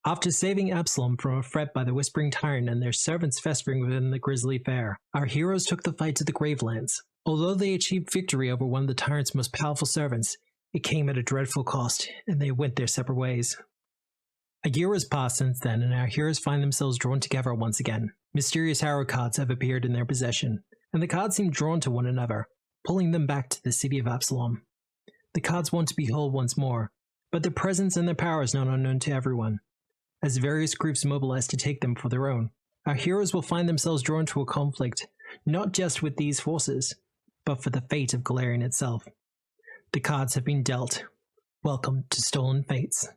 After saving Absalom from a threat by the Whispering Tyrant and their servants festering within the grisly fair, our heroes took the fight to the Gravelands. Although they achieved victory over one of the tyrant's most powerful servants, it came at a dreadful cost, and they went their separate ways. A year has passed since then, and our heroes find themselves drawn together once again. Mysterious arrow cards have appeared in their possession, and the cards seem drawn to one another, pulling them back to the city of Absalom. The cards want to be whole once more, but their presence and their power is not unknown to everyone. As various groups mobilize to take them for their own, our heroes will find themselves drawn to a conflict, not just with these forces, but for the fate of Galarian itself. The cards have been dealt. Welcome to Stolen Fates.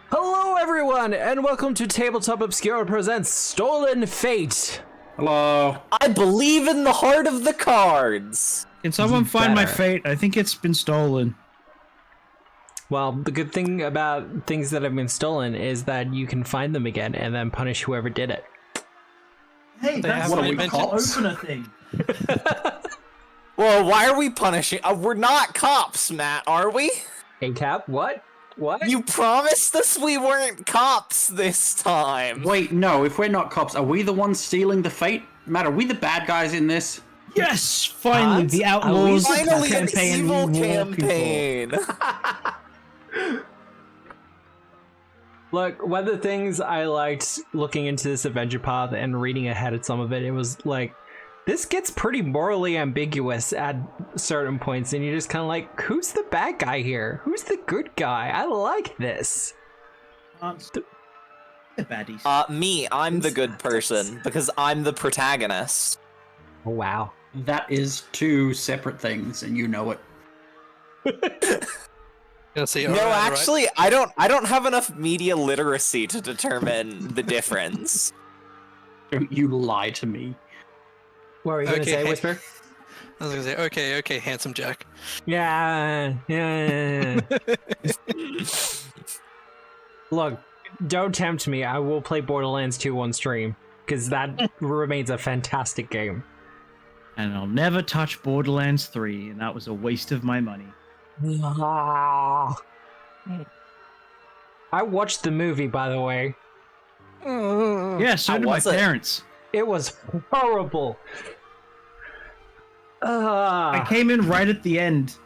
Hello everyone, and welcome to Tabletop Obscura presents Stolen Fate. Hello. I believe in the heart of the cards. Can someone find my fate? I think it's been stolen. Well, the good thing about things that have been stolen is that you can find them again and then punish whoever did it. Hey, that's what an cops? opener thing. Well, why are we punishing? We're not cops, Matt, are we? Hey, Cap, what? What? You promised us we weren't cops this time. Wait, no, if we're not cops, are we the ones stealing the fate? Matt, are we the bad guys in this? Yes, finally, the outlaws Finally, an campaign. evil campaign. Look, one of the things I liked looking into this adventure path and reading ahead at some of it, it was like, this gets pretty morally ambiguous at certain points, and you're just kind of like, who's the bad guy here? Who's the good guy? I like this. The baddies. Me, I'm the good person because I'm the protagonist. Oh, wow. That is two separate things, and you know it. No, actually, I don't have enough media literacy to determine the difference. Don't you lie to me. What were you going to say, Whisper? I was gonna say, okay, handsome Jack. Yeah. Look, don't tempt me. I will play Borderlands 2 on stream, because that remains a fantastic game. And I'll never touch Borderlands 3, and that was a waste of my money. I watched the movie, by the way. Yeah, so did my parents. It was horrible. I came in right at the end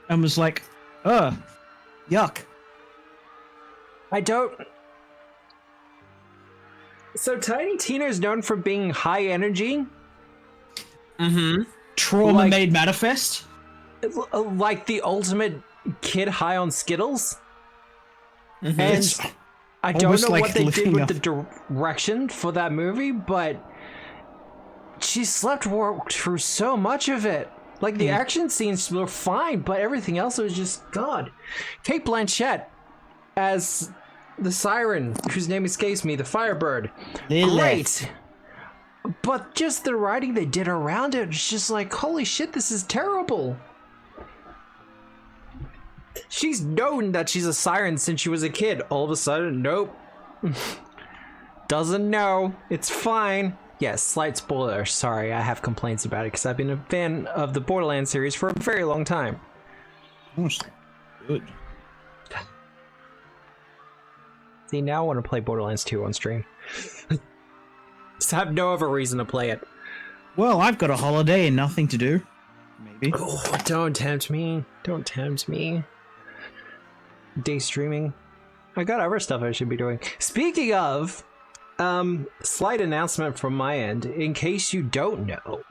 and was like, yuck. I don't... So Tiny Tina's known for being high energy? Mm-hmm. Trauma made manifest? Like the ultimate kid high on Skittles? Mm-hmm. And I don't know like what they did with up. the direction for that movie, but she walked through so much of it. Like, the action scenes were fine, but everything else was just, God. Kate Blanchett as the siren, whose name escapes me, the Firebird. Great. But just the writing they did around it, it's just like, holy shit, this is terrible. She's known that she's a siren since she was a kid. All of a sudden, nope. Doesn't know. It's fine. Yes, slight spoiler. Sorry, I have complaints about it because I've been a fan of the Borderlands series for a very long time. Good. See, now I want to play Borderlands 2 on stream. Just have no other reason to play it. Well, I've got a holiday and nothing to do. Maybe. Oh, don't tempt me. Don't tempt me. Day streaming. I got other stuff I should be doing. Speaking of, slight announcement from my end. In case you don't know,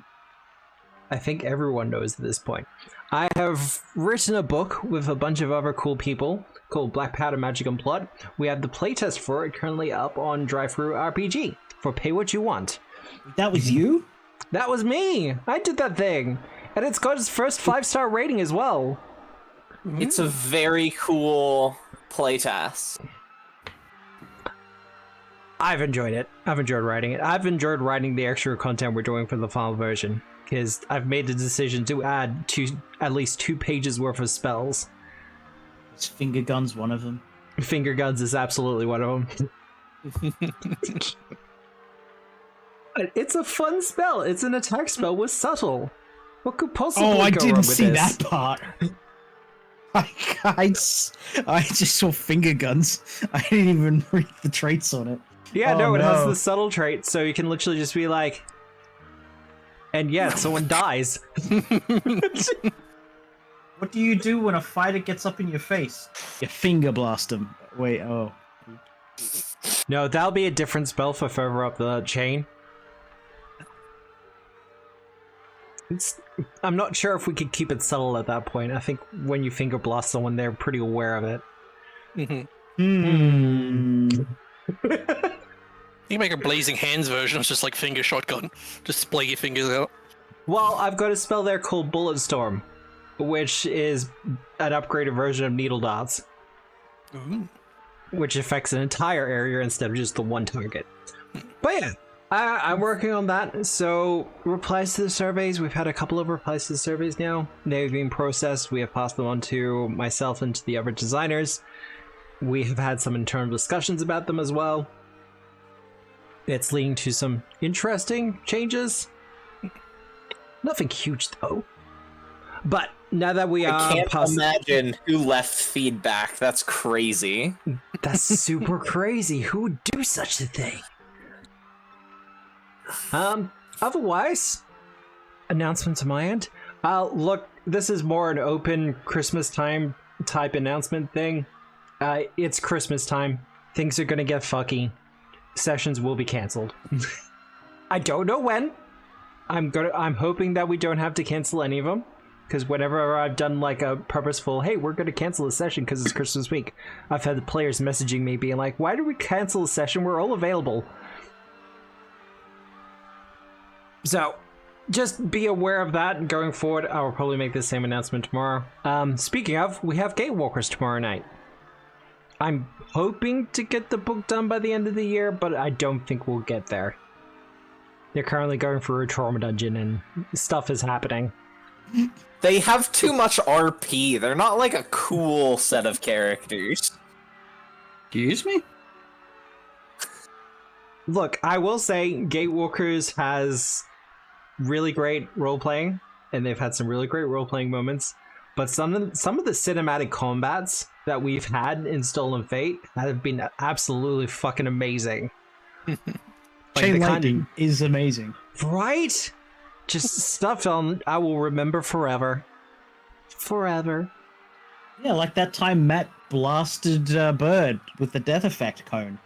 I think everyone knows at this point, I have written a book with a bunch of other cool people called Black Powder Magic and Plot. We have the playtest for it currently up on Drive-Thru RPG for Pay What You Want. That was you? That was me! I did that thing! And it's got its first 5-star rating as well. It's a very cool playtest. I've enjoyed it. I've enjoyed writing it. I've enjoyed writing the extra content we're doing for the final version, because I've made the decision to add at least 2 pages worth of spells. Is finger guns one of them? Finger guns is absolutely one of them. It's a fun spell. It's an attack spell with subtle. What could possibly Oh, I go wrong didn't with see this? that part. I just saw finger guns. I didn't even read the traits on it. Yeah, Oh, no, it has no. the subtle trait, so you can literally just be like, and yet someone dies. What do you do when a fighter gets up in your face? You finger blast them. Wait, oh. No, that'll be a different spell for further up the chain. I'm not sure if we could keep it subtle at that point. I think when you finger blast someone, they're pretty aware of it. Hmm. You can make a Blazing Hands version. It's just like finger shotgun. Just splay your fingers out. Well, I've got a spell there called Bullet Storm, which is an upgraded version of Needle Darts. Ooh. Which affects an entire area instead of just the one target. But yeah, I'm working on that. So replies to the surveys, we've had a couple of replies to the surveys now. They've been processed. We have passed them on to myself and to the other designers. We have had some internal discussions about them as well. It's leading to some interesting changes. Nothing huge though. But now that we are I can't imagine who left feedback. That's crazy. That's super crazy. Who would do such a thing? Otherwise, announcements on my end. Look, this is more an open Christmas time type announcement thing. It's Christmas time. Things are gonna get fucky. Sessions will be canceled. I don't know when. I'm hoping that we don't have to cancel any of them. Because whenever I've done like a purposeful, hey, we're going to cancel a session because it's Christmas week, I've had the players messaging me being like, why did we cancel a session? We're all available. So, just be aware of that. And going forward, I will probably make the same announcement tomorrow. Speaking of, we have Gatewalkers tomorrow night. I'm hoping to get the book done by the end of the year, but I don't think we'll get there. They're currently going through a trauma dungeon and stuff is happening. They have too much RP. They're not like a cool set of characters. Excuse me? Look, I will say Gatewalkers has really great role-playing, and they've had some really great role-playing moments, but some of the cinematic combats that we've had in Stolen Fate have been absolutely fucking amazing. Chain Lightning is amazing. Right? Just stuff I will remember forever. Forever. Yeah, like that time Matt blasted Bird with the death effect cone.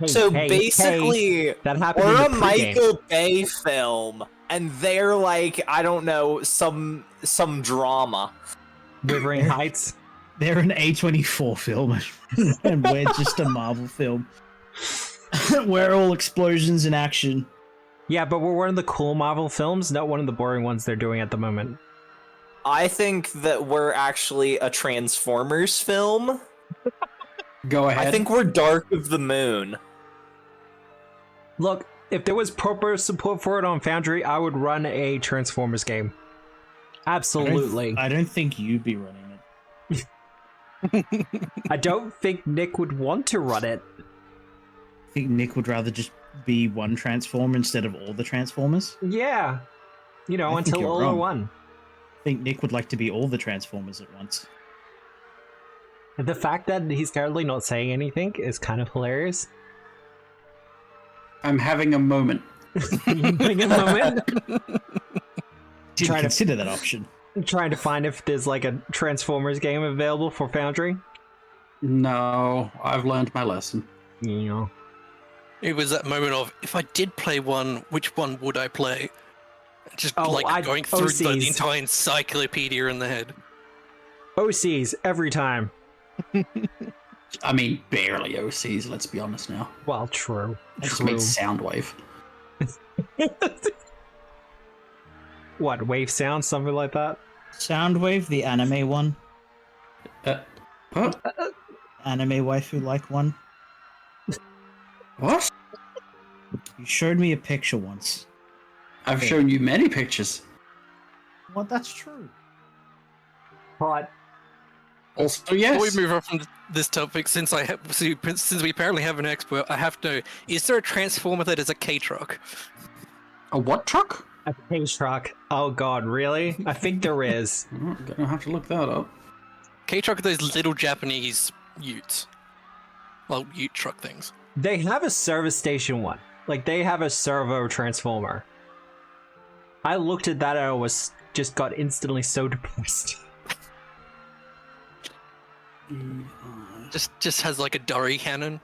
So basically, that happened we're in a the pregame. Michael Bay film, and they're like, I don't know, some drama. Wuthering Heights. They're an A24 film, and we're just a Marvel film. We're all explosions in action. Yeah, but we're one of the cool Marvel films, not one of the boring ones they're doing at the moment. I think that we're actually a Transformers film. Go ahead. I think we're Dark of the Moon. Look, if there was proper support for it on Foundry, I would run a Transformers game. Absolutely. I don't think you'd be running it. I don't think Nick would want to run it. I think Nick would rather just be one Transformer instead of all the Transformers. Yeah. You know, I think until you're all are wrong. one. I think Nick would like to be all the Transformers at once. The fact that he's currently not saying anything is kind of hilarious. I'm having a moment. Having a moment. Didn't Try to- consider that option. Trying to find if there's like a Transformers game available for Foundry. No, I've learned my lesson. You know. It was that moment of, if I did play one, which one would I play? Just going through the OCs. entire encyclopedia in the head. OCs every time. I mean, barely OCs, let's be honest now. Well, true. I just True. made Soundwave. What, wave sound, something like that? Soundwave, the anime one. What? Anime waifu like one. What? You showed me a picture once. I've shown you many pictures. Well, that's true. But Also, yes. Before we move on from this topic, since we apparently have an expert, I have to know: is there a Transformer that is a K truck? A what truck? A K-Truck. Oh god, really? I think there is. I'm gonna have to look that up. K-Truck are those little Japanese utes. Well, ute truck things. They have a service station one. Like, they have a servo transformer. I looked at that and I just got instantly so depressed. Just has like a Dory cannon.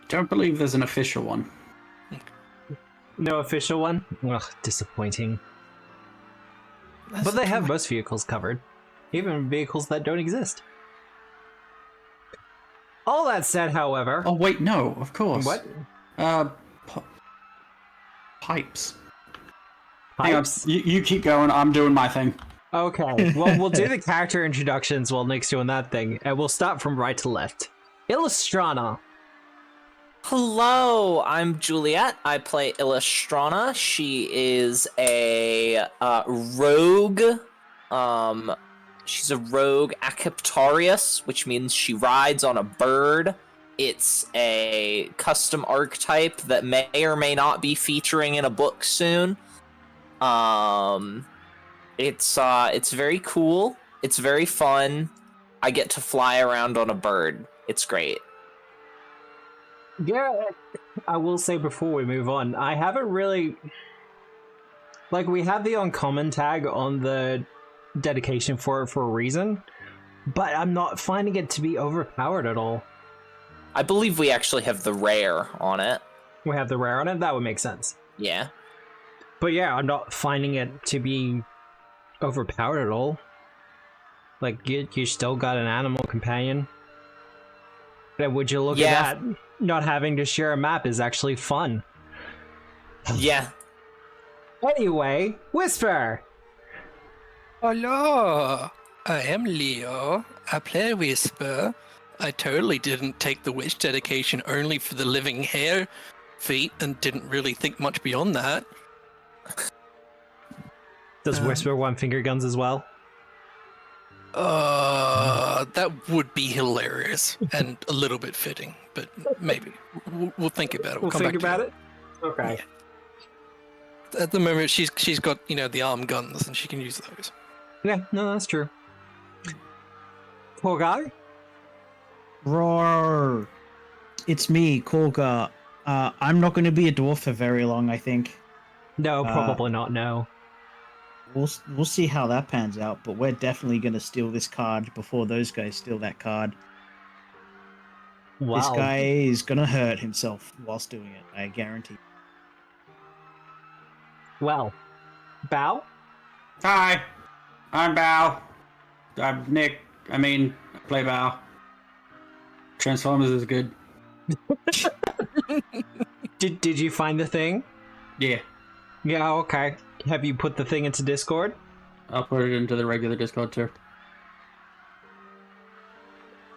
Don't believe there's an official one. No official one? Ugh, disappointing. But they have most vehicles covered. Even vehicles that don't exist. All that said, however... Oh, wait, no, of course. What? Pipes. Pipes? Hang on, you keep going, I'm doing my thing. Okay, well, we'll do the character introductions while Nick's doing that thing, and we'll start from right to left. Illustrana. Hello, I'm Juliet. I play Illustrana. She is a rogue. She's a rogue Acaptarius, which means she rides on a bird. It's a custom archetype that may or may not be featuring in a book soon. It's very cool. It's very fun. I get to fly around on a bird. It's great. Yeah, I will say before we move on, I haven't really... Like, we have the uncommon tag on the dedication for it for a reason, but I'm not finding it to be overpowered at all. I believe we actually have the rare on it. We have the rare on it? That would make sense. Yeah. But yeah, I'm not finding it to be overpowered at all. Like, you still got an animal companion. And would you look at that? Not having to share a map is actually fun. Yeah. Anyway, Whisper! Hello, I am Leo. I play Whisper. I totally didn't take the witch dedication only for the living hair feat and didn't really think much beyond that. Does Whisper want finger guns as well? That would be hilarious and a little bit fitting, but maybe. We'll think about it. We'll think about it? Okay. Yeah. At the moment, she's got, the arm guns and she can use those. Yeah, no, that's true. Poor guy? Roar! It's me, Kolga. I'm not going to be a dwarf for very long, I think. No, probably not, no. We'll see how that pans out, but we're definitely going to steal this card before those guys steal that card. Wow. This guy is going to hurt himself whilst doing it, I guarantee. Well, Bao? Hi, I'm Bao. I'm Nick. I play Bao. Transformers is good. Did you find the thing? Yeah. Yeah, okay. Have you put the thing into Discord? I'll put it into the regular Discord too.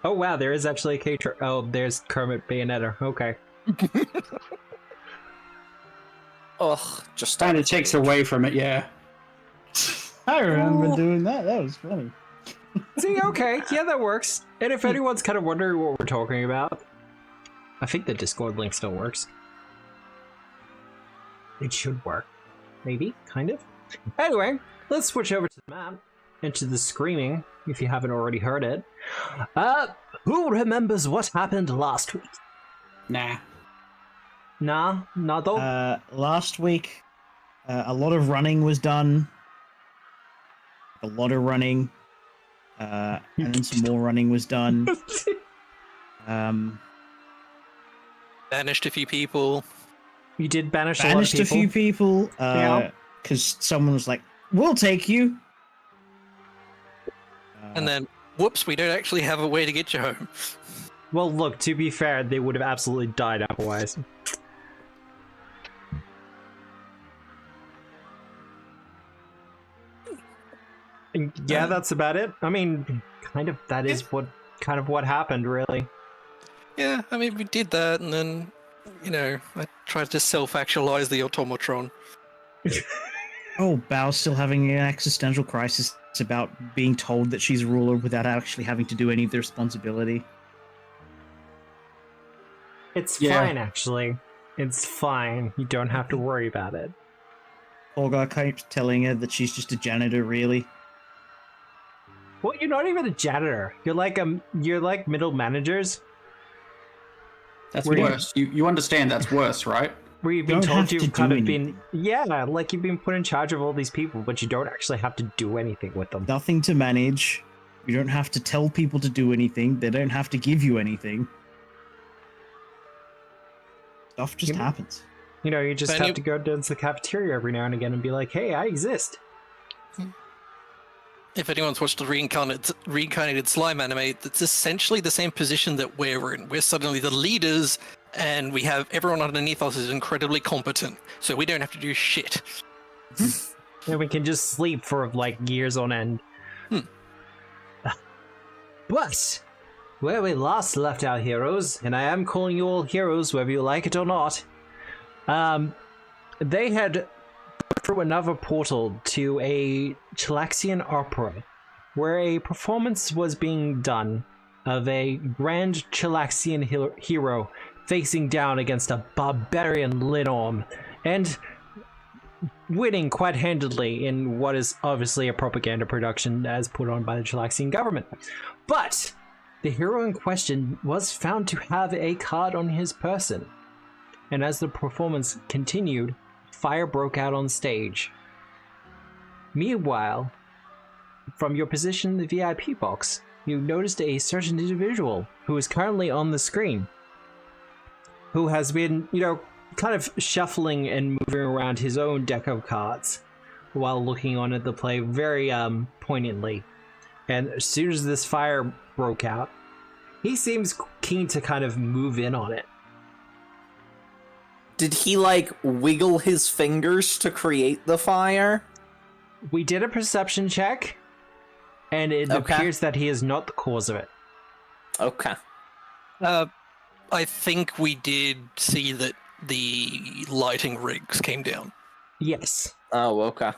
Oh wow, there is actually a K-Truck. Oh, there's Kermit Bayonetta. Okay. Ugh, just Kind of takes away from it, yeah. I remember doing that. That was funny. See, okay. Yeah, that works. And if anyone's kind of wondering what we're talking about, I think the Discord link still works. It should work. Maybe, kind of. Anyway, let's switch over to the map, into the screaming, if you haven't already heard it. Who remembers what happened last week? Nah. Nah, nado? Last week, a lot of running was done. A lot of running. And then some more running was done. Banished a few people. You did banish a few people. Yeah. Because someone was like, "We'll take you." And then, whoops, we don't actually have a way to get you home. Well, look, to be fair, they would have absolutely died otherwise. Yeah, that's about it. I mean, that is what happened, really. Yeah, we did that, and then, I tried to self-actualize the automatron. Oh, Bao's still having an existential crisis about being told that she's ruler without actually having to do any of the responsibility. It's fine, actually. It's fine. You don't have to worry about it. Olga keeps telling her that she's just a janitor, really. Well, you're not even a janitor. You're like middle managers. That's Where you- worse. You understand that's worse, right? Where you've been Don't told have you've to kind do of been, yeah, like you've been put in charge of all these people, but you don't actually have to do anything with them. Nothing to manage. You don't have to tell people to do anything. They don't have to give you anything. Stuff just happens. You know, you just But have to go down to the cafeteria every now and again and be like, hey, I exist. If anyone's watched the reincarnated slime anime, it's essentially the same position that we're in. We're suddenly the leaders, and we have everyone underneath us is incredibly competent, so we don't have to do shit. And we can just sleep for like years on end. But where we last left our heroes, and I am calling you all heroes whether you like it or not, they had through another portal to a Chelish Opera, where a performance was being done of a grand Chelish hero facing down against a barbarian Linorm, and winning quite handedly in what is obviously a propaganda production as put on by the Chelish government. But the hero in question was found to have a card on his person, and as the performance continued, fire broke out on stage. Meanwhile, from your position in the VIP box, you noticed a certain individual who is currently on the screen, who has been, you know, kind of shuffling and moving around his own deck of cards while looking on at the play very poignantly. And as soon as this fire broke out, he seems keen to kind of move in on it. Did he, like, wiggle his fingers to create the fire? We did a perception check, and it appears that he is not the cause of it. Okay. I think we did see that the lighting rigs came down. Yes. Oh, okay.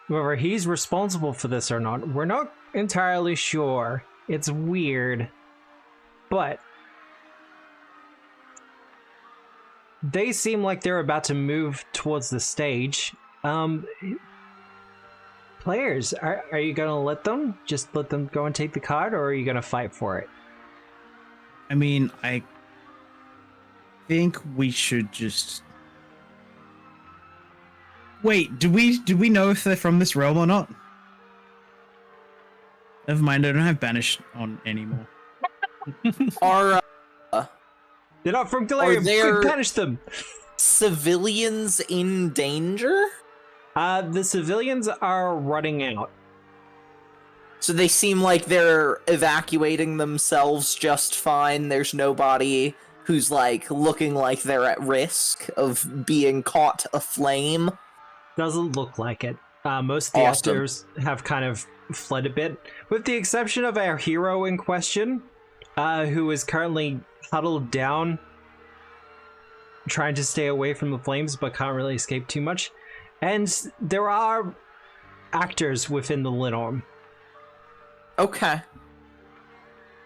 Whether he's responsible for this or not, we're not entirely sure. It's weird. But they seem like they're about to move towards the stage. Players, are you gonna let them? Just let them go and take the card, or are you gonna fight for it? I mean, I think we should just wait. Do we know if they're from this realm or not? Never mind. I don't have banish on anymore. Are They're not from Galarium. Quick, banish them. civilians in danger? The civilians are running out. So they seem like they're evacuating themselves just fine. There's nobody who's, like, looking like they're at risk of being caught aflame. Doesn't look like it. Most of the actors have kind of fled a bit, with the exception of our hero in question, who is currently huddled down, trying to stay away from the flames, but can't really escape too much. And there are actors within the Linorm. Okay.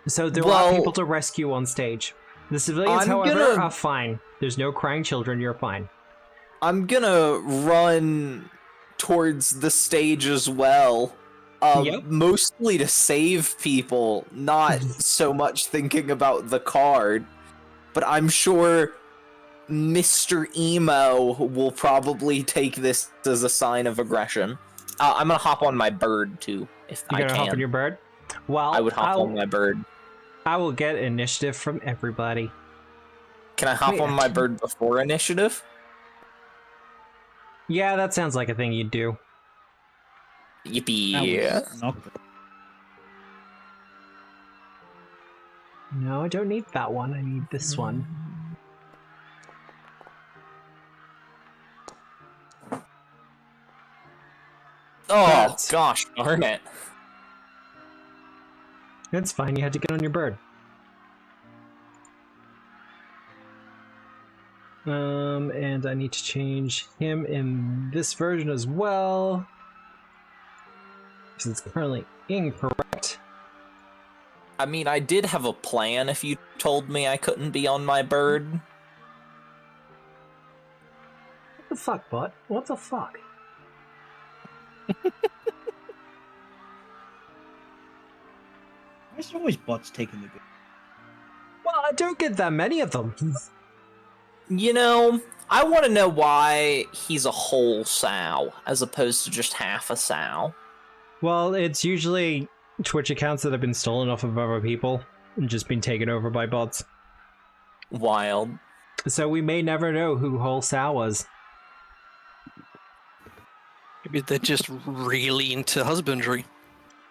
So there are people to rescue on stage. The civilians, however, are fine. There's no crying children, you're fine. I'm gonna run towards the stage as well. Mostly to save people, not so much thinking about the card. But I'm sure Mr. Emo will probably take this as a sign of aggression. I'm gonna hop on my bird too, if I can. You're gonna hop on your bird? Well, I would hop on my bird. I will get initiative from everybody. Can I hop on my bird before initiative? Yeah, that sounds like a thing you'd do. Yippee. No, I don't need that one. I need this one. Oh, gosh, darn it. It's fine, you had to get on your bird. And I need to change him in this version as well, since it's currently incorrect. I mean, I did have a plan if you told me I couldn't be on my bird. What the fuck, bud? What the fuck? Why is it always bots taking the good? Well, I don't get that many of them. You know, I want to know why he's a whole sow as opposed to just half a sow. Well, it's usually Twitch accounts that have been stolen off of other people and just been taken over by bots. Wild. So we may never know who Whole Sow was. Maybe they're just really into husbandry.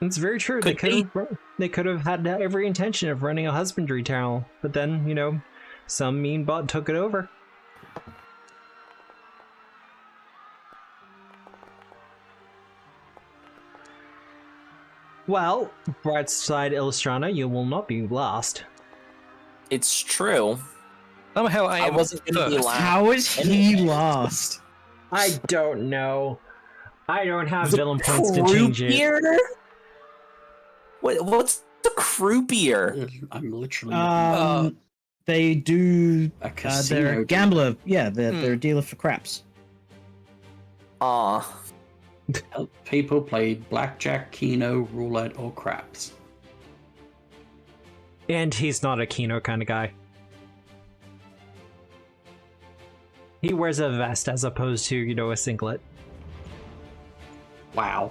It's very true. They could have had every intention of running a husbandry channel, but then, you know, some mean bot took it over. Well, bright side Illustrana, you will not be lost. It's true. Somehow I wasn't going to be last. How is he last? I don't know. I don't have The villain points to change it. croupier? What's the croupier? I'm literally They do. a casino. They're a gambler. Yeah, they're a dealer for craps. Help people play blackjack, keno, roulette, or craps. And he's not a Kino kind of guy. He wears a vest as opposed to, you know, a singlet. Wow.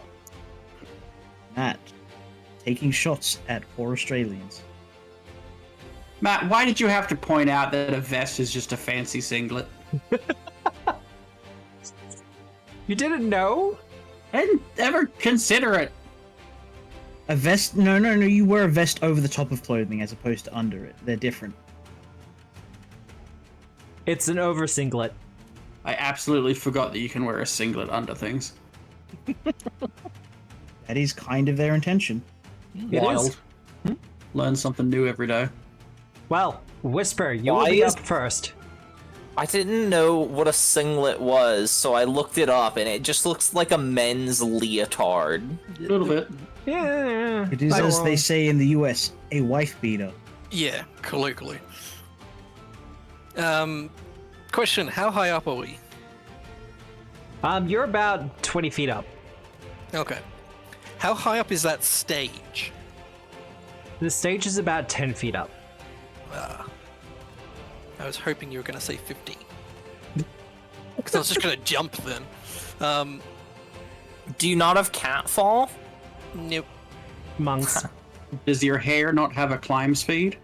Matt, taking shots at poor Australians. Matt, why did you have to point out that a vest is just a fancy singlet? You didn't know? I didn't ever consider it. A vest? No. You wear a vest over the top of clothing as opposed to under it. They're different. It's an over singlet. I absolutely forgot that you can wear a singlet under things. That is kind of their intention. It Wild. is. Learn something new every day. Well, Whisper, you Why will be is- up first. I didn't know what a singlet was, so I looked it up, and it just looks like a men's leotard. A little bit. Yeah. It is, as they say in the US, a wife beater. Yeah, colloquially. Question, how high up are we? You're about 20 feet up. Okay. How high up is that stage? The stage is about 10 feet up. I was hoping you were going to say 50. Because I was just going to jump then. Do you not have catfall? Nope. Monks. Does your hair not have a climb speed?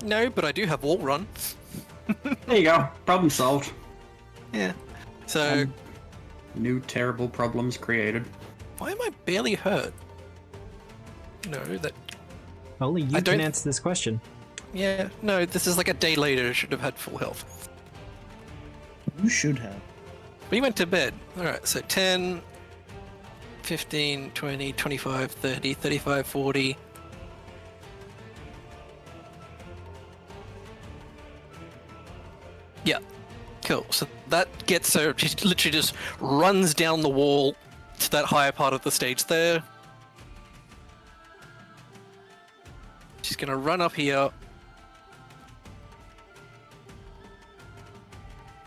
No, but I do have wall run. There you go. Problem solved. Yeah. So, New terrible problems created. why am I barely hurt? No, that... Only you I can don't- answer this question. Yeah, no, this is like a day later. I should have had full health. You should have. We went to bed. Alright, so 10, 15, 20, 25, 30, 35, 40. Yeah, cool. So that gets her, she literally just runs down the wall to that higher part of the stage there. She's gonna run up here.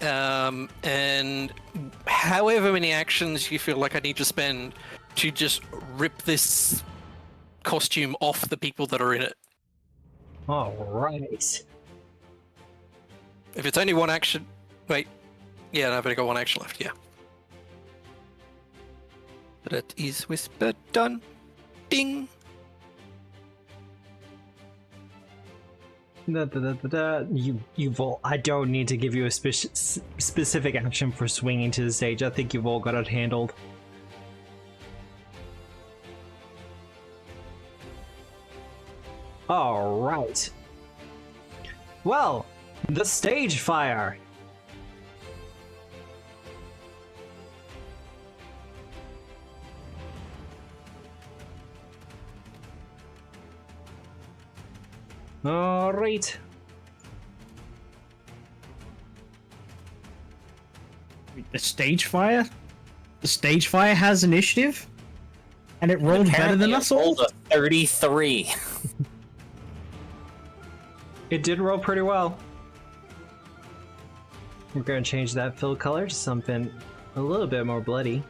And however many actions you feel like I need to spend to just rip this costume off the people that are in it. Alright. If it's only one action... Wait. Yeah, no, I've only got one action left, yeah. That is Whisper done. Ding! You've all. I don't need to give you a specific action for swinging to the stage. I think you've all got it handled. All right. Well, the stage fire. All right. The stage fire? The stage fire has initiative? And it rolled better than Apparently us it all? rolled a 33. It did roll pretty well. We're going to change that fill color to something a little bit more bloody.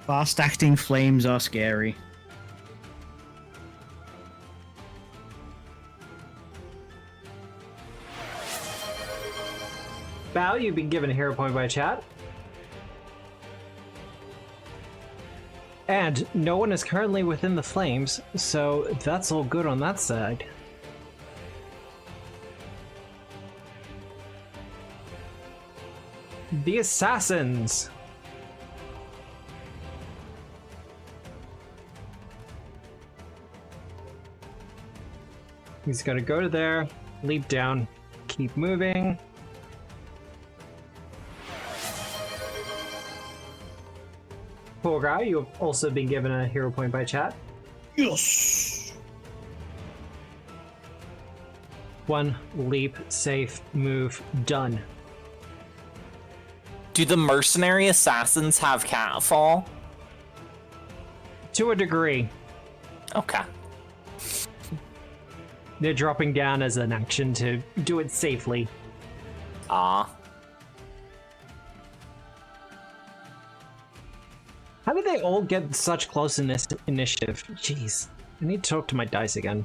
Fast-acting flames are scary. Bao, you've been given a hero point by chat. And no one is currently within the flames, so that's all good on that side. The assassins. He's got to go to there, leap down, keep moving. Poor guy, you've also been given a hero point by chat. Yes! One, leap, safe, move, done. Do the mercenary assassins have catfall? To a degree. Okay. They're dropping down as an action to do it safely. Ah. How did they all get such close initiative? Jeez. I need to talk to my dice again.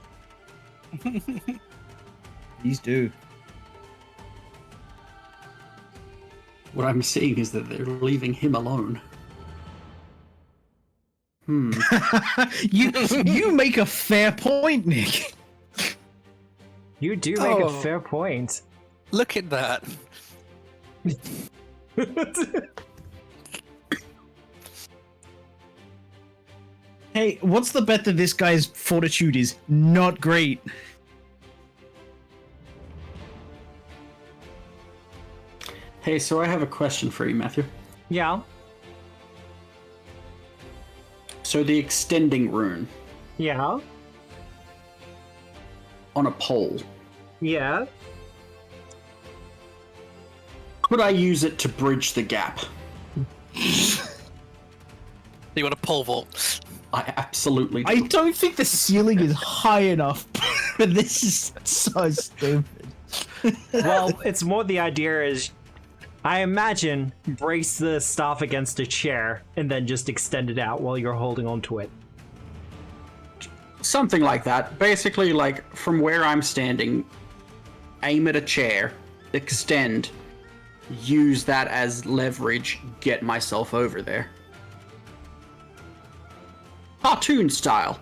These do. What I'm seeing is that they're leaving him alone. You make a fair point, Nick. You do make a fair point. Look at that. Hey, what's the bet that this guy's fortitude is not great? Hey, so I have a question for you, Matthew. Yeah. So the extending rune Yeah. on a pole, Yeah. could I use it to bridge the gap? You want a pole vault? I absolutely do. I don't think the ceiling is high enough, but this is so stupid. Well, it's more the idea is, I imagine, brace the staff against a chair and then just extend it out while you're holding onto it. Something like that. Basically, like, from where I'm standing, aim at a chair, extend, use that as leverage, get myself over there. Cartoon style.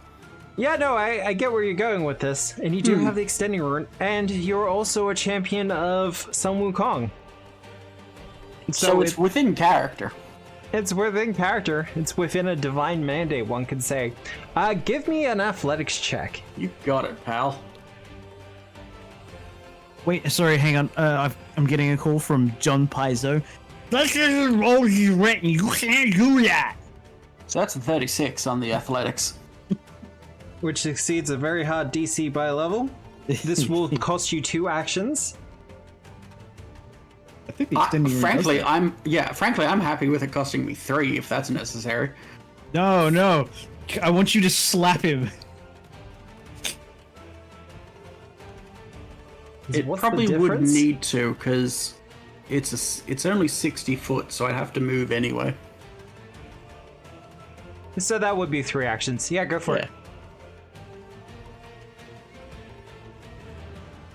Yeah, no, I get where you're going with this, and you do have the extending rune, and you're also a champion of Sun Wukong. So it's within character. It's within character. It's within a divine mandate, one could say. Give me an athletics check. You got it, pal. Wait, sorry, hang on. I'm getting a call from John Paizo. This isn't roll you written. You can't do that. So that's a 36 on the athletics. Which exceeds a very hard DC by a level. This will cost you 2 actions. I think the extending rune Frankly, does that. frankly, I'm happy with it costing me 3 if that's necessary. No. I want you to slap him. It What's the probably would difference? need to, because it's only 60 foot, so I'd have to move anyway. So that would be 3 actions. Yeah, go for it.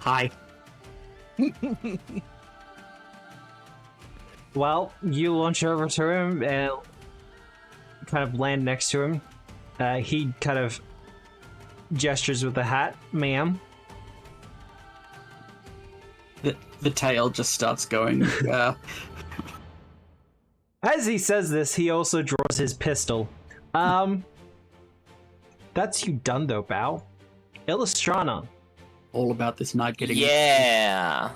Hi. Well, you launch over to him and kind of land next to him. He kind of gestures with the hat, ma'am. The tail just starts going. As he says this, he also draws his pistol. That's you done though, Bao. Illustrana. All about this night getting. Yeah.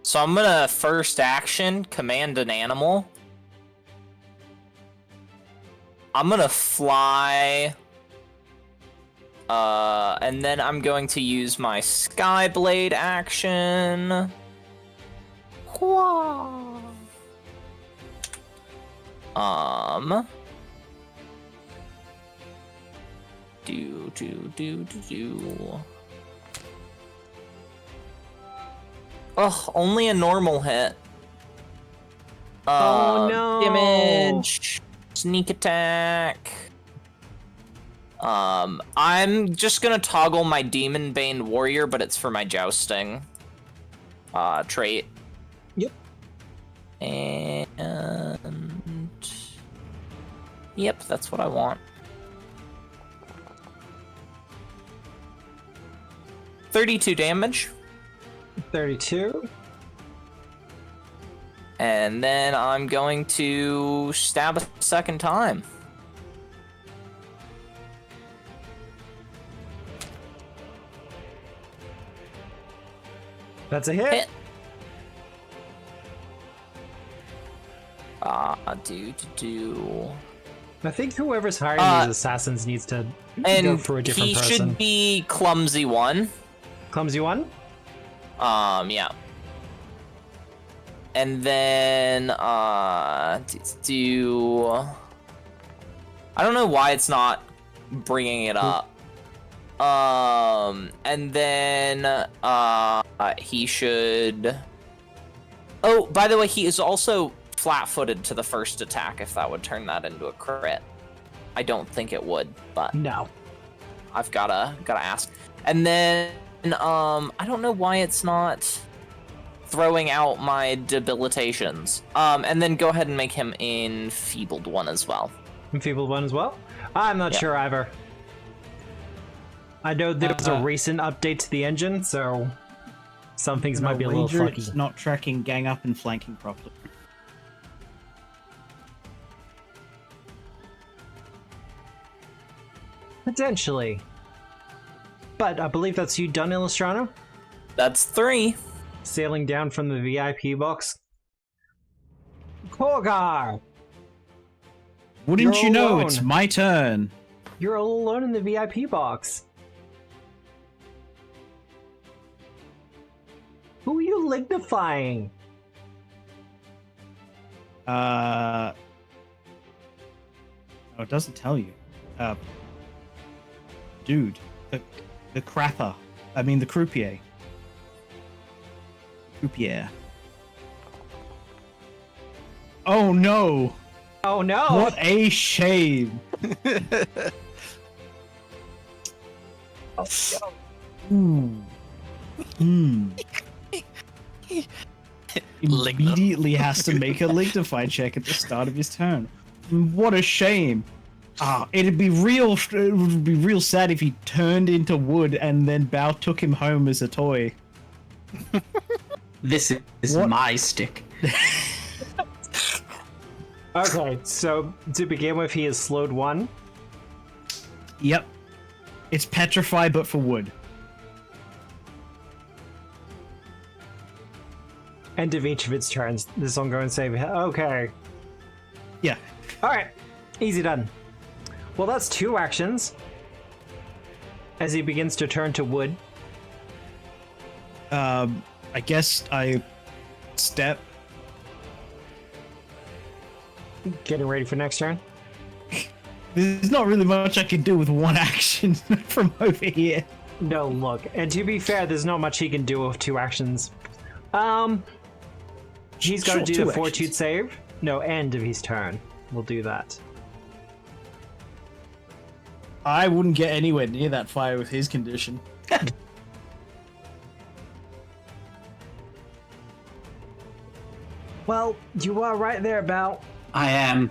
So I'm gonna first action command an animal. I'm gonna fly. And then I'm going to use my Skyblade action. Whoa. Do. Ugh, only a normal hit. Oh no! Damage. Sneak attack. I'm just gonna toggle my Demon Bane Warrior, but it's for my jousting trait. Yep. And yep, that's what I want. 32 damage. 32. And then I'm going to stab a second time. That's a hit. Hit. I think whoever's hiring these assassins needs to go for a different person. He should be clumsy one. Clumsy one? Yeah. And then, I don't know why it's not bringing it up. And then, he should... Oh, by the way, he is also flat-footed to the first attack, if that would turn that into a crit. I don't think it would, but... No. I've gotta ask. And then, I don't know why it's not throwing out my debilitations. And then go ahead and make him enfeebled one as well. Enfeebled one as well? I'm not sure either. I know there was a recent update to the engine, so some things might be a little funky. It's not tracking gang up and flanking properly. Potentially. But I believe that's you done, Illustrano? That's 3. Sailing down from the VIP box. Korgar! Wouldn't You're you know, alone. it's my turn. You're all alone in the VIP box. Who are you lignifying? No, it doesn't tell you. Dude, the crapper. I mean, the croupier. Croupier. Oh no! Oh no! What a shame! Ooh. Immediately has to make a lignify check at the start of his turn. What a shame! It would be real sad if he turned into wood and then Bao took him home as a toy. This is my stick. Okay, so to begin with, he is slowed 1. Yep. It's petrify, but for wood. End of each of its turns. This ongoing save. Okay. Yeah. Alright. Easy done. Well, that's 2 actions. As he begins to turn to wood. I guess I step. Getting ready for next turn. There's not really much I can do with 1 action from over here. No, look. And to be fair, there's not much he can do with 2 actions. He's got to do the fortitude save. No, end of his turn. We'll do that. I wouldn't get anywhere near that fire with his condition. Well, you are right there, Bao. I am.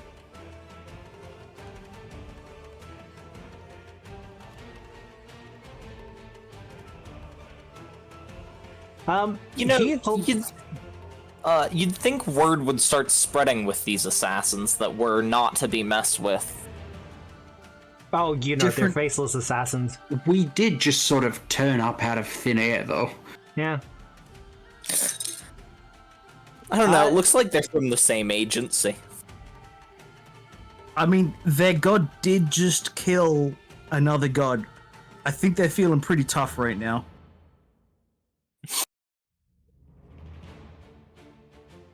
You know, he you'd think word would start spreading with these assassins that were not to be messed with. Oh, you know, they're faceless assassins. We did just sort of turn up out of thin air, though. Yeah. I don't know, it looks like they're from the same agency. I mean, their god did just kill another god. I think they're feeling pretty tough right now.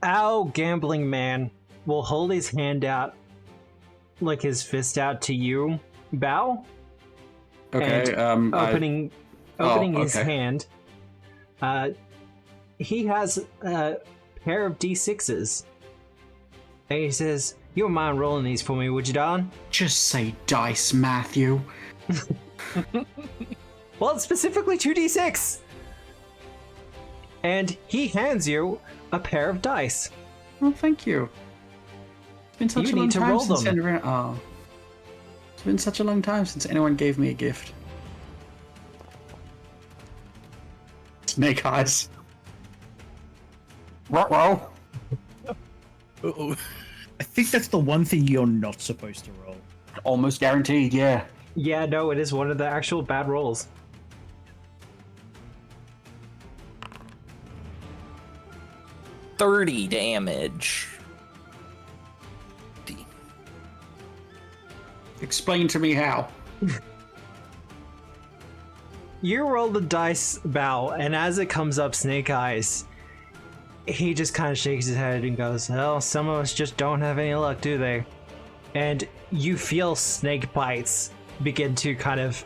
Our gambling man will hold his hand out, like his fist out to you, Bao. Okay, and opening his hand, he has a pair of D6s. And he says, "You wouldn't mind rolling these for me, would you, Don?" Just say dice, Matthew. Well, it's specifically 2d6. And he hands you a pair of dice. Well, thank you. It's been such You a long need to time roll since them. anyone... Oh. It's been such a long time since anyone gave me a gift. Snake eyes. Ruh-roh. Uh-oh. I think that's the one thing you're not supposed to roll. Almost guaranteed, yeah. Yeah, no, it is one of the actual bad rolls. $30 damage. Explain to me how. You roll the dice, Bow, and as it comes up Snake Eyes, he just kind of shakes his head and goes, "Well, some of us just don't have any luck, do they?" And you feel snake bites begin to kind of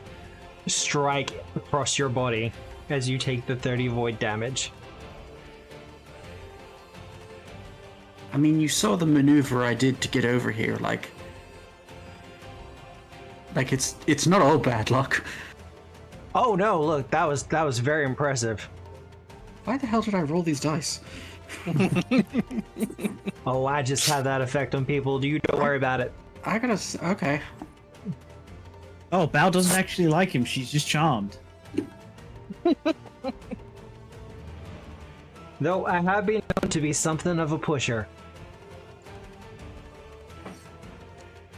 strike across your body as you take the 30 void damage. I mean, you saw the maneuver I did to get over here, like it's not all bad luck. Oh no, look, that was very impressive. Why the hell did I roll these dice? Oh, I just have that effect on people. You don't worry about it. I gotta... Okay. Oh, Bao doesn't actually like him. She's just charmed. Though I have been known to be something of a pusher.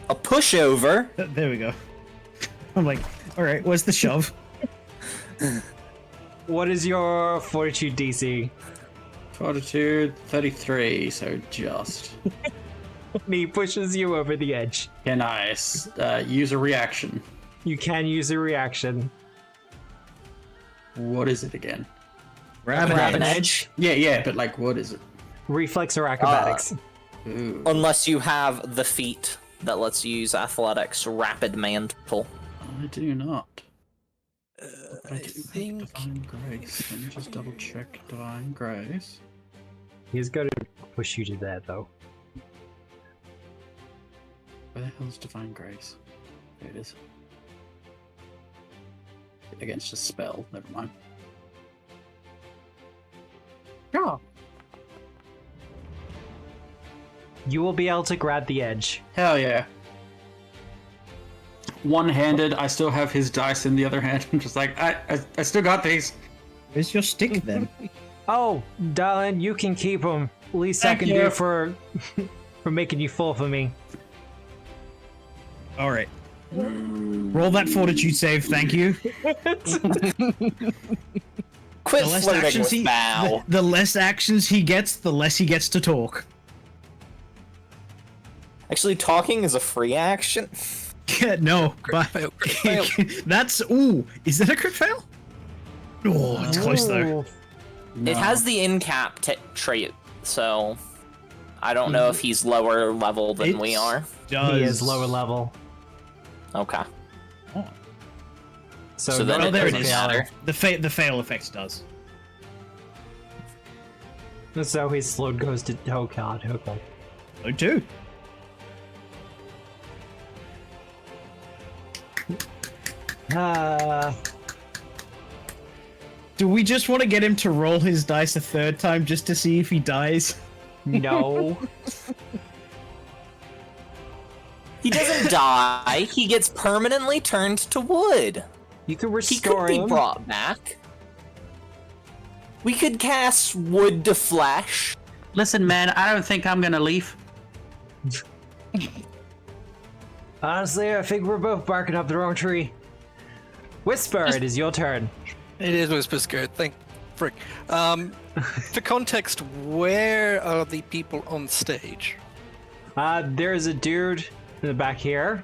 A pushover? There we go. I'm like, alright, where's the shove? What is your fortitude DC? Fortitude 33, so just. And he pushes you over the edge. Can I use a reaction? You can use a reaction. What is it again? Grab an edge? Yeah, but like, what is it? Reflex or acrobatics. Ooh. Unless you have the feat that lets you use athletics, rapid mantle. I do not. I think... Divine Grace. Let me just double check Divine Grace. He's going to push you to there, though. Where the hell's Divine Grace? There it is. Against a spell, never mind. Yeah. You will be able to grab the edge. Hell yeah. One-handed, I still have his dice in the other hand. I'm just like, I still got these. Where's your stick then? Oh, darling, you can keep them. Least I Thank can you. do for making you fall for me. Alright. Roll that fortitude save, thank you. Quit The less flirting actions with he, Bao. the less actions he gets, the less he gets to talk. Actually, talking is a free action. Yeah, no, but fail, crit fail. that's is that a crit fail? Oh, it's close though. No. It has the in-cap trait, so I don't know if he's lower level than we It's- are. He is lower level. Okay. So, then none it of there it those doesn't is. fail. matter. The fail effect does. So his slowed goes to... Oh god, okay. Oh, too. Do we just want to get him to roll his dice a third time just to see if he dies? No. He doesn't die. He gets permanently turned to wood. You can He restore could be him. brought back. We could cast wood to flesh. Listen, man, I don't think I'm gonna leave. Honestly, I think we're both barking up the wrong tree. Whisper, it is your turn. It is Whisper's good. Thank frick. For context, where are the people on stage? There's a dude in the back here,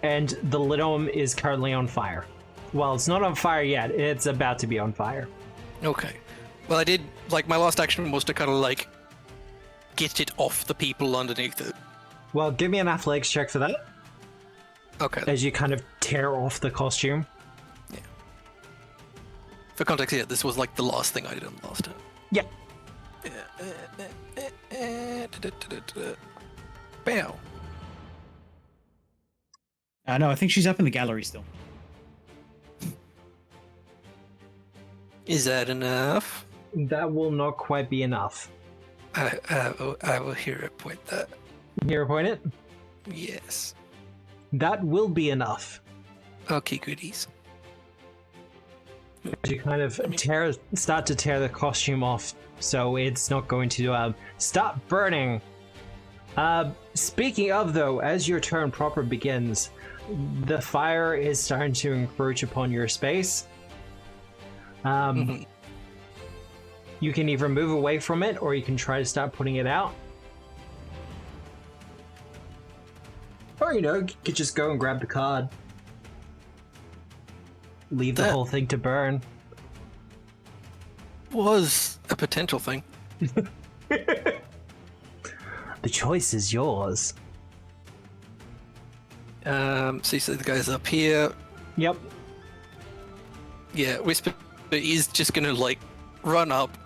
and the Lidom is currently on fire. Well, it's not on fire yet. It's about to be on fire. Okay. Well, I did, like, my last action was to kind of, like, get it off the people underneath it. Well, give me an athletics check for that, Okay. as you kind of tear off the costume. For context, yeah, this was like the last thing I did on the last turn. Yeah. Bow. No, I think she's up in the gallery still. Is that enough? That will not quite be enough. I will hero point that. Hero point it? Yes. That will be enough. Okay, goodies. You kind of start to tear the costume off, so it's not going to stop burning. Speaking of, though, as your turn proper begins, the fire is starting to encroach upon your space. You can either move away from it, or you can try to start putting it out. Or, you could just go and grab the card. Leave the whole thing to burn. Was a potential thing. The choice is yours. So you see the guys up here. Yep. Yeah, Whisper is just gonna like run up,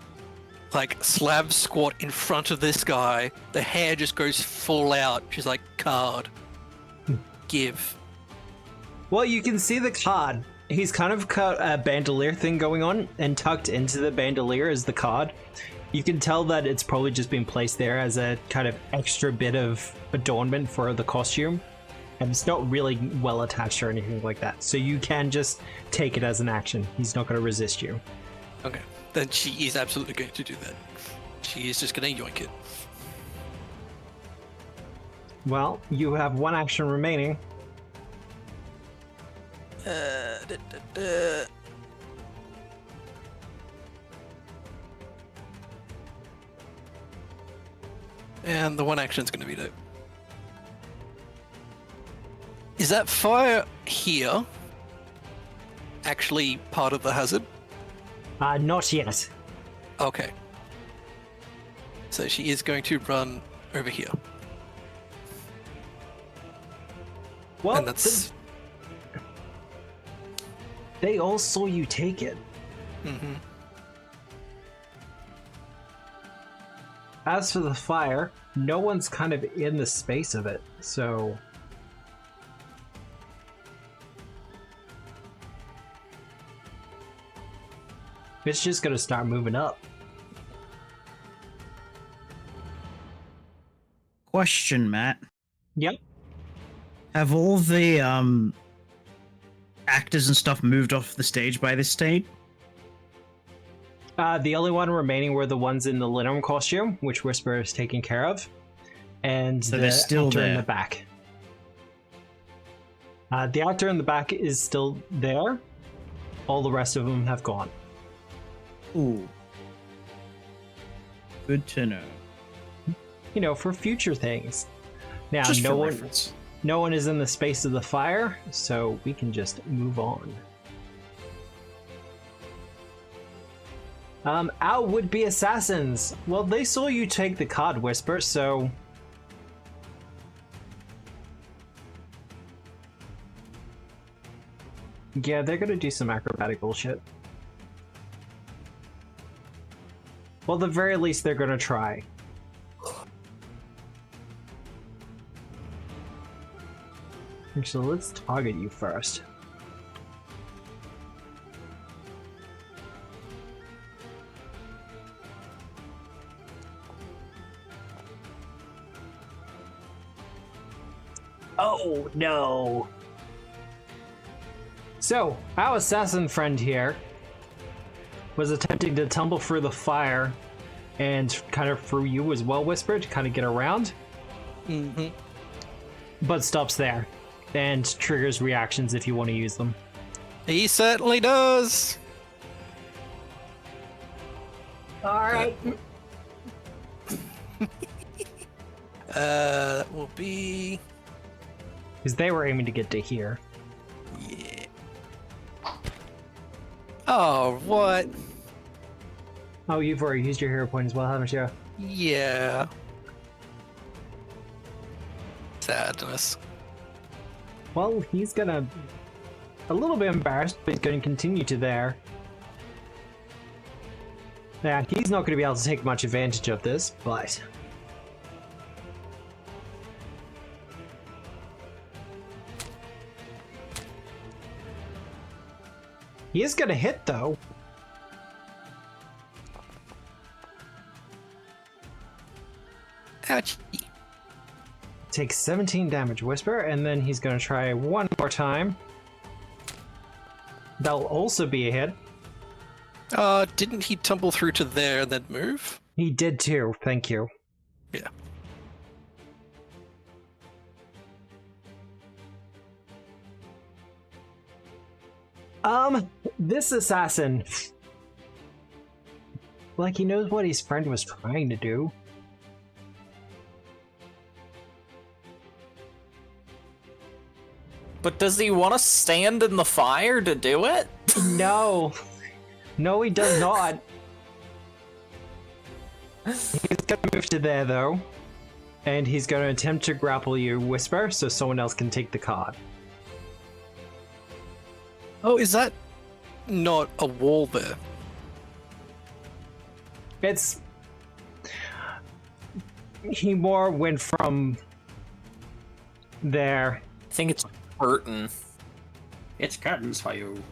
like slab squat in front of this guy. The hair just goes full out. She's like, card. Give. Well, you can see the card. He's kind of got a bandolier thing going on, and tucked into the bandolier is the card. You can tell that it's probably just been placed there as a kind of extra bit of adornment for the costume. And it's not really well attached or anything like that. So you can just take it as an action. He's not going to resist you. Okay. Then she is absolutely going to do that. She is just going to yoink it. Well, you have one action remaining. And the one action is going to be to... Is that fire here actually part of the hazard? Not yet. Okay. So she is going to run over here. Well, And that's... they all saw you take it. Mm-hmm. As for the fire, no one's kind of in the space of it, so... it's just gonna start moving up. Question, Matt. Yep. Have all the actors and stuff moved off the stage by this stage? The only one remaining were the ones in the linen costume, which Whisper is taking care of, and So the they're still actor in there. the back. The actor in the back is still there. All the rest of them have gone. Ooh. Good to know. For future things. Now, Just no for one, reference. no one is in the space of the fire, so we can just move on. Our would-be assassins. Well, they saw you take the card, Whisper, so... yeah, they're gonna do some acrobatic bullshit. Well, at the very least, they're gonna try. Actually, let's target you first. Oh, no. So, our assassin friend here was attempting to tumble through the fire and kind of through you as well, Whisper, to kind of get around. Mm-hmm. But stops there and triggers reactions if you want to use them. He certainly does. Alright. That will be... Because they were aiming to get to here. yeah. Oh, what? Oh, you've already used your hero point as well, haven't you? Yeah. Sadness. Well, he's gonna... a little bit embarrassed, but he's gonna continue to there. Yeah, he's not going to be able to take much advantage of this, but... He is going to hit, though. Ouch. Takes 17 damage, Whisper, and then he's going to try one more time. That'll also be a hit. Didn't he tumble through to there and then move? He did too, thank you. Yeah. This assassin... Like, he knows what his friend was trying to do. But does he want to stand in the fire to do it? No. No, he does not. He's gonna move to there, though. And he's gonna attempt to grapple you, Whisper, so someone else can take the card. Oh, is that not a wall there? It's... He more went from... there. I think it's curtain. It's curtains for you.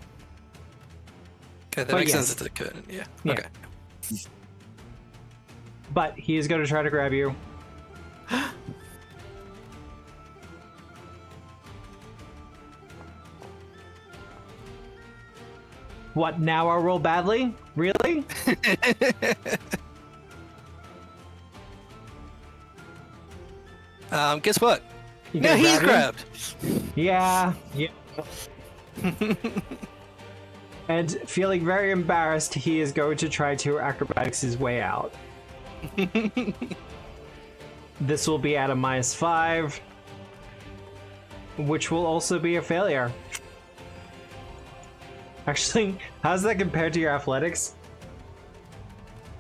Okay, that But makes yes. sense. It's a curtain, yeah. Yeah. Okay. But he is gonna try to grab you. What, now I roll badly? Really? Guess what? You Now gonna he's grab me? grabbed. Yeah. And feeling very embarrassed, he is going to try to acrobatics his way out. This will be at a -5, which will also be a failure. Actually, how's that compared to your athletics?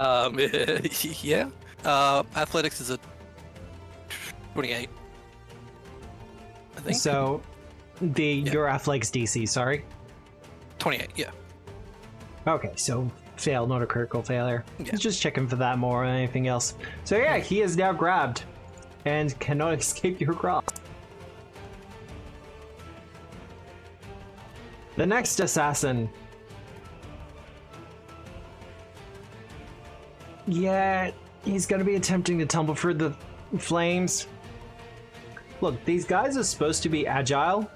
Yeah. Athletics is a 28. I think. So, your athletics DC, sorry. 28, yeah. Okay, so fail, not a critical failure. Yeah. Just checking for that more than anything else. So yeah, he is now grabbed and cannot escape your grasp. The next assassin. Yeah, he's gonna be attempting to tumble through the flames. Look, these guys are supposed to be agile.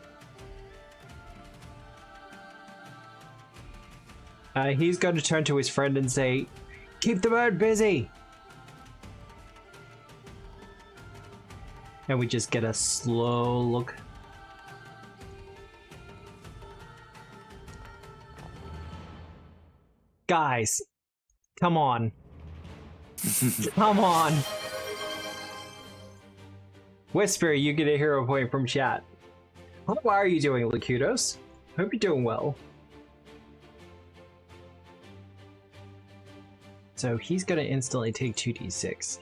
He's going to turn to his friend and say, "Keep the bird busy!" And we just get a slow look. Guys, come on. Come on. Whisper, you get a hero point from chat. How are you doing, Lakudos? Hope you're doing well. So he's gonna instantly take 2d6.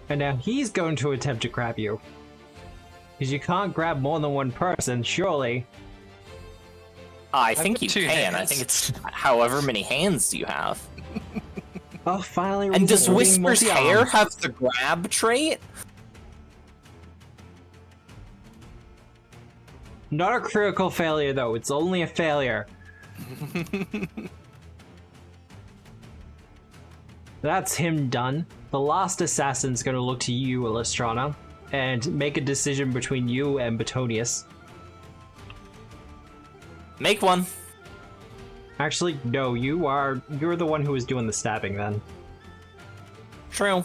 And now he's going to attempt to grab you. Because you can't grab more than one person, surely. I think you two can. I hands. think it's however many hands you have. Oh, finally. And does we're being Whisper's multi-armed. hair have the grab trait? Not a critical failure, though. It's only a failure. That's him done. The last assassin's gonna look to you, Illustrana, and make a decision between you and Betonius. Make one. Actually, no, you're the one who was doing the stabbing then. True.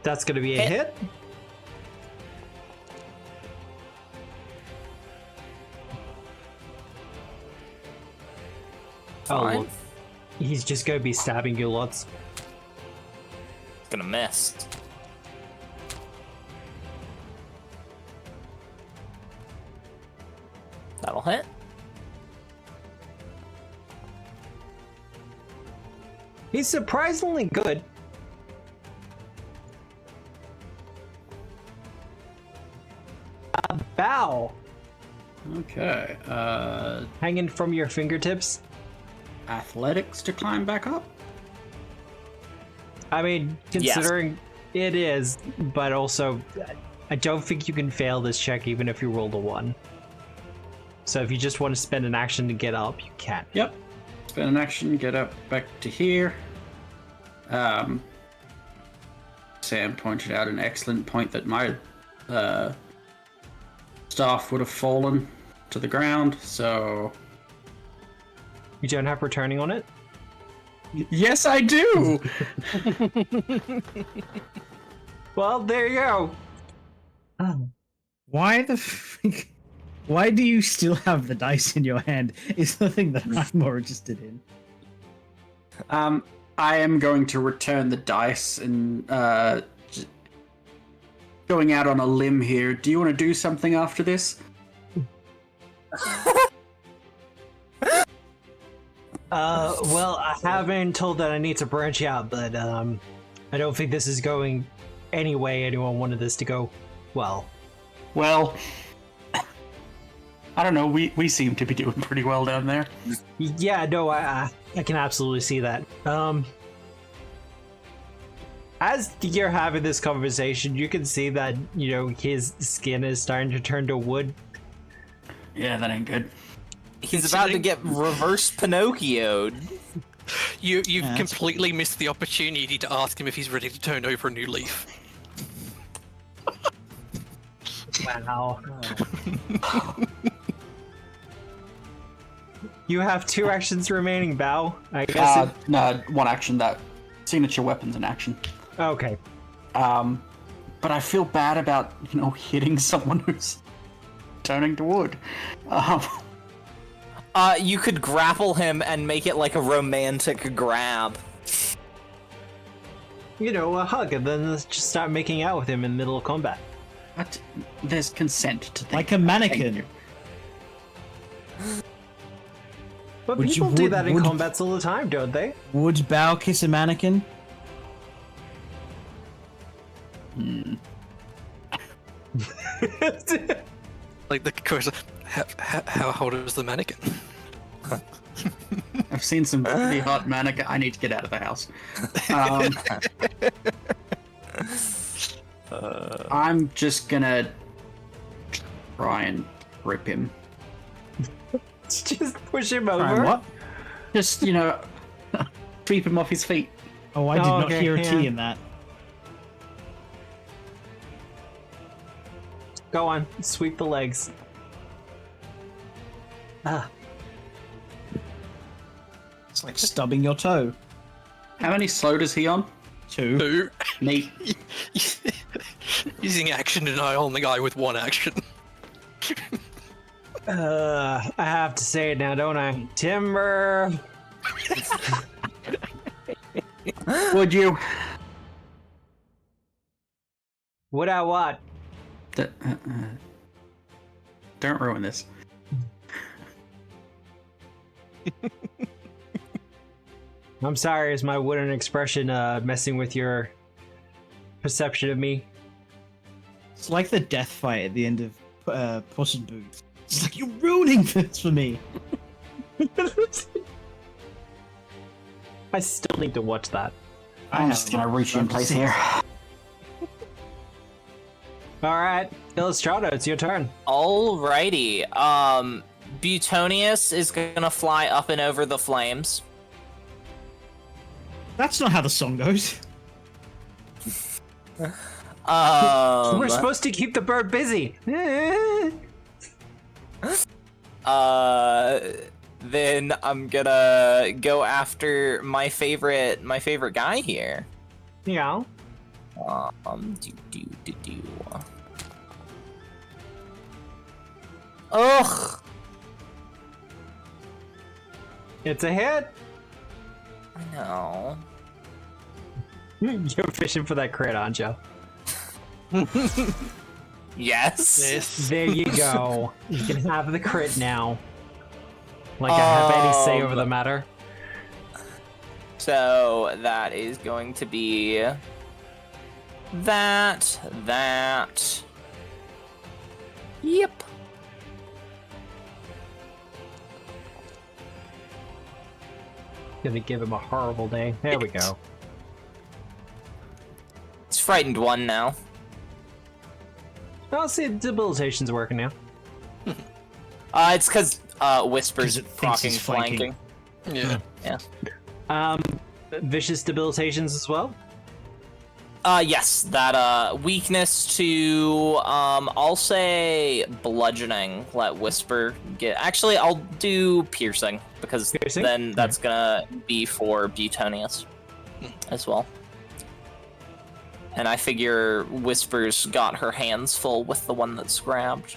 That's gonna be a hit. Oh, Fine. look. He's just gonna be stabbing you lots. Gonna miss. That'll hit. He's surprisingly good. Bow. Okay. Hanging from your fingertips. Athletics to climb back up? I mean, considering it is, but also, I don't think you can fail this check even if you rolled a 1. So if you just want to spend an action to get up, you can. Yep. Spend an action, get up back to here. Sam pointed out an excellent point that my staff would have fallen to the ground, so... You don't have returning on it? Yes, I do! Well, there you go. Oh. Why the freak? Why do you still have the dice in your hand? Is the thing that I'm more interested in. I am going to return the dice and going out on a limb here. Do you want to do something after this? Well, I have been told that I need to branch out, but I don't think this is going any way anyone wanted this to go. Well, I don't know. We seem to be doing pretty well down there. yeah, no, I can absolutely see that. As you're having this conversation, you can see that, you know, his skin is starting to turn to wood. Yeah, that ain't good. He's about to get reverse Pinocchio'd. You've completely missed the opportunity to ask him if he's ready to turn over a new leaf. Wow. You have 2 actions remaining, Bao. I guess. No, 1 action. That signature weapon's an action. Okay. But I feel bad about, you know, hitting someone who's turning to wood. You could grapple him and make it like a romantic grab. You know, a hug, and then just start making out with him in the middle of combat. What? There's consent to things. Like a mannequin. But Would people you- do would- that in would- combats all the time, don't they? Would Bao kiss a mannequin? Like the question, how old is the mannequin? I've seen some pretty hot mannequin. I need to get out of the house. I'm just gonna try and rip him. Just push him Try and over. what? Just, you know, sweep him off his feet. Oh, I did not okay, hear a T yeah. in that. Go on, sweep the legs. Ah, It's like stubbing your toe. How many slow is he on? 2. Who? Neat. Using action denial on the guy with 1 action. I have to say it now, don't I? Timber. Would you? Would I what? Don't ruin this. I'm sorry, is my wooden expression messing with your perception of me? It's like the death fight at the end of Puss in Boots. It's like, you're ruining this for me. I still need to watch that. I'm just gonna reach in place here. Alright, Illustrato, it's your turn. Alrighty. Butonius is gonna fly up and over the flames. That's not how the song goes. We're supposed to keep the bird busy. Then I'm gonna go after my favorite guy here. Yeah. Ugh. It's a hit. I know. You're fishing for that crit, aren't you? Yes. There you go. You can have the crit now. Like I have any say over the matter. So that is going to be that. Yep. Gonna give him a horrible day. There we go. It's frightened 1 now. I'll see, debilitation's working now. It's because Whisper's 'Cause it thinks fucking he's flanking. flanking. Yeah. Vicious debilitations as well? Yes, that weakness to I'll say bludgeoning. Let Whisper get. Actually, I'll do piercing because Piercing? then that's gonna be for Butonius as well. And I figure Whisper's got her hands full with the one that's grabbed.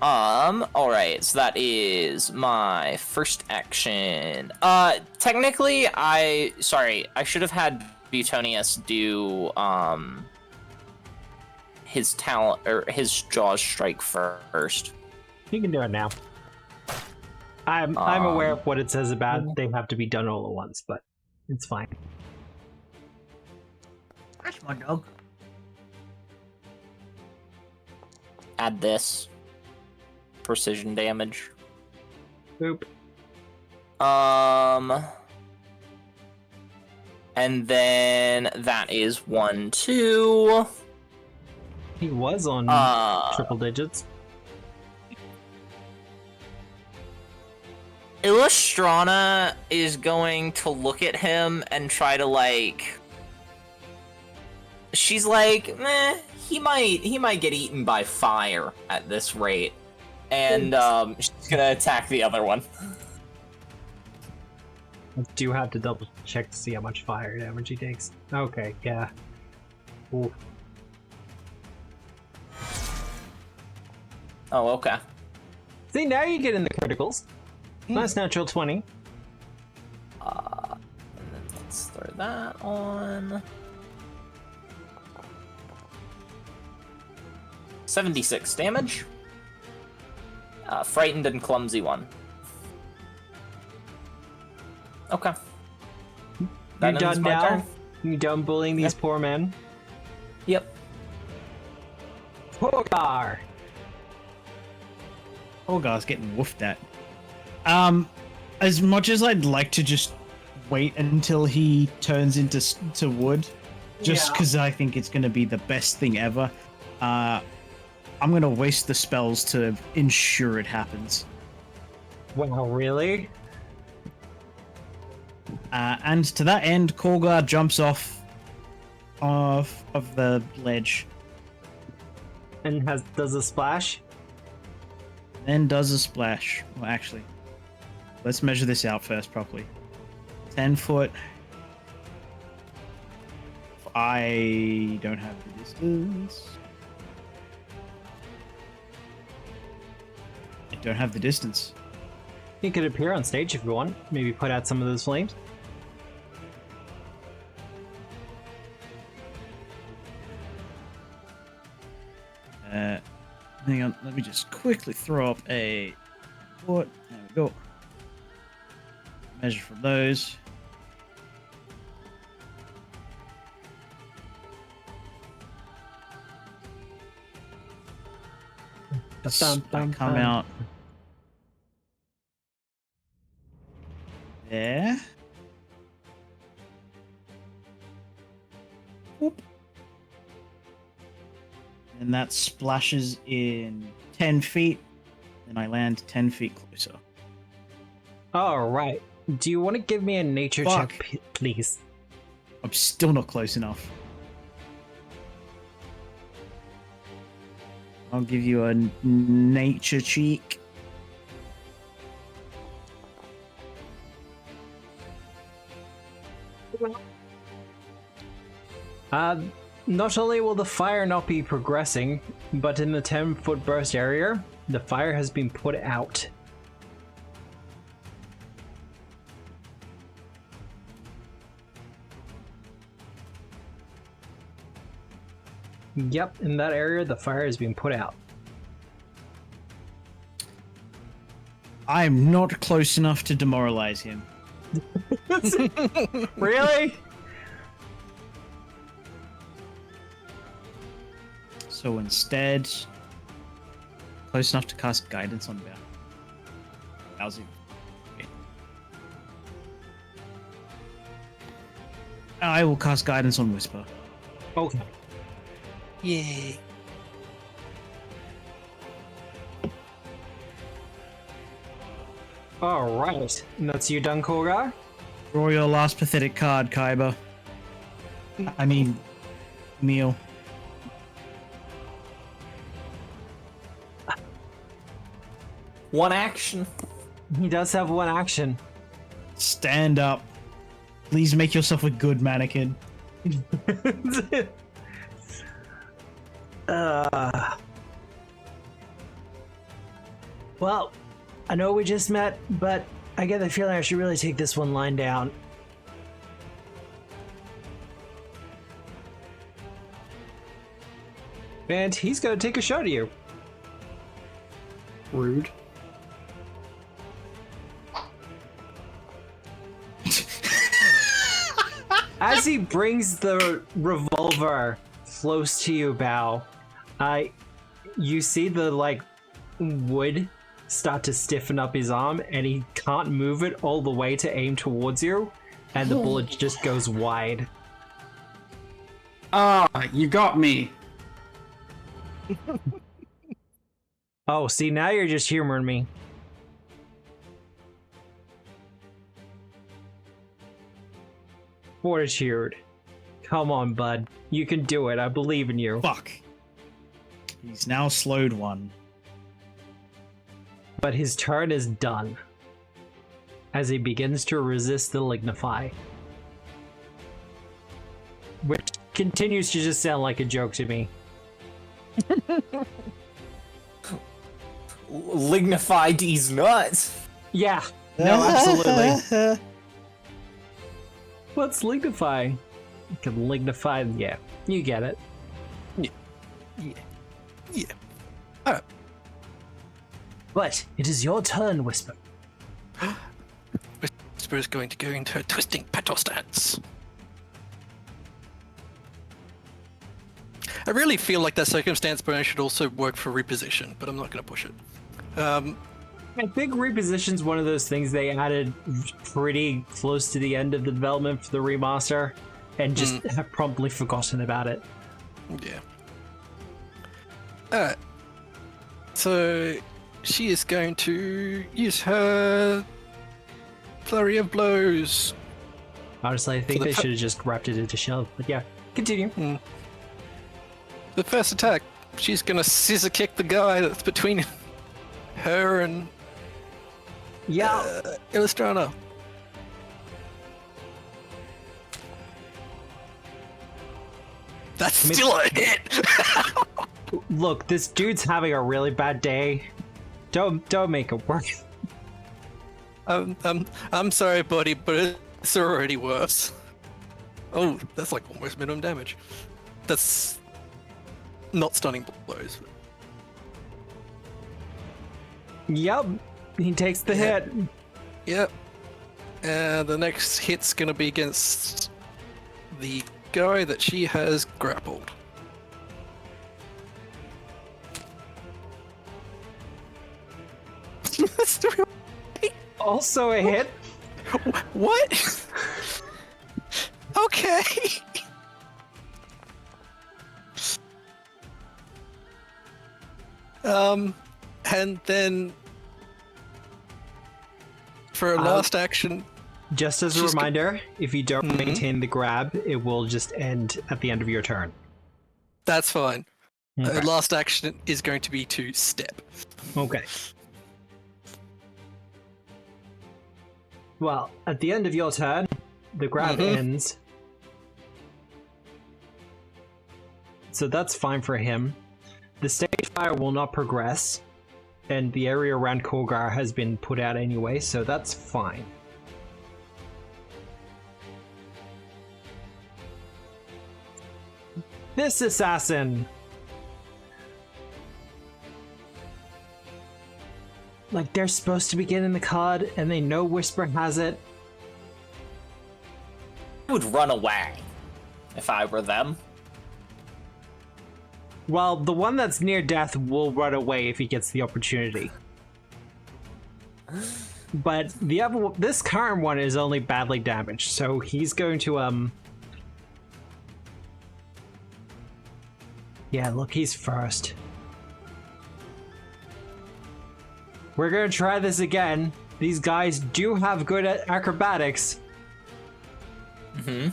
Alright, so that is my first action. Technically, I should have had Butonius do, his talent, or his Jaws strike first. You can do it now. I'm aware of what it says about they have to be done all at once, but it's fine. That's my dog. Add this. Precision damage. Boop. And then that is 1, 2. He was on triple digits. Illustrana is going to look at him and try to she's like, he might get eaten by fire at this rate. And she's gonna attack the other one. I do have to double check to see how much fire damage he takes. Okay, yeah. Ooh. Oh, okay. See, now you get in the criticals. Nice natural 20. And then let's throw that on. 76 damage. Frightened and clumsy 1. Okay. You done now? You done bullying these poor men? Yep. Pogar! Olgar's getting woofed at. As much as I'd like to just wait until he turns into wood, just because I think it's going to be the best thing ever, I'm going to waste the spells to ensure it happens. Wow, really? And to that end, Kolgar jumps off of the ledge. And does a splash? Then does a splash. Well, actually, let's measure this out first properly. 10 foot. I don't have the distance. I don't have the distance. He could appear on stage if you want. Maybe put out some of those flames. Hang on, let me just quickly throw up a foot. There we go. Measure for those. Come out there. Whoop. And that splashes in 10 feet, and I land 10 feet closer. Alright. Do you want to give me a nature Fuck. check, please? I'm still not close enough. I'll give you a nature cheek. Not only will the fire not be progressing, but in the 10-foot burst area, the fire has been put out. Yep, in that area, the fire has been put out. I'm not close enough to demoralize him. Really? So instead, close enough to cast guidance on Bao. How's it? Okay. I will cast guidance on Whisper. Okay. Yay. Alright. And that's you done, Korgar? Draw your last pathetic card, Kaiba. I mean, Emil. One action. He does have one action. Stand up. Please make yourself a good mannequin. Well, I know we just met, but I get the feeling I should really take this one lying down. And he's gonna take a shot at you. Rude. As he brings the revolver close to you, Bao, you see the wood start to stiffen up his arm, and he can't move it all the way to aim towards you, and the bullet just goes wide. Ah, you got me. Oh, see, now you're just humoring me. Fortitude. Come on, bud. You can do it. I believe in you. Fuck. He's now slowed one. But his turn is done. As he begins to resist the Lignify. Which continues to just sound like a joke to me. Lignify these nuts. Yeah. No, absolutely. What's Lignify? You can Lignify. Yeah, you get it. Yeah. Alright. But it is your turn, Whisper. Whisper is going to go into her twisting petal stance. I really feel like that circumstance bonus should also work for reposition, but I'm not going to push it. I think reposition's one of those things they added pretty close to the end of the development for the remaster, and just have promptly forgotten about it. Yeah. Alright. So she is going to use her flurry of blows. Honestly, I think For the they should have just wrapped it into shell. But yeah, continue. The first attack, she's gonna scissor kick the guy that's between her and Illustrana. That's still a hit. Look, this dude's having a really bad day. Don't make it work. I'm sorry, buddy, but it's already worse. Oh, that's like almost minimum damage. That's not stunning blows. Yep, he takes the hit. Yep. And the next hit's gonna be against the guy that she has grappled. Also a hit. What? Okay. And then for a last action, Just as a reminder, if you don't maintain the grab, it will just end at the end of your turn. that's fine. Okay. Last action is going to be to step. Okay. Well, at the end of your turn, the grab ends. So that's fine for him. The stage fire will not progress, and the area around Korgar has been put out anyway, so that's fine. This assassin! Like, they're supposed to be getting the card, and they know Whisper has it. I would run away if I were them. Well, the one that's near death will run away if he gets the opportunity. But this current one is only badly damaged, so he's going to, yeah, look, he's first. We're gonna try this again. These guys do have good at acrobatics. Mm-hmm.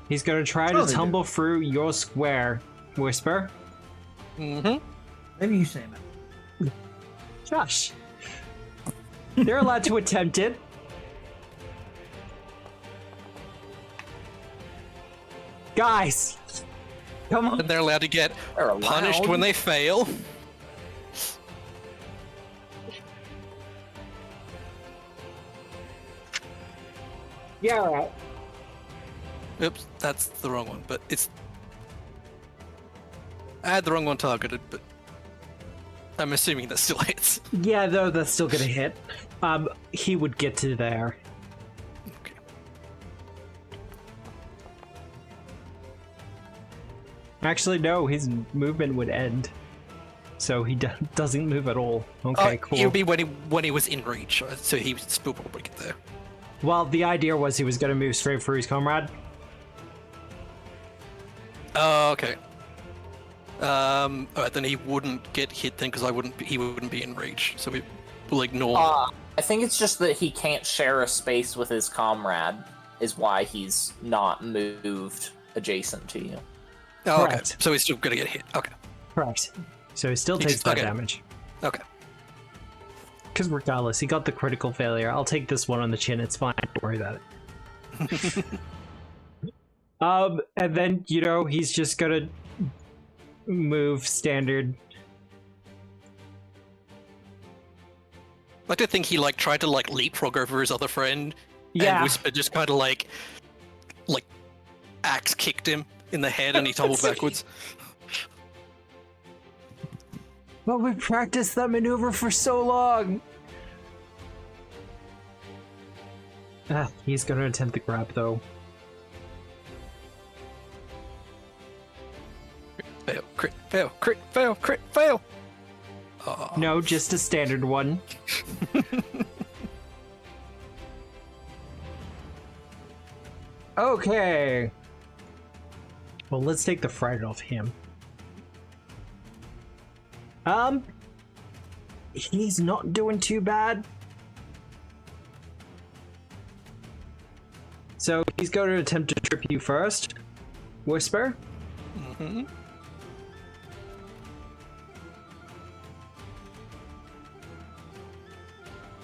He's gonna try to tumble through your square, Whisper. Mm-hmm. Maybe you say that. Josh. They're allowed to attempt it. Guys! Come on. And they're allowed to get punished when they fail. Yeah, right. Oops, that's the wrong one, but it's... I had the wrong one targeted, but I'm assuming that still hits. Yeah, though, that's still gonna hit. He would get to there. Okay. Actually, no, his movement would end. So he doesn't move at all. Okay, cool. It would be when he was in reach, so he would still probably get there. Well, the idea was he was gonna move straight through his comrade. Oh, okay. Alright, then he wouldn't get hit then, because he wouldn't be in reach, so we'll ignore. I think it's just that he can't share a space with his comrade, is why he's not moved adjacent to you. Oh, okay. Correct. So he's still gonna get hit. Okay. Correct. So he still takes that damage. Okay. Because regardless, he got the critical failure. I'll take this one on the chin. It's fine. Don't worry about it. And then, he's just gonna move standard. I like to think he tried to leapfrog over his other friend. Yeah. And Whisper just kind of axe kicked him in the head and he tumbled backwards. But we practiced that maneuver for so long. He's gonna attempt the grab though. Fail, crit, fail, crit, fail, crit, fail. No, just a standard one. Okay. Well, let's take the fright off him. He's not doing too bad. So he's going to attempt to trip you first. Whisper. Mm-hmm.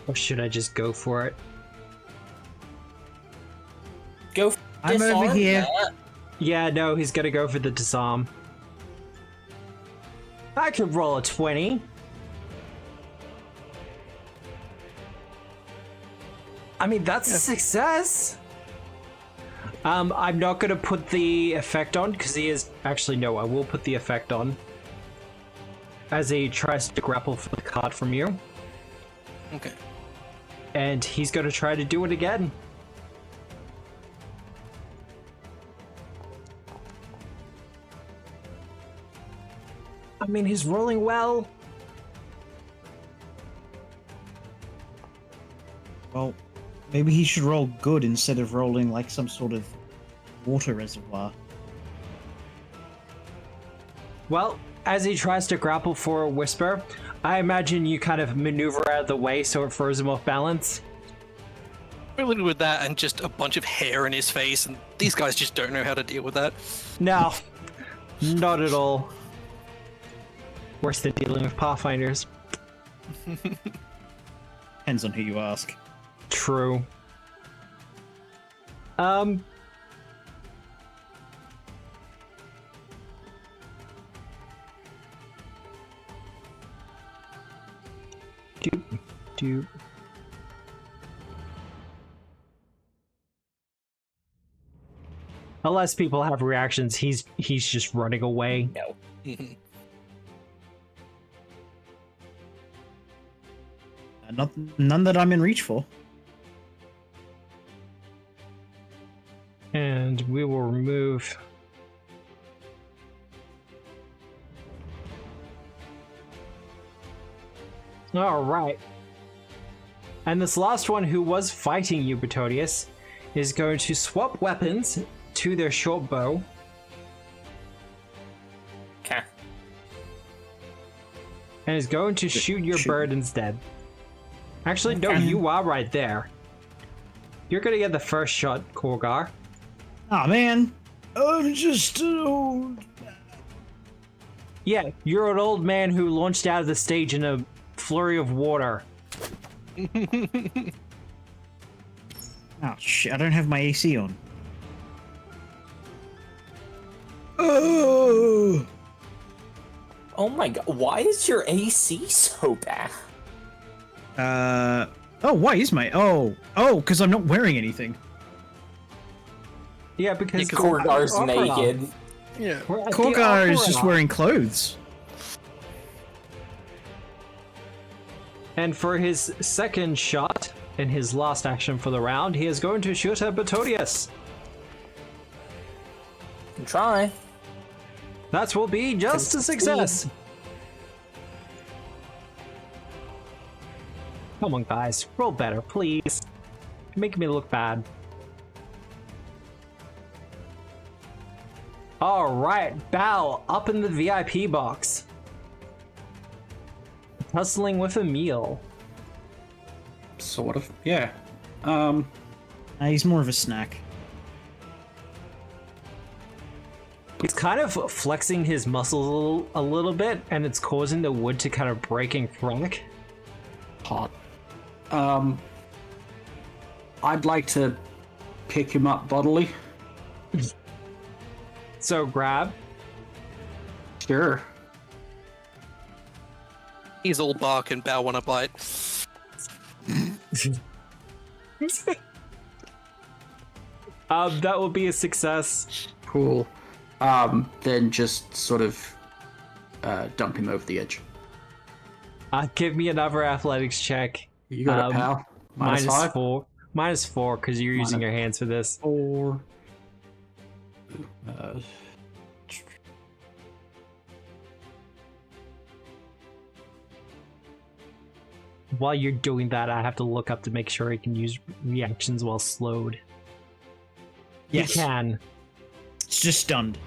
Or should I just go for it? Go. I'm over here. Yeah, no, he's gonna go for the disarm. I could roll a 20. I mean, that's a success. I'm not gonna put the effect on because he is actually no. I will put the effect on as he tries to grapple for the card from you. Okay. And he's gonna try to do it again. I mean, he's rolling well. Well, maybe he should roll good instead of rolling like some sort of water reservoir. Well, as he tries to grapple for a Whisper, I imagine you kind of maneuver out of the way so it throws him off balance. Really with that and just a bunch of hair in his face, and these guys just don't know how to deal with that. No, not at all. Worse than dealing with Pathfinders. Depends on who you ask. True. Doop. Unless people have reactions, he's just running away. No. None that I'm in reach for. And we will remove... Alright. And this last one who was fighting you, Bretonius, is going to swap weapons to their short bow. Okay. And is going to shoot your bird instead. Actually, no, you are right there. You're gonna get the first shot, Korgar. Oh man, I'm just old. Yeah, you're an old man who launched out of the stage in a flurry of water. Oh shit! I don't have my AC on. Oh my god! Why is your AC so bad? Oh, why is my... Oh, because I'm not wearing anything. Yeah, because Korgar's naked. Yeah. Korgar is just wearing clothes. And for his second shot, in his last action for the round, he is going to shoot at Bretonius. Try. That will be just a success. Come on, guys. Roll better, please. Make me look bad. Alright, Bao, up in the VIP box. Tussling with Emil. Sort of, yeah. He's more of a snack. He's kind of flexing his muscles a little bit, and it's causing the wood to kind of break and crack. Hot. I'd like to pick him up bodily. So grab. Sure. He's all bark and Bow want to bite. That will be a success. Cool. Then just sort of dump him over the edge. Give me another athletics check. You got it, pal. Minus -5? 4. -4, because you're using your hands for this. 4. While you're doing that, I have to look up to make sure he can use reactions while slowed. Yes. He can. It's just stunned.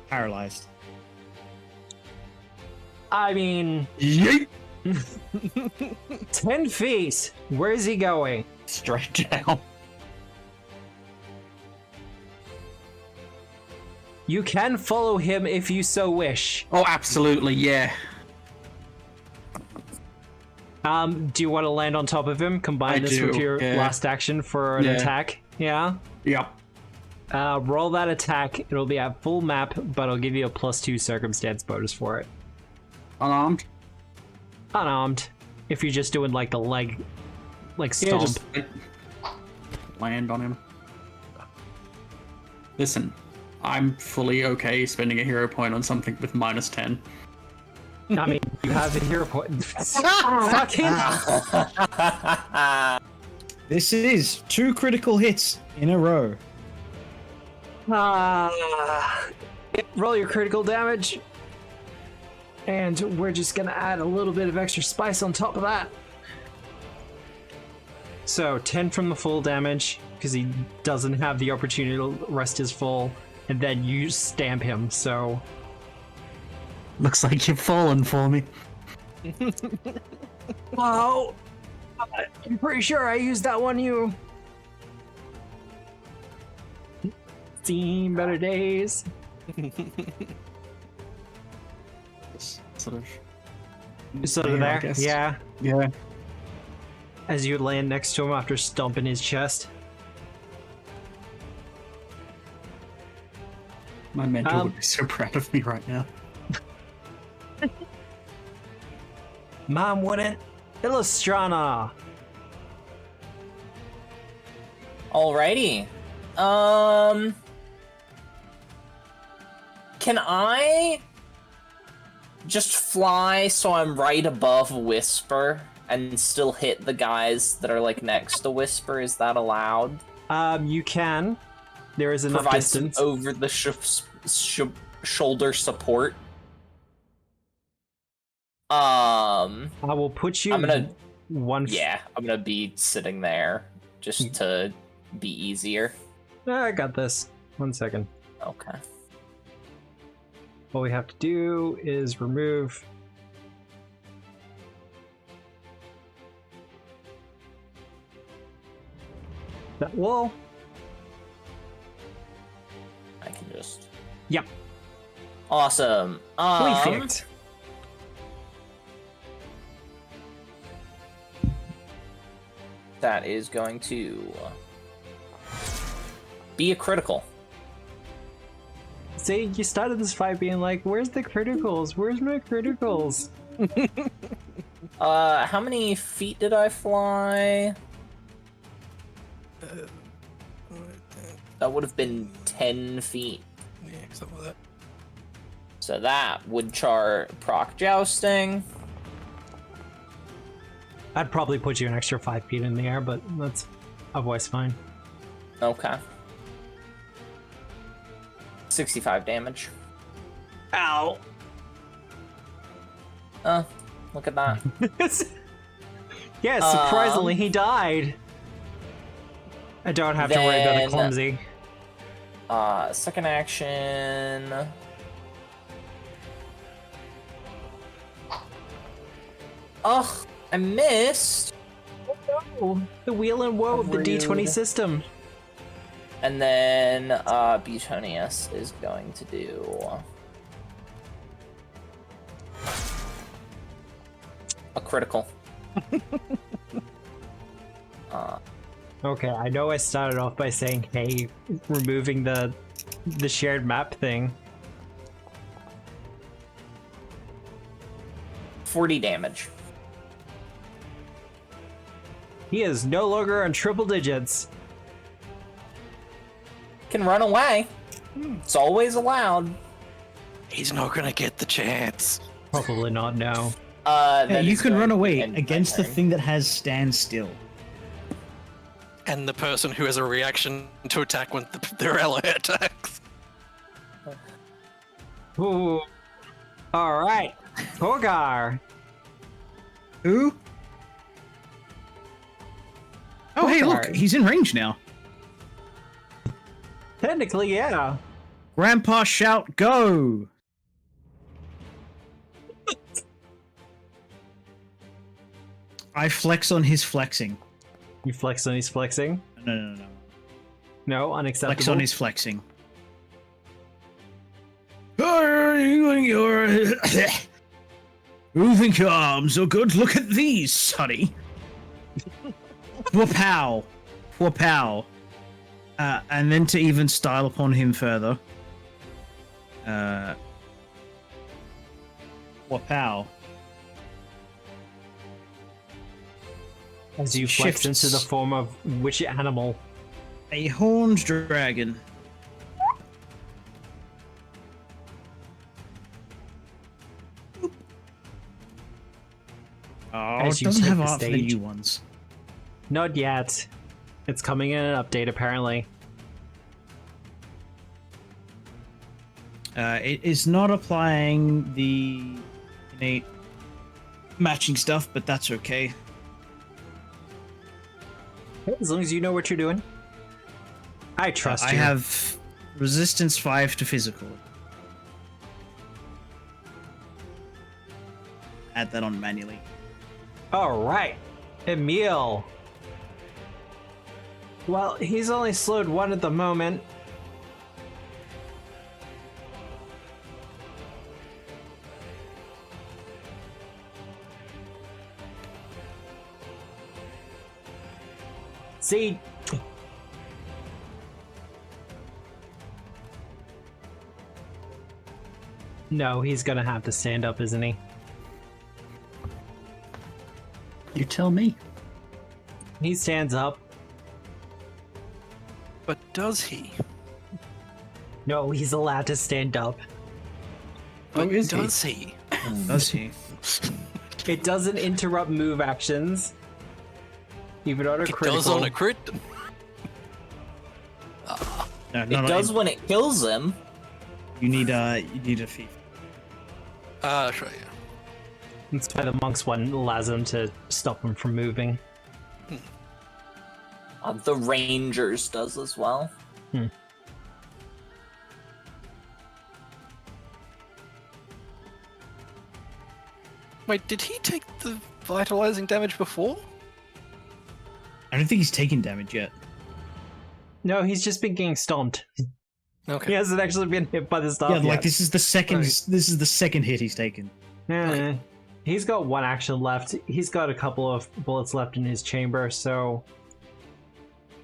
Paralyzed. I mean... Yeet! 10 feet! Where is he going? Straight down. You can follow him if you so wish. Oh, absolutely, yeah. Do you want to land on top of him? Combine this with your last action for an attack? Yeah? Yep. Roll that attack. It'll be at full map, but I'll give you a +2 circumstance bonus for it. Unarmed? Unarmed. If you're just doing like the leg, like stomp. Yeah, just land on him. Listen, I'm fully okay spending a hero point on something with -10. I mean, you have a hero point. Fucking. This is 2 critical hits in a row. Roll your critical damage. And we're just gonna add a little bit of extra spice on top of that. So 10 from the full damage, because he doesn't have the opportunity to rest his full, and then you stamp him, so... Looks like you've fallen for me. Oh! I'm pretty sure I used that one you. Seen better days. Sort of there, I guess. yeah. Yeah. As you land next to him after stomping his chest. My mentor would be so proud of me right now. Mom wouldn't. Illustrana. Alrighty. Can I just fly so I'm right above Whisper and still hit the guys that are like next to Whisper. Is that allowed? You can. There is enough Provide distance. some over the shoulder support. I will put you. I'm gonna. One. Yeah, I'm gonna be sitting there just to be easier. I got this. 1 second. Okay. What we have to do is remove that wall. I can just. Yep. Awesome. Perfect. That is going to be a critical. See, you started this fight being like, "Where's the criticals? Where's my criticals?" How many feet did I fly? That would have been 10 feet. Yeah, something like that. So that would proc jousting. I'd probably put you an extra 5 feet in the air, but that's otherwise fine. Okay. 65 damage. Ow! Look at that. Yeah, surprisingly, he died. I don't have to worry about a clumsy. Second action. Ugh, I missed. Oh, the wheel and woe of the D20 Rude. system. And then Butonius is going to do a critical. Okay, I know I started off by saying, hey, removing the shared map thing. 40 damage. He is no longer on triple digits. Can run away. It's always allowed. He's not gonna get the chance. Probably not, no. Yeah, you can run away end my against the turn. thing that has stand still. And the person who has a reaction to attack when their ally attacks. Ooh. Alright. Kogar. Who? Oh, hey, look, Sorry. he's in range now. Technically, yeah. Grandpa shout, go! I flex on his flexing. You flex on his flexing? No. No, unacceptable. Flex on his flexing. Who think your arms are good? Look at these, sonny. Whoop-pow. Whoop-pow. And then to even style upon him further. Whoop-pow. As you flex Shifts. into the form of which animal? A horned dragon. Oh, As it you doesn't take have the art for the stage. new ones. Not yet. It's coming in an update, apparently. It is not applying the innate matching stuff, but that's okay. As long as you know what you're doing. I trust I you. have resistance 5 to physical. Add that on manually. Alright. Emil. Well, he's only slowed 1 at the moment. See? No, he's gonna have to stand up, isn't he? You tell me. He stands up. But does he? No, he's allowed to stand up. But is he? does he? Does he? It doesn't interrupt move actions. Even on a It critical. does on a crit. No, It does when it kills him. You need a thief. Sure, yeah. That's why the monk's one allows them to stop him from moving. The Rangers does as well. Wait, did he take the vitalizing damage before? I don't think he's taken damage yet. No, he's just been getting stomped. Okay. He hasn't actually been hit by the staff Yeah, yet. like this is the second. Right. This is the second hit he's taken. He's got one action left. He's got a couple of bullets left in his chamber, so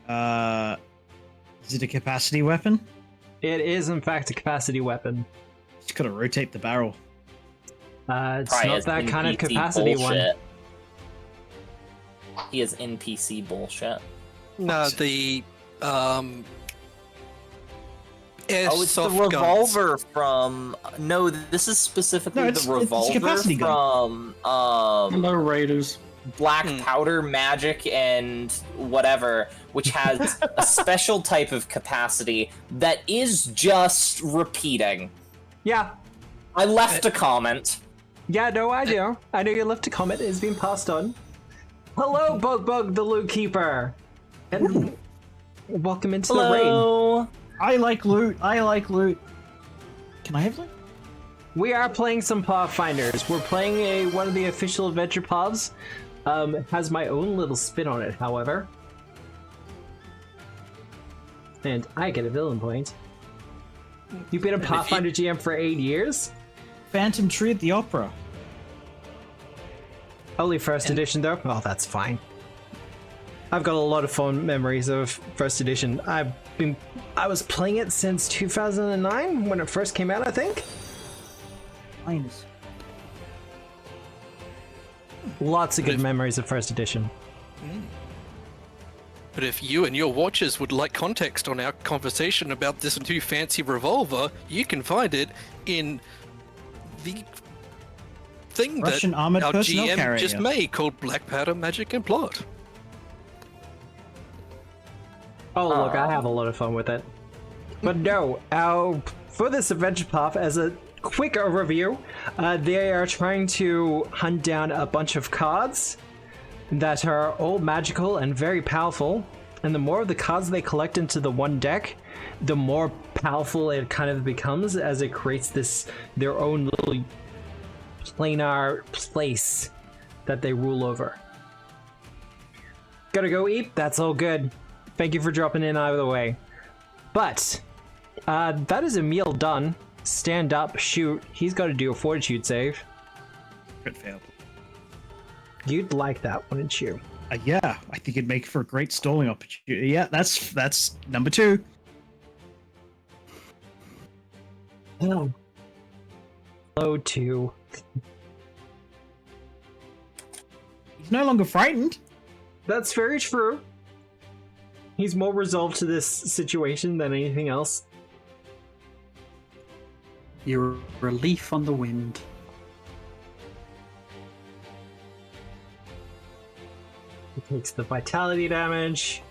Is it a capacity weapon? it is in fact a capacity weapon. Just gotta rotate the barrel. It's Probably not has that kind of NPC capacity bullshit. He has NPC bullshit. No, the Oh, it's the airsoft guns. revolver from. No, this is specifically No, it's the a revolver capacity from Hello, Raiders. Black Powder Magic and whatever, which has a special type of capacity that is just repeating. Yeah. I left a comment. Yeah, no, I do. I know you left a comment. It's been passed on. Hello, Bug the Loot Keeper. And welcome into the raid. Hello. I like loot. I like loot. Can I have loot? We are playing some Pathfinders. We're playing one of the official adventure paths. It has my own little spin on it, however. And I get a villain point. You've been a Pathfinder GM for 8 years? Phantom Tree at the Opera. Only first edition, though? Oh, that's fine. I've got a lot of fond memories of first edition. I was playing it since 2009 when it first came out, I think. Minus. Lots of good memories of first edition. But if you and your watchers would like context on our conversation about this new fancy revolver, you can find it in the thing Russian that armored our personnel GM carrier. just made called Black Powder Magic and Plot. Oh, look, I have a lot of fun with it. But no, for this adventure path, as a quick overview, they are trying to hunt down a bunch of cards that are all magical and very powerful. And the more of the cards they collect into the one deck, the more powerful it kind of becomes as it creates their own little planar place that they rule over. Gotta go eat? That's all good. Thank you for dropping in either way. But that is Emil done. Stand up, shoot. He's got to do a fortitude save. Crit failed. You'd like that, wouldn't you? Yeah, I think it'd make for a great stalling opportunity. Yeah, that's number 2. Oh. Low 2. He's no longer frightened. That's very true. He's more resolved to this situation than anything else. You're a leaf on the wind. He takes the vitality damage.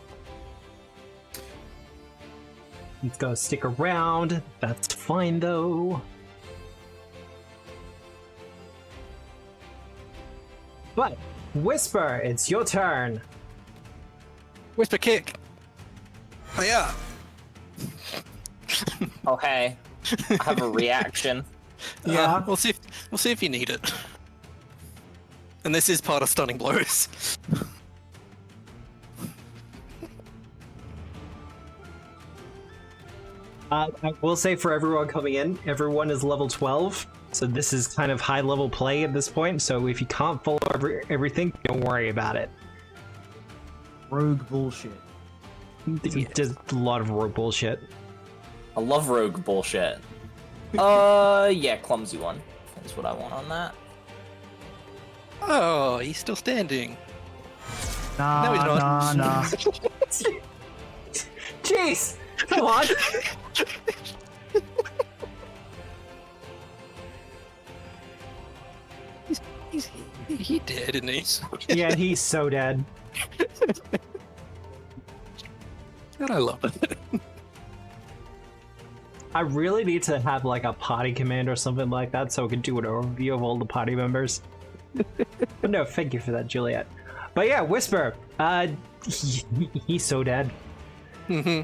He's gonna stick around. That's fine though. But, Whisper, it's your turn. Whisper kick. Oh yeah. Okay. I have a reaction. Yeah. We'll see if you need it. And this is part of stunning blows. I will say for everyone coming in, everyone is level 12, so this is kind of high level play at this point, so if you can't follow everything, don't worry about it. Rogue bullshit. Just a lot of rogue bullshit. I love rogue bullshit. Yeah, clumsy one. That's what I want on that. Oh, he's still standing. Nah, No, he's not. nah. Jeez! Come on! dead, isn't he? Yeah, he's so dead. God, I love it. I really need to have like a party command or something like that so I can do an overview of all the party members. But no, thank you for that, Juliet. But yeah, Whisper. He's so dead. Mm-hmm.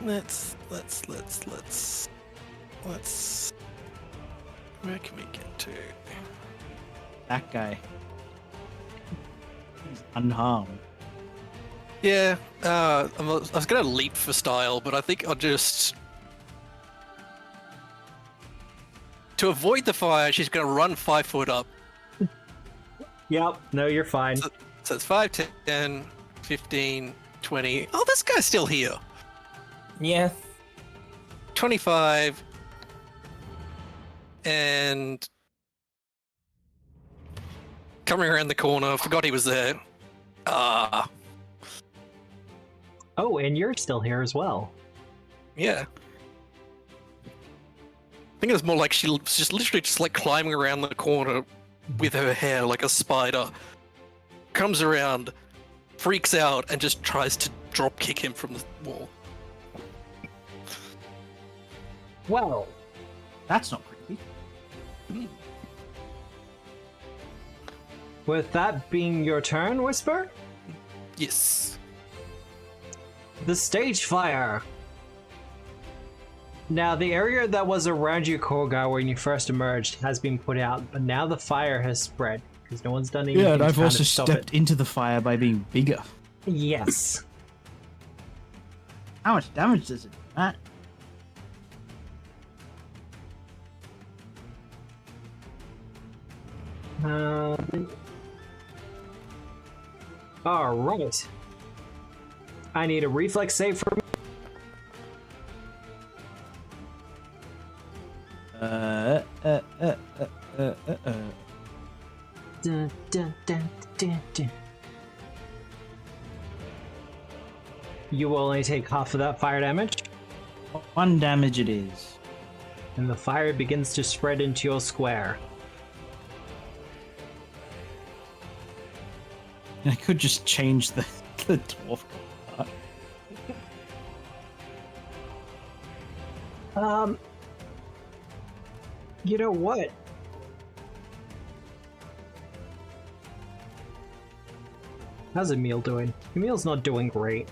Let's. Where can we get to? That guy. He's unharmed. Yeah, I was gonna leap for style, but I think I'll just... To avoid the fire, she's gonna run 5 foot up. Yep, no, you're fine. So it's 5, 10, 15, 20... Oh, this guy's still here. Yeah. 25... And... Coming around the corner, forgot he was there. Oh, and you're still here as well. Yeah. I think it was more like she was just literally just like climbing around the corner with her hair like a spider. Comes around, freaks out, and just tries to drop kick him from the wall. Well, That's not creepy. with that being your turn, Whisper, Yes. the stage fire. Now, the area that was around you, Korgar, when you first emerged, has been put out, but now the fire has spread because no one's done anything. Yeah, and to I've kind also of stop stepped it. into the fire by being bigger. Yes. How much damage does it do, Matt? All right. I need a reflex save for me. Dun, dun, dun, dun, dun. You will only take half of that fire damage, 1 damage it is. and the fire begins to spread into your square. I could just change the dwarf part. You know what? How's Emil doing? Emil's not doing great.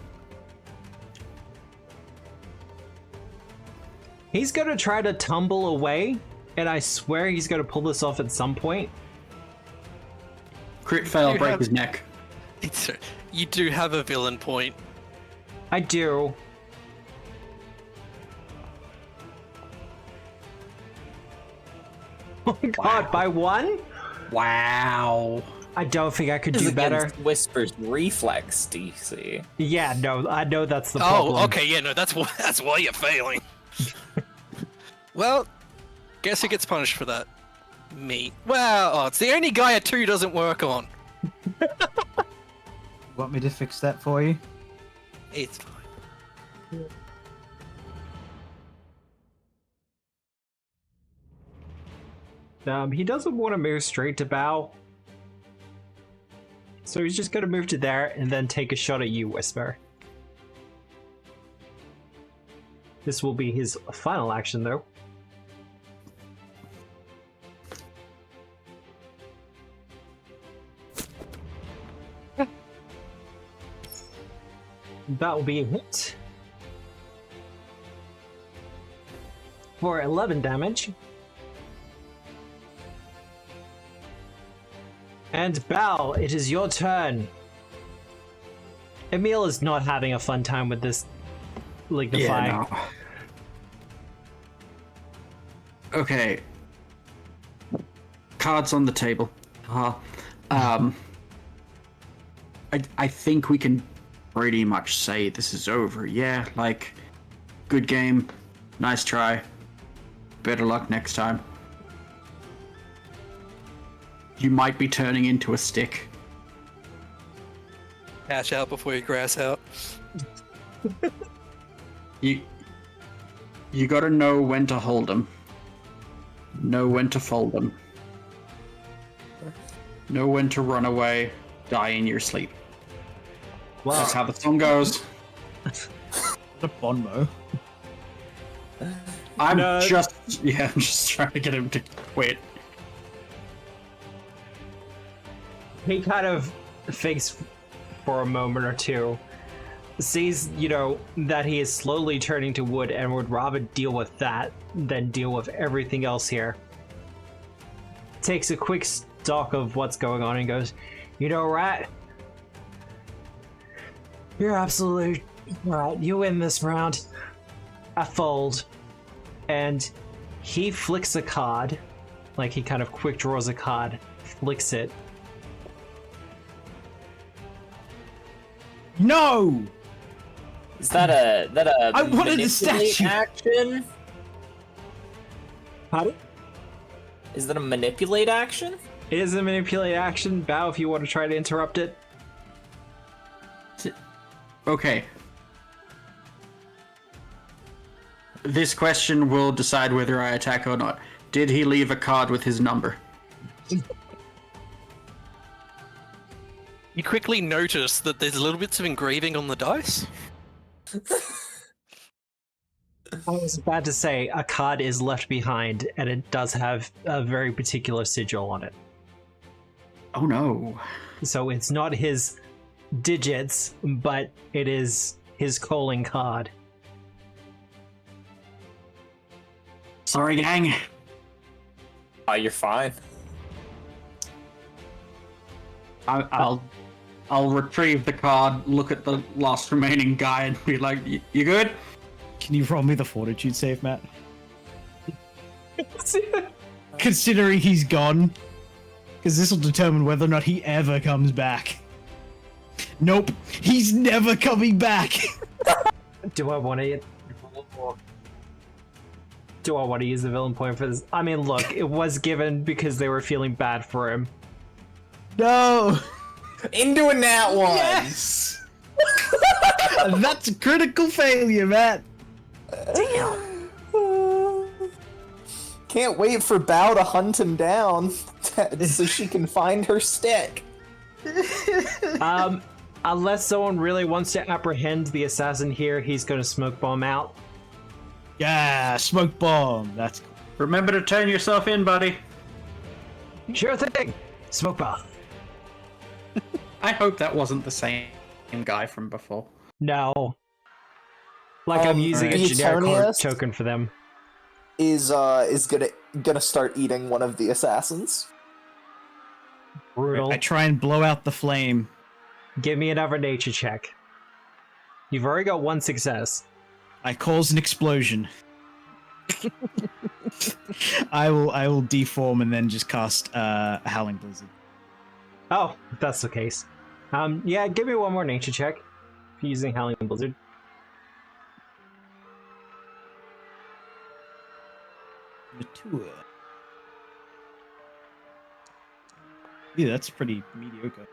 He's gonna try to tumble away, and I swear he's gonna pull this off at some point. Crit fail, You break have- his neck. You do have a villain point. I do. Oh my god, by 1? Wow. I don't think I could This do is better. against Whisper's reflex DC. Yeah, no, I know that's the problem. Oh, okay, yeah, no, that's why you're failing. Well, guess who gets punished for that? Me. Well, it's the only guy a 2 doesn't work on. Want me to fix that for you? It's fine. He doesn't want to move straight to Bow. So he's just gonna move to there and then take a shot at you, Whisper. This will be his final action, though. That will be a hit. For 11 damage. And Bal, it is your turn. Emil is not having a fun time with this Lignify. Yeah, no. Okay. Cards on the table. I think we can pretty much say this is over. Yeah, like, good game. Nice try. Better luck next time. You might be turning into a stick. Cash out before you grass out. You gotta know when to hold them. Know when to fold them. Know when to run away, die in your sleep. Well, That's how the song goes. The Bonmo. I'm just trying to get him to quit. he kind of thinks for a moment or two, sees, that he is slowly turning to wood and would rather deal with that than deal with everything else here. Takes a quick stock of what's going on and goes, Rat, you're absolutely right. You win this round. I fold. And he flicks a card. Like, he kind of quick draws a card, flicks it. No! Is that a I wanted the manipulate statue. action? Pardon? Is that a manipulate action? It is a manipulate action. Bow, if you want to try to interrupt it. Okay. This question will decide whether I attack or not. Did he leave a card with his number? You quickly notice that there's little bits of engraving on the dice. I was about to say, a card is left behind, and it does have a very particular sigil on it. Oh no. So it's not his digits, but it is his calling card. Sorry, gang. You're fine. I'll retrieve the card, look at the last remaining guy, and be like, "You good?" Can you roll me the fortitude save, Matt? Considering he's gone. Because this will determine whether or not he ever comes back. Nope, he's never coming back. Do I want to use the villain point for this? I mean, look, it was given because they were feeling bad for him. No! Into a nat one! Yes! That's a critical failure, Matt. Damn. Can't wait for Bao to hunt him down so she can find her stick. Unless someone really wants to apprehend the assassin here, he's going to smoke bomb out. Yeah, smoke bomb. That's cool. Remember to turn yourself in, buddy. Sure thing. Smoke bomb. I hope that wasn't the same guy from before. No. Like I'm using a generic Antonius token for them. is gonna start eating one of the assassins. Brutal. I try and blow out the flame. Give me another nature check. You've already got one success. I cause an explosion. I will deform and then just cast Howling Blizzard. Oh, if that's the case. Yeah, give me one more nature check. If you're using Howling Blizzard. Mature. Yeah, that's pretty mediocre.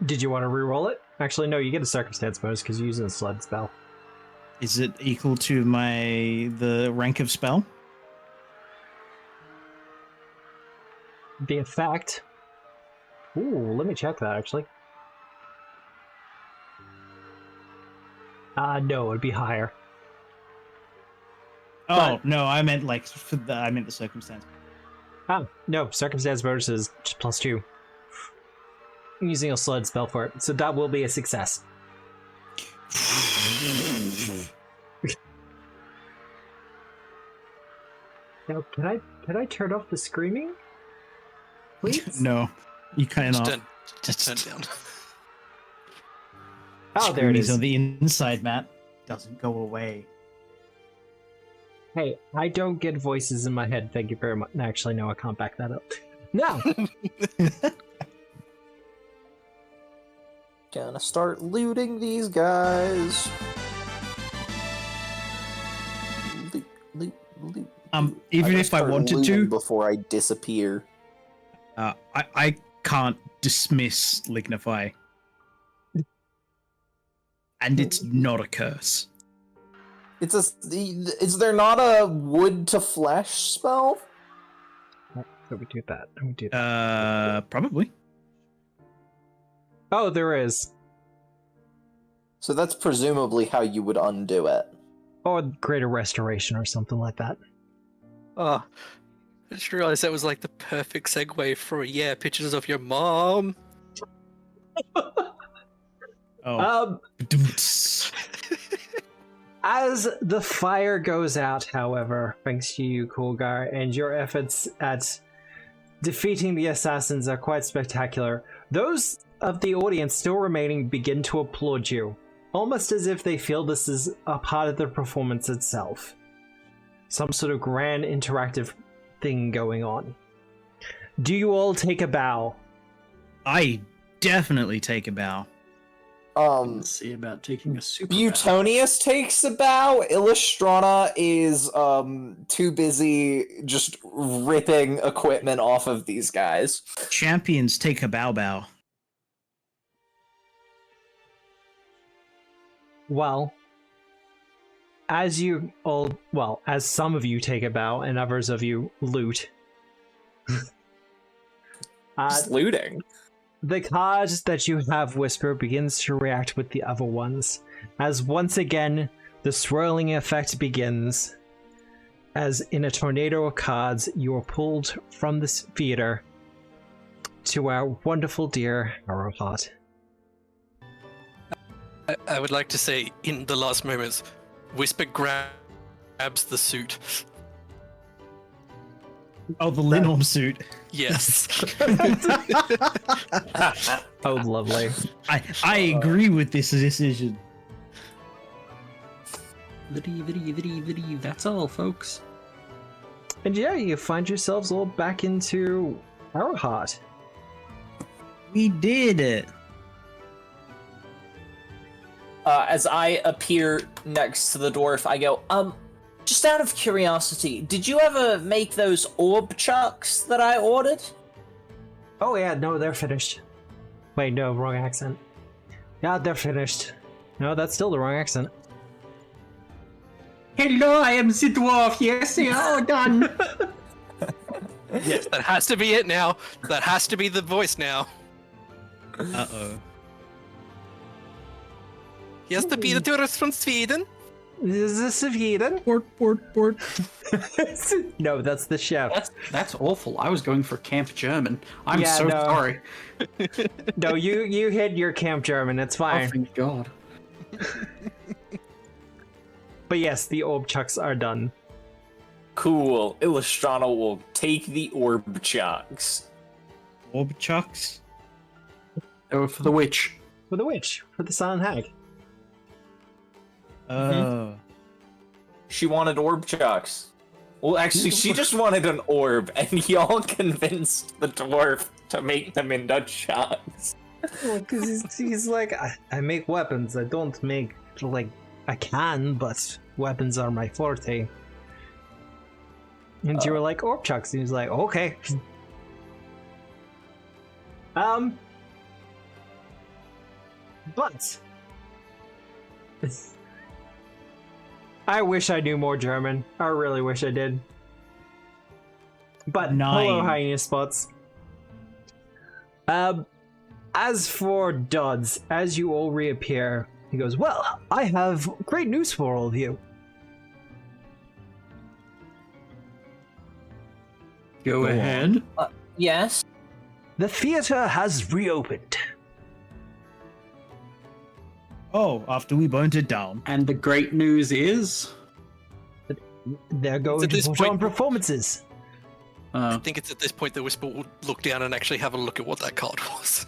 Did you want to reroll it? Actually, no, you get a circumstance bonus because you're using a sled spell. Is it equal to the rank of spell? The effect. Ooh, let me check that actually. No, it'd be higher. Oh no, I meant I meant the circumstance. Oh, no, circumstance bonus is just +2. I'm using a sled spell for it, so that will be a success. Now, can I turn off the screaming? Please? No, you cannot. Just turn it down. Oh, there it is. On the inside, Matt. Doesn't go away. Hey, I don't get voices in my head, thank you very much. Actually, no, I can't back that up. No! Gonna start looting these guys. Loot. Even gotta if I start wanted looting to, before I disappear. I can't dismiss Lignify. And it's not a curse. Is there not a wood to flesh spell? So we do that. Probably. Oh, there is. So that's presumably how you would undo it. Or greater restoration or something like that. Oh, I just realized that was like the perfect segue for pictures of your mom. Oh. As the fire goes out, however, thanks to you, Kulgar, and your efforts at defeating the assassins are quite spectacular, those of the audience still remaining begin to applaud you, almost as if they feel this is a part of the performance itself. Some sort of grand interactive thing going on. Do you all take a bow? I definitely take a bow. Let's see about taking a super bow. Butonius takes a bow. Illustrana is too busy just ripping equipment off of these guys. Champions take a bow. Well, as some of you take a bow and others of you loot. Just looting. The card that you have, Whisper, begins to react with the other ones, as once again, the swirling effect begins, as in a tornado of cards, you are pulled from this theater to our wonderful dear Arrowheart. I would like to say, in the last moments, Whisper grabs the suit. Oh, the Linholm suit. Yes. Oh, lovely. I agree with this decision. That's all, folks. And yeah, you find yourselves all back into Arrowheart. We did it. As I appear next to the dwarf, I go, just out of curiosity, did you ever make those orb chucks that I ordered? Oh yeah, no, they're finished. Wait, no, wrong accent. Yeah, they're finished. No, that's still the wrong accent. Hello, I am the dwarf. Yes, they are all done. Yes, that has to be it now. That has to be the voice now. Uh-oh. He has to be the tourist from Sweden. Is this Sweden? Port. No, that's the chef. That's awful. I was going for Camp German. I'm Yeah, so no. sorry. No, you hit your Camp German, it's Oh, fine. thank God. But yes, the orb chucks are done. Cool. Illustrana will take the orb chucks. Orb chucks? Oh, for the witch. For the witch, for the silent hag. Oh. She wanted orb chucks. Well, actually, she just wanted an orb, and y'all convinced the dwarf to make them into chucks. Well, because he's like, I make weapons, I don't make, like, I can, but weapons are my forte. And you were like, orb chucks, and he's like, okay. But I wish I knew more German. I really wish I did. But hello, hyena spots. As for Duds, as you all reappear, he goes, well, I have great news for all of you. Go ahead. Yes? The theater has reopened. Oh, after we burnt it down. And the great news is... They're going at to this put point- on performances. I think it's at this point that Whisper will look down and actually have a look at what that card was.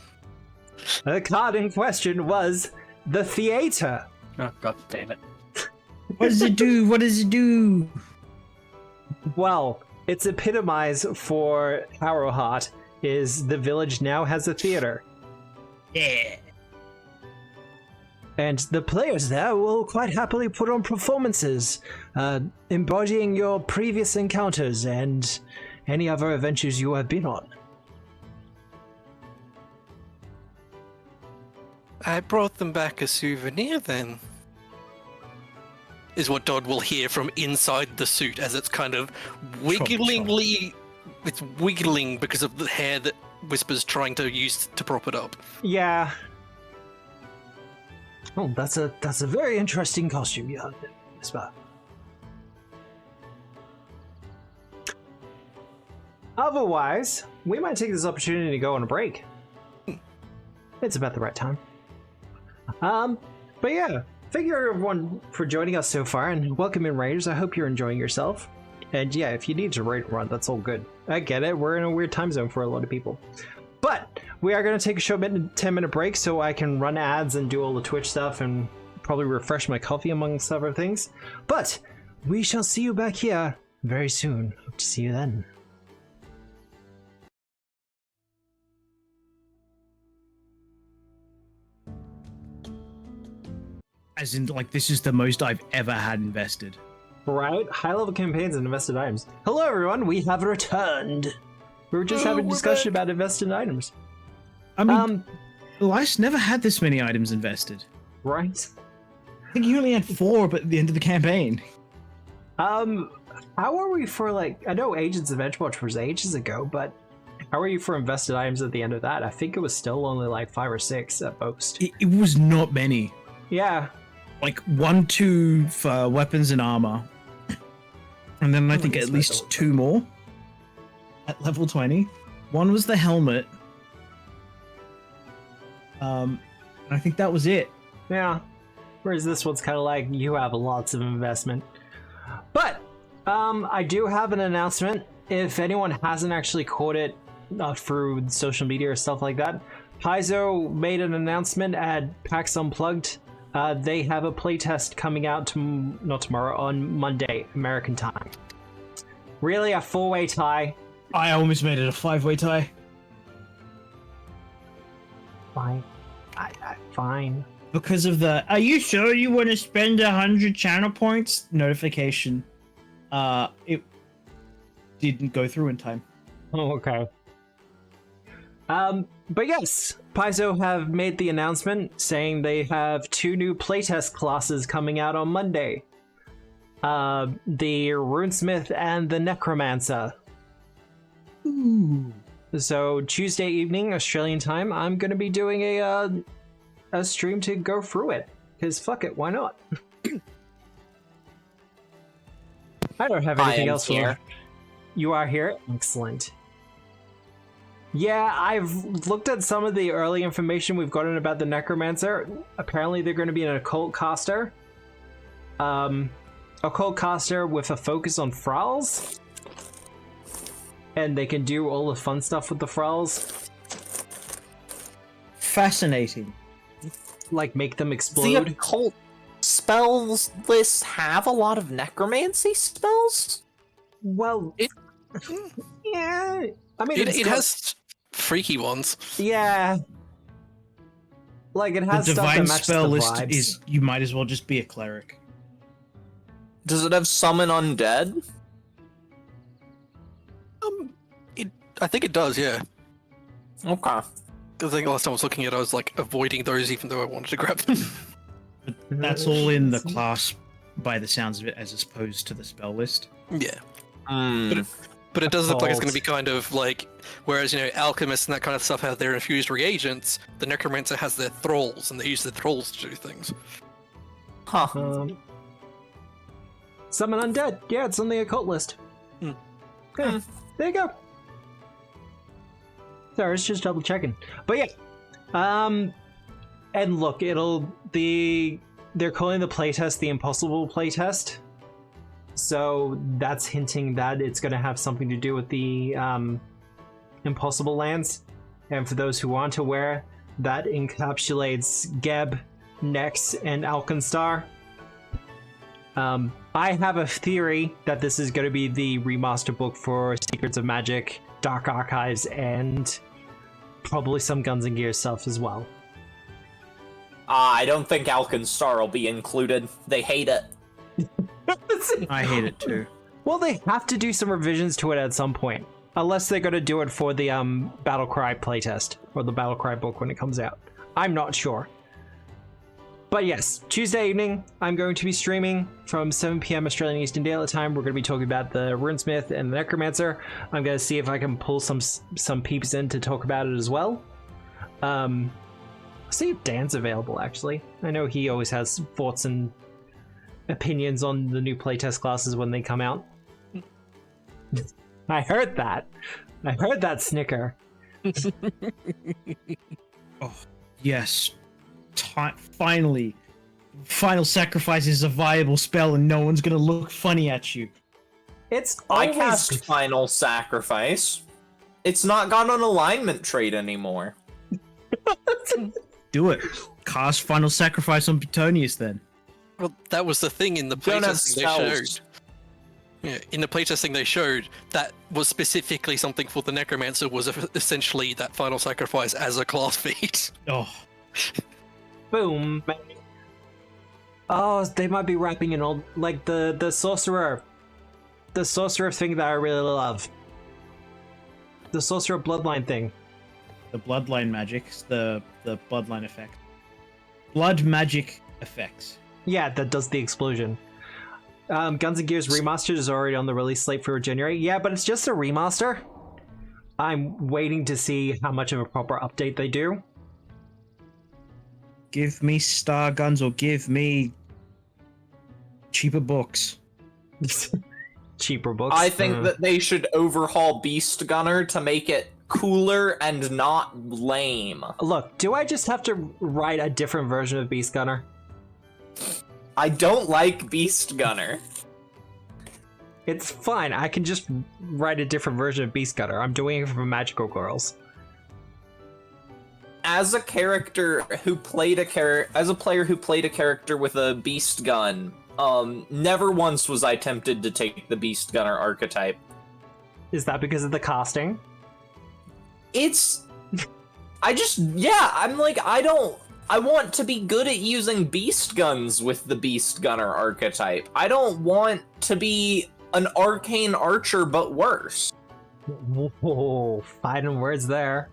The card in question was the theater. Oh, God damn it. What does it do? Well, its epitomize for Harrowheart is the village now has a theater. Yeah. And the players there will quite happily put on performances, embodying your previous encounters and any other adventures you have been on. I brought them back a souvenir then. is what Dodd will hear from inside the suit as it's kind of wigglingly. It's wiggling because of the hair that Whisper's trying to use to prop it up. Yeah. Oh, that's a very interesting costume you have, Whisper. Otherwise, we might take this opportunity to go on a break. It's about the right time. But yeah, thank you everyone for joining us so far, and welcome in, Raiders. I hope you're enjoying yourself. And yeah, if you need to raid run, that's all good. I get it, we're in a weird time zone for a lot of people. But we are going to take a short 10-minute break so I can run ads and do all the Twitch stuff and probably refresh my coffee amongst other things. But we shall see you back here very soon. Hope to see you then. As in, like, this is the most I've ever had invested. Right? High-level campaigns and invested items. Hello, everyone. We have returned. We were just having a discussion about invested items. I mean, Elias never had this many items invested. Right? I think he only had 4 at the end of the campaign. How are we for, like... I know Agents of Edgewatch was ages ago, but how are you for invested items at the end of that? I think it was still only, like, 5 or 6 at most. It was not many. Yeah. Like 1, 2 for weapons and armor. And then I think at least 2 more at level 20. One was the helmet. And I think that was it. Yeah. Whereas this one's kind of like, you have lots of investment. But, I do have an announcement. If anyone hasn't actually caught it through social media or stuff like that, Paizo made an announcement at PAX Unplugged. They have a playtest coming out not tomorrow, on Monday, American time. Really, a 4-way tie? I almost made it a 5-way tie. Fine. Fine. Because of the, are you sure you want to spend 100 channel points notification? It didn't go through in time. Oh, okay. But yes, Paizo have made the announcement saying they have 2 new playtest classes coming out on Monday. The Runesmith and the Necromancer. Ooh. So Tuesday evening, Australian time, I'm going to be doing a stream to go through it. Because fuck it, why not? I don't have anything else for you. Are here? Excellent. Yeah, I've looked at some of the early information we've gotten about the Necromancer. Apparently they're going to be an occult caster. Occult caster with a focus on thralls. And they can do all the fun stuff with the thralls. Fascinating. Like make them The explode. occult spells list have a lot of necromancy spells? Well, yeah. I mean, It has freaky ones. Yeah. Like, it has The stuff that divine matches spell the list vibes. is, you might as well just be a cleric. Does it have summon undead? I think it does, yeah. Okay. Because I think last time I was looking at it, I was like avoiding those even though I wanted to grab them. But that's all in the class by the sounds of it, as opposed to the spell list. Yeah. Hmm. But it does look like it's going to Occult. be kind of like, whereas, you know, alchemists and that kind of stuff have their infused reagents, the necromancer has their thralls, and they use their thralls to do things. Huh. Summon undead. Yeah, it's on the occult list. Hmm. Yeah, there you go. Sorry, it's just double checking. But yeah, and look, they're calling the playtest the impossible playtest. So that's hinting that it's going to have something to do with the impossible lands. And for those who aren't aware, that encapsulates Geb, Nex, and Alkenstar. I have a theory that this is going to be the remaster book for Secrets of Magic, Dark Archives, and probably some Guns and Gears stuff as well. I don't think Alkenstar will be included. They hate it. I hate it too. Well, they have to do some revisions to it at some point. Unless they're going to do it for the Battlecry playtest, or the Battlecry book when it comes out. I'm not sure. But yes, Tuesday evening, I'm going to be streaming from 7 p.m. Australian Eastern Daylight Time. We're going to be talking about the Runesmith and the Necromancer. I'm going to see if I can pull some peeps in to talk about it as well. I'll see if Dan's available, actually. I know he always has thoughts and opinions on the new playtest classes when they come out. I heard that. I heard that snicker. Oh, yes. Finally. Final Sacrifice is a viable spell and no one's gonna look funny at you. It's I always... cast Final Sacrifice. It's not got an alignment trait anymore. Do it. Cast Final Sacrifice on Petonius then. Well, that was the thing in the Don't have playtesting they spells. showed. Yeah, in the playtesting they showed, that was specifically something for the Necromancer, was essentially that Final Sacrifice as a class feat. Oh. Boom. Oh, they might be wrapping in old, like the sorcerer thing that I really love. The sorcerer bloodline thing. The bloodline magics, the bloodline effect. Blood magic effects. Yeah, that does the explosion. Guns and Gears Remastered is already on the release slate for January. Yeah, but it's just a remaster. I'm waiting to see how much of a proper update they do. Give me star guns or give me cheaper books. Cheaper books. I think that they should overhaul Beast Gunner to make it cooler and not lame. Look, do I just have to write a different version of Beast Gunner? I don't like Beast Gunner. It's fine. I can just write a different version of Beast Gunner. I'm doing it for Magical Girls. As a character who played a player who played a character with a beast gun, never once was I tempted to take the Beast Gunner archetype. Is that because of the casting? I'm like, I want to be good at using beast guns with the Beast Gunner archetype. I don't want to be an arcane archer, but worse. Whoa, fighting words there.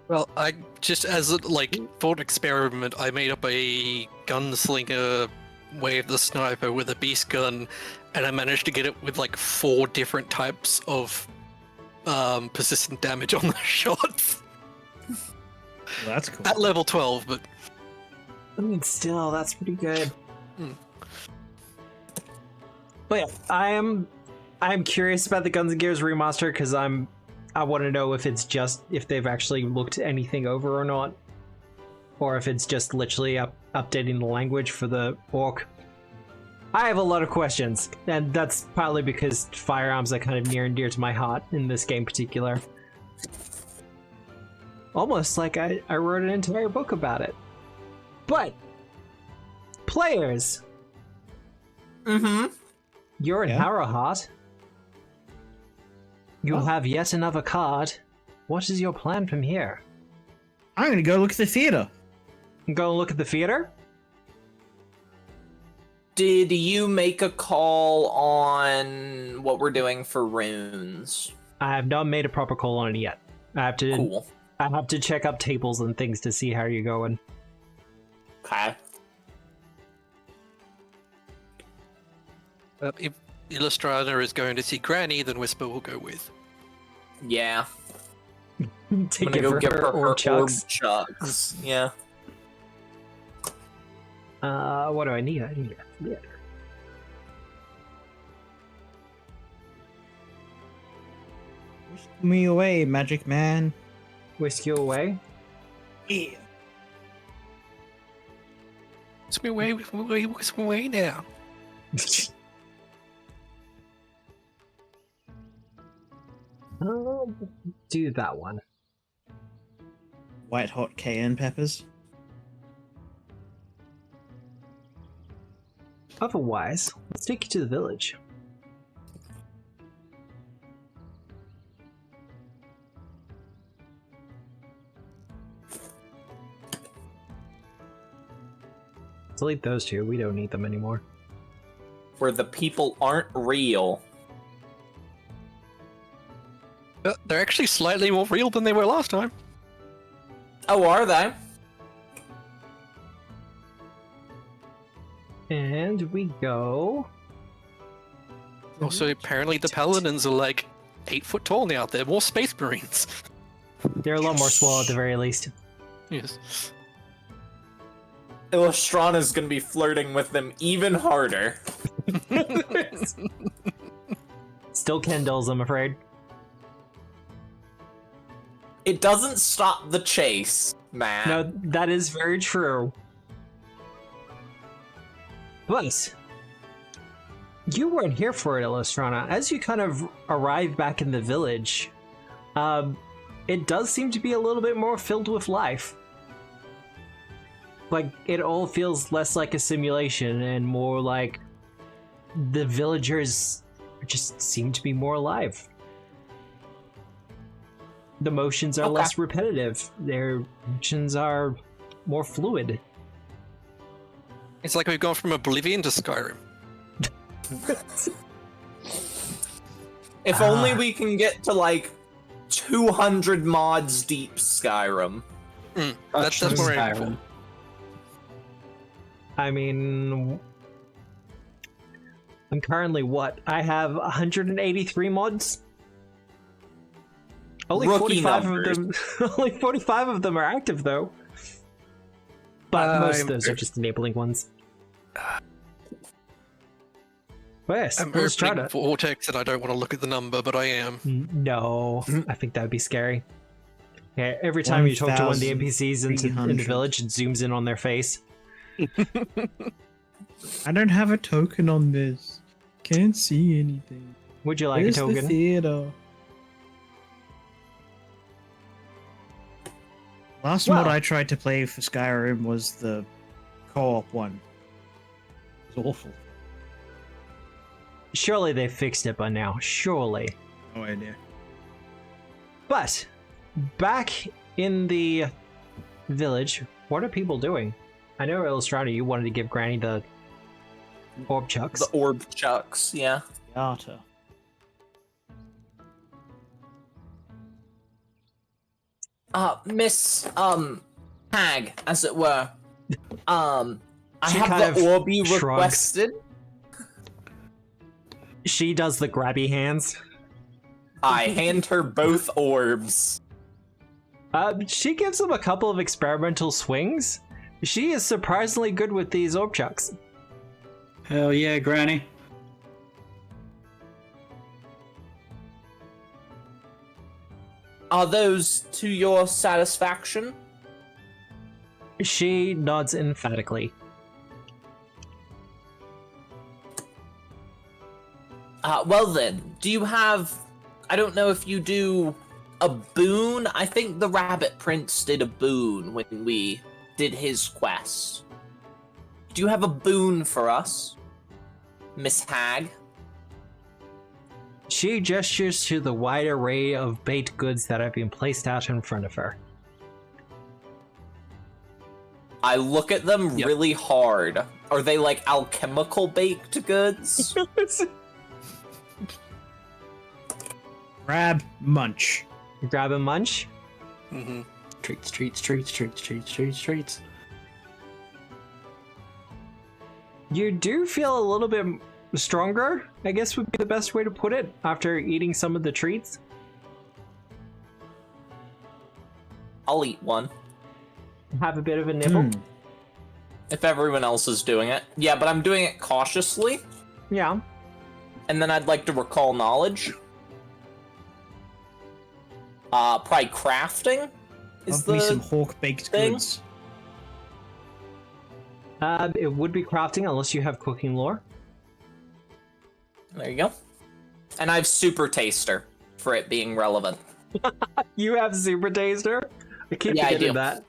Well, I just, as a thought experiment, I made up a gunslinger Wave the Sniper with a beast gun, and I managed to get it with 4 different types of persistent damage on the shots. Well, that's cool. At level 12, but... I mean, still, that's pretty good. But yeah, I'm curious about the Guns and Gears remaster because I want to know if they've actually looked anything over or not, or if it's just literally updating the language for the orc. I have a lot of questions, and that's partly because firearms are kind of near and dear to my heart in this game in particular. Almost like I wrote an entire book about it. But players, you're in Harrowheart. You'll have yet another card. What is your plan from here? I'm gonna go look at the theater. Go look at the theater? Did you make a call on what we're doing for runes? I have not made a proper call on it yet. I have to Cool. I have to check up tables and things to see how you're going. Okay. If Illustrator is going to see Granny, then Whisper will go with. Yeah. Take I'm gonna it go for give her orb chucks. chucks. Yeah. What do I need? I need a theater. Whisk me away, magic man. Whisk you away? Yeah. Whisk me away now. Do that one. White hot cayenne peppers. Otherwise, let's take you to the village. Delete those two. We don't need them anymore. Where the people aren't real. They're actually slightly more real than they were last time. Oh, are they? And we go. Also, apparently the paladins are like 8 foot tall now. They're more space marines. They're a lot more swole at the very least. Yes. Illustrana's gonna be flirting with them even harder. Still Kendall's, I'm afraid. It doesn't stop the chase, man. No, that is very true. But you weren't here for it, Illustrana. As you kind of arrive back in the village, it does seem to be a little bit more filled with life. Like, it all feels less like a simulation and more like the villagers just seem to be more alive. The motions are less repetitive. Their motions are more fluid. It's like we've gone from Oblivion to Skyrim. If only we can get to like 200 mods deep Skyrim. That's what we're aiming for. I mean, I'm currently what? I have 183 mods. Only Rookie 45 numbers. of them. Only 45 of them are active, though. But most of those are just enabling ones. Yes, I'm let's try opening to. Vortex and I don't want to look at the number, but I am. No, I think that would be scary. Yeah, every time you talk to one of the NPCs in the village, it zooms in on their face. I don't have a token on this. Can't see anything. Would you like Where's a token? the theater? Last mod I tried to play for Skyrim was the co-op one. It was awful. Surely they fixed it by now. Surely. No idea. But back in the village, what are people doing? I know, Illustrata, you wanted to give Granny the orb chucks. The orb chucks, yeah. Yata. Miss, Hag, as it were. I She have kind the of orb you shrugs. requested. She does the grabby hands. I hand her both orbs. She gives him a couple of experimental swings. She is surprisingly good with these orb chucks. Hell yeah, Granny. Are those to your satisfaction? She nods emphatically. Well then, do you have... I don't know if you do a boon? I think the Rabbit Prince did a boon when we did his quest. Do you have a boon for us, Miss Hag? She gestures to the wide array of baked goods that have been placed out in front of her. I look at them really hard. Are they like alchemical baked goods? Grab, munch. Grab and munch. Mm-hmm. Treats, treats, treats, treats, treats, treats, treats. You do feel a little bit stronger, I guess would be the best way to put it, after eating some of the treats. I'll eat one. Have a bit of a nibble. If everyone else is doing it. Yeah, but I'm doing it cautiously. Yeah. And then I'd like to recall knowledge. Probably crafting is Love me some the hawk baked thing. goods. It would be crafting unless you have cooking lore. There you go. And I have super taster for it being relevant. You have super taster? I keep Yeah, I forgetting do. that.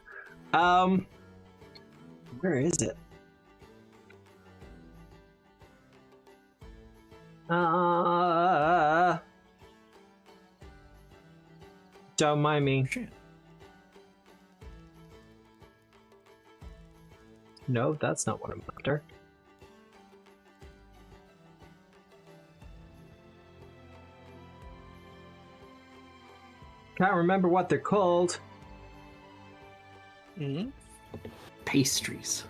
Where is it? Don't mind me. Shit. No, that's not what I'm after. Can't remember what they're called. Mm-hmm. Pastries.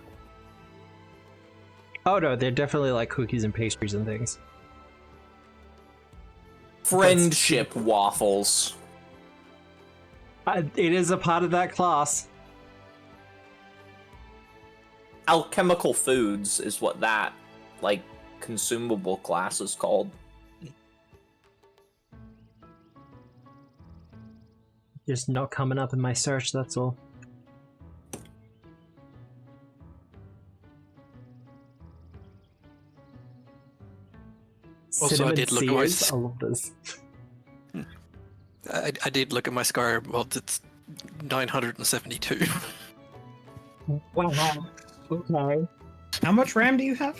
Oh no, they're definitely like cookies and pastries and things. Friendship waffles. It is a part of that class. Alchemical foods is what that, like, consumable class is called. Just not coming up in my search, that's all. Also, I did look at my... I love this. I did look at my Skyrim. Well, it's 972. Wow. Okay. How much RAM do you have?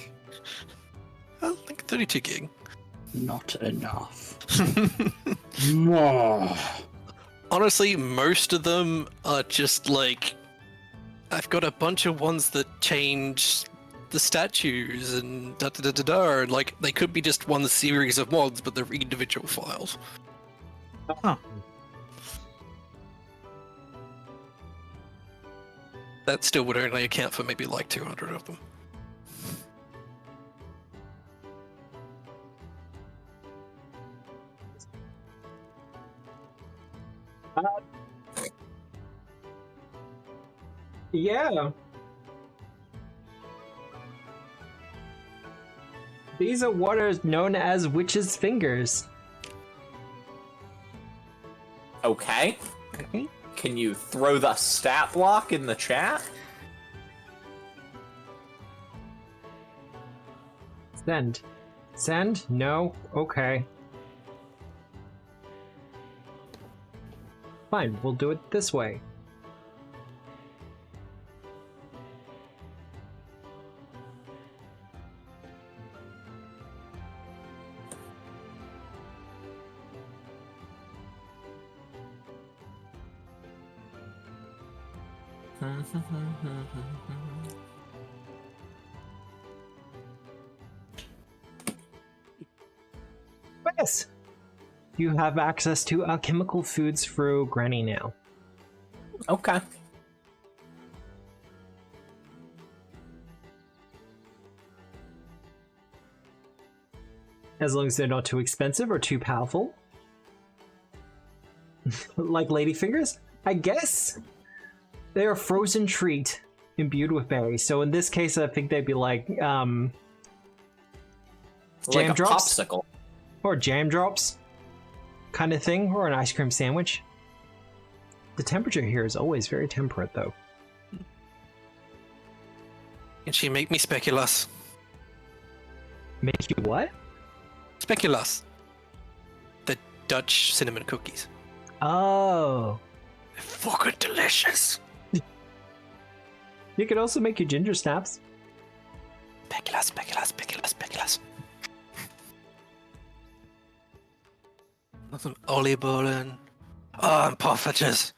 I think 32 gig. Not enough. No. Honestly, most of them are just like... I've got a bunch of ones that change the statues and da-da-da-da-da, and like, they could be just one series of mods, but they're individual files. Huh. That still would only account for maybe like 200 of them. Yeah. These are what are known as witches' fingers. Okay. Can you throw the stat block in the chat? Send. Send? No? Okay. Fine, we'll do it this way. Yes! You have access to alchemical foods through Granny now. Okay. As long as they're not too expensive or too powerful. Like ladyfingers? I guess? They're a frozen treat imbued with berries. So in this case, I think they'd be like, jam Like a drops? popsicle. Or jam drops kind of thing, or an ice cream sandwich. The temperature here is always very temperate, though. Can she make me speculoos? Make you what? Speculoos. The Dutch cinnamon cookies. Oh. They're fucking delicious. You could also make your ginger snaps. Speculoos, speculoos, speculoos, speculoos. Some oliebollen. Oh, and poffertjes.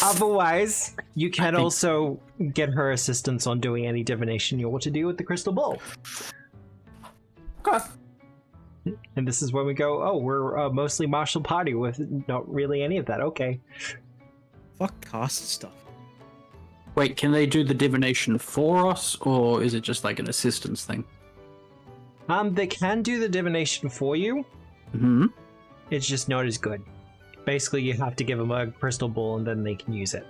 Otherwise, you can also get her assistance on doing any divination you want to do with the crystal ball. Okay. And this is when we go, oh, we're mostly martial party with not really any of that. Okay. Fuck cast stuff. Wait, can they do the divination for us, or is it just like an assistance thing? They can do the divination for you. Hmm. It's just not as good. Basically, you have to give them a crystal ball and then they can use it.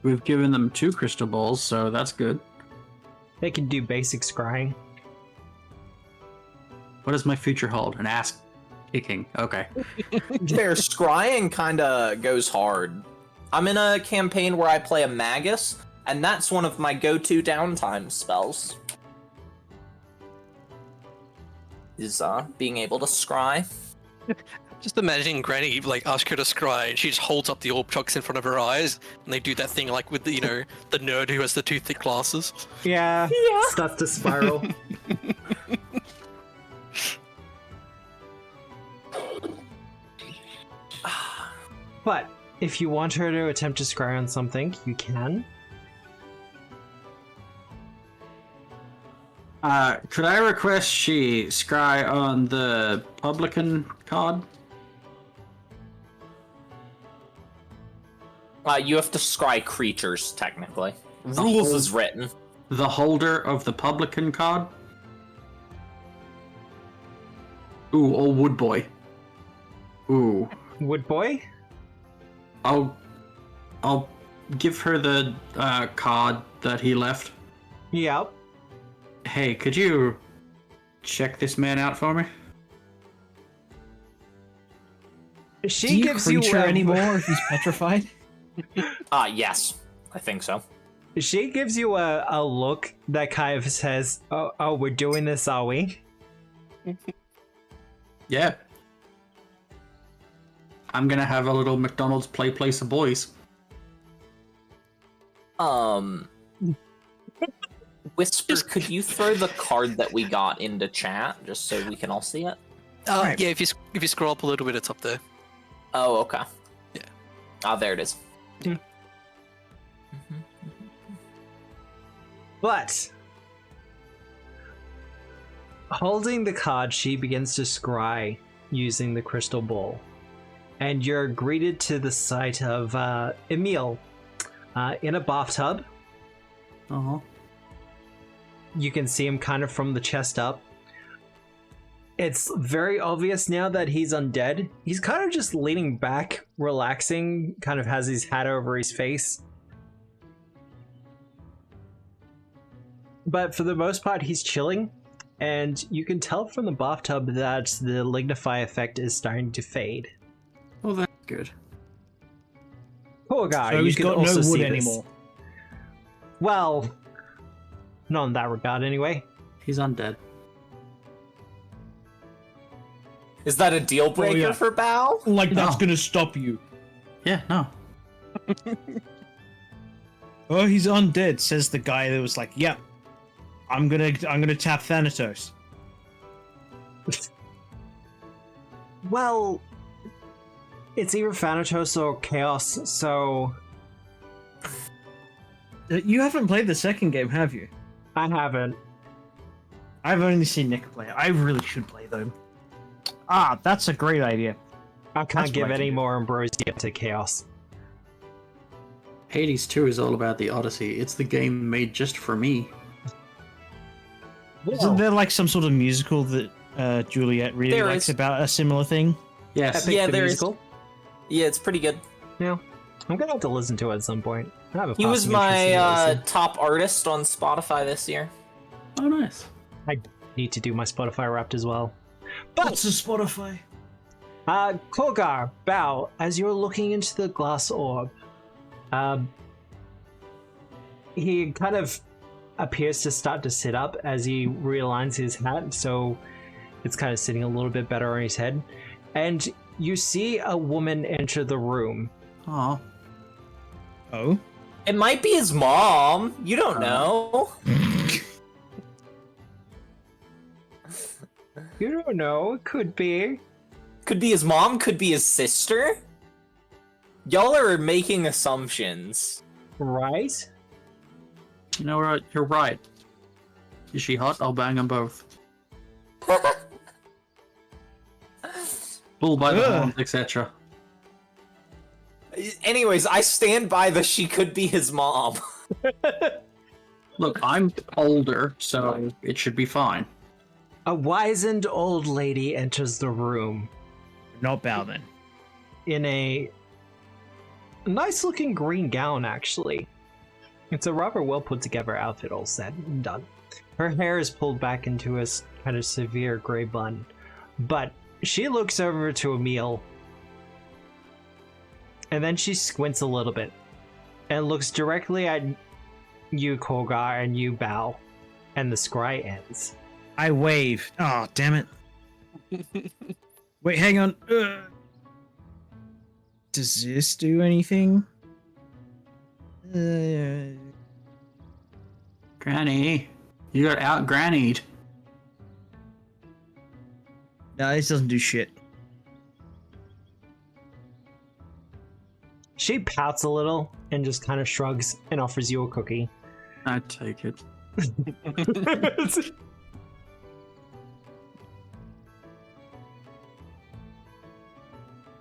We've given them 2 crystal balls, so that's good. They can do basic scrying. What does my future hold? An ass kicking. Okay. Their scrying kinda goes hard. I'm in a campaign where I play a magus, and that's one of my go-to downtime spells. Is being able to scry. Just imagining Granny like ask her to scry, and she just holds up the orb chocks in front of her eyes, and they do that thing like with the the nerd who has the 2 thick glasses. Yeah. Starts to spiral. But if you want her to attempt to scry on something, you can. Could I request she scry on the publican card? You have to scry creatures, technically. Rules is written. the holder of the publican card. Ooh, or wood boy. Ooh. Wood boy? I'll give her the card that he left. Yep. Hey, could you check this man out for me? She Do you gives creature you anymore if he's petrified? Yes, I think so. She gives you a look that kind of says, "Oh, we're doing this, are we?" Yeah. I'm gonna have a little McDonald's place of boys. Whisper, could you throw the card that we got into chat just so we can all see it? Right. Yeah, if you scroll up a little bit, it's up there. Oh, okay. Yeah. Ah, there it is. But holding the card, she begins to scry using the crystal ball, and you're greeted to the sight of Emil in a bathtub. Uh-huh. You can see him kind of from the chest up. It's very obvious now that he's undead. He's kind of just leaning back, relaxing, kind of has his hat over his face. But for the most part, he's chilling, and you can tell from the bathtub that the lignify effect is starting to fade. Well, that's good. Poor guy, So you he's can got also no see wood this. anymore. Well, not in that regard anyway. He's undead. Is that a deal breaker yeah. for Bao? Like that's No. gonna stop you. Yeah, no. Oh, he's undead, says the guy that was like, "Yep, I'm gonna tap Thanatos." Well, it's either Thanatos or Chaos, so You haven't played the second game, have you? I haven't. I've only seen Nick play. I really should play them. Ah, that's a great idea. I can't That's give what I any can do. more ambrosia to Chaos. Hades 2 is all about the Odyssey. It's the game made just for me. Isn't there like some sort of musical that Juliet really There likes is. about a similar thing? Yes. Epic Yeah, the there is. musical? Yeah, it's pretty good. Yeah. I'm gonna have to listen to it at some point. I have a He was passing interest in my listen. top artist on Spotify this year. Oh, nice. I need to do my Spotify Wrapped as well. But What's a Spotify? Kogar, Bao, as you're looking into the glass orb, he kind of appears to start to sit up as he realigns his hat, so it's kind of sitting a little bit better on his head. And you see a woman enter the room. Aw. Oh, It might be his mom. You don't know. You don't know, it could be. Could be his mom, could be his sister. Y'all are making assumptions. Right? You know what? You're right. Is she hot? I'll bang them both. Bull by the Ugh. horns, etc. Anyways, I stand by the she could be his mom. Look, I'm older, so it should be fine. A wizened old lady enters the room not Bao then. in a nice looking green gown, actually. It's a rather well put together outfit, all said and done. Her hair is pulled back into a kind of severe gray bun, but she looks over to Emil, and then she squints a little bit and looks directly at you, Kolgar, and you, Bao, and the scry ends. I wave. Oh, damn it. Wait, hang on. Does this do anything? Granny, you got out grannied. No, this doesn't do shit. She pouts a little and just kind of shrugs and offers you a cookie. I'd take it.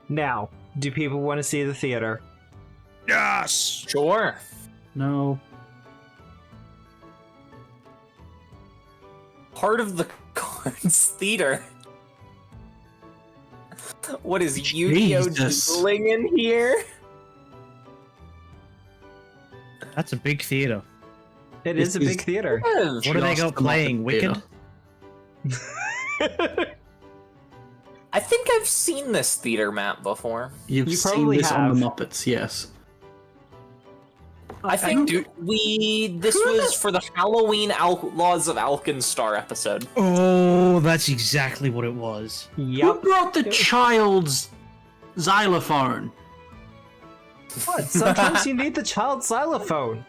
Now, do people want to see the theater? Yes! Sure. No. part of the Cards Theater. What is Yu-Gi-Oh! Dueling in here? That's a big theater. It is a big theater. What do they got playing? Wicked? I think I've seen this theater map before. You seen probably this have. on the Muppets, yes. I think this was for the Halloween Outlaws of Alkenstar episode. Oh, that's exactly what it was. Who Yep. brought the child's xylophone? What? Sometimes you need the child xylophone.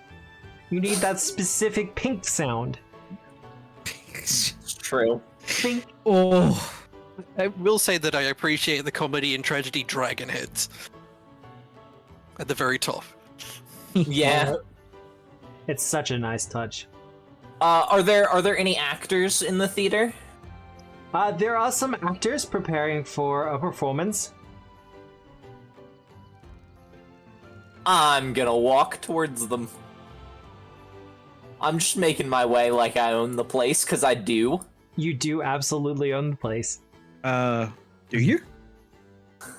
You need that specific pink sound. It's true. Pink. Oh, I will say that I appreciate the comedy and tragedy dragon heads at the very top. Yeah. It's such a nice touch. Are there any actors in the theater? There are some actors preparing for a performance. I'm gonna walk towards them. I'm just making my way like I own the place, because I do. You do absolutely own the place. do you?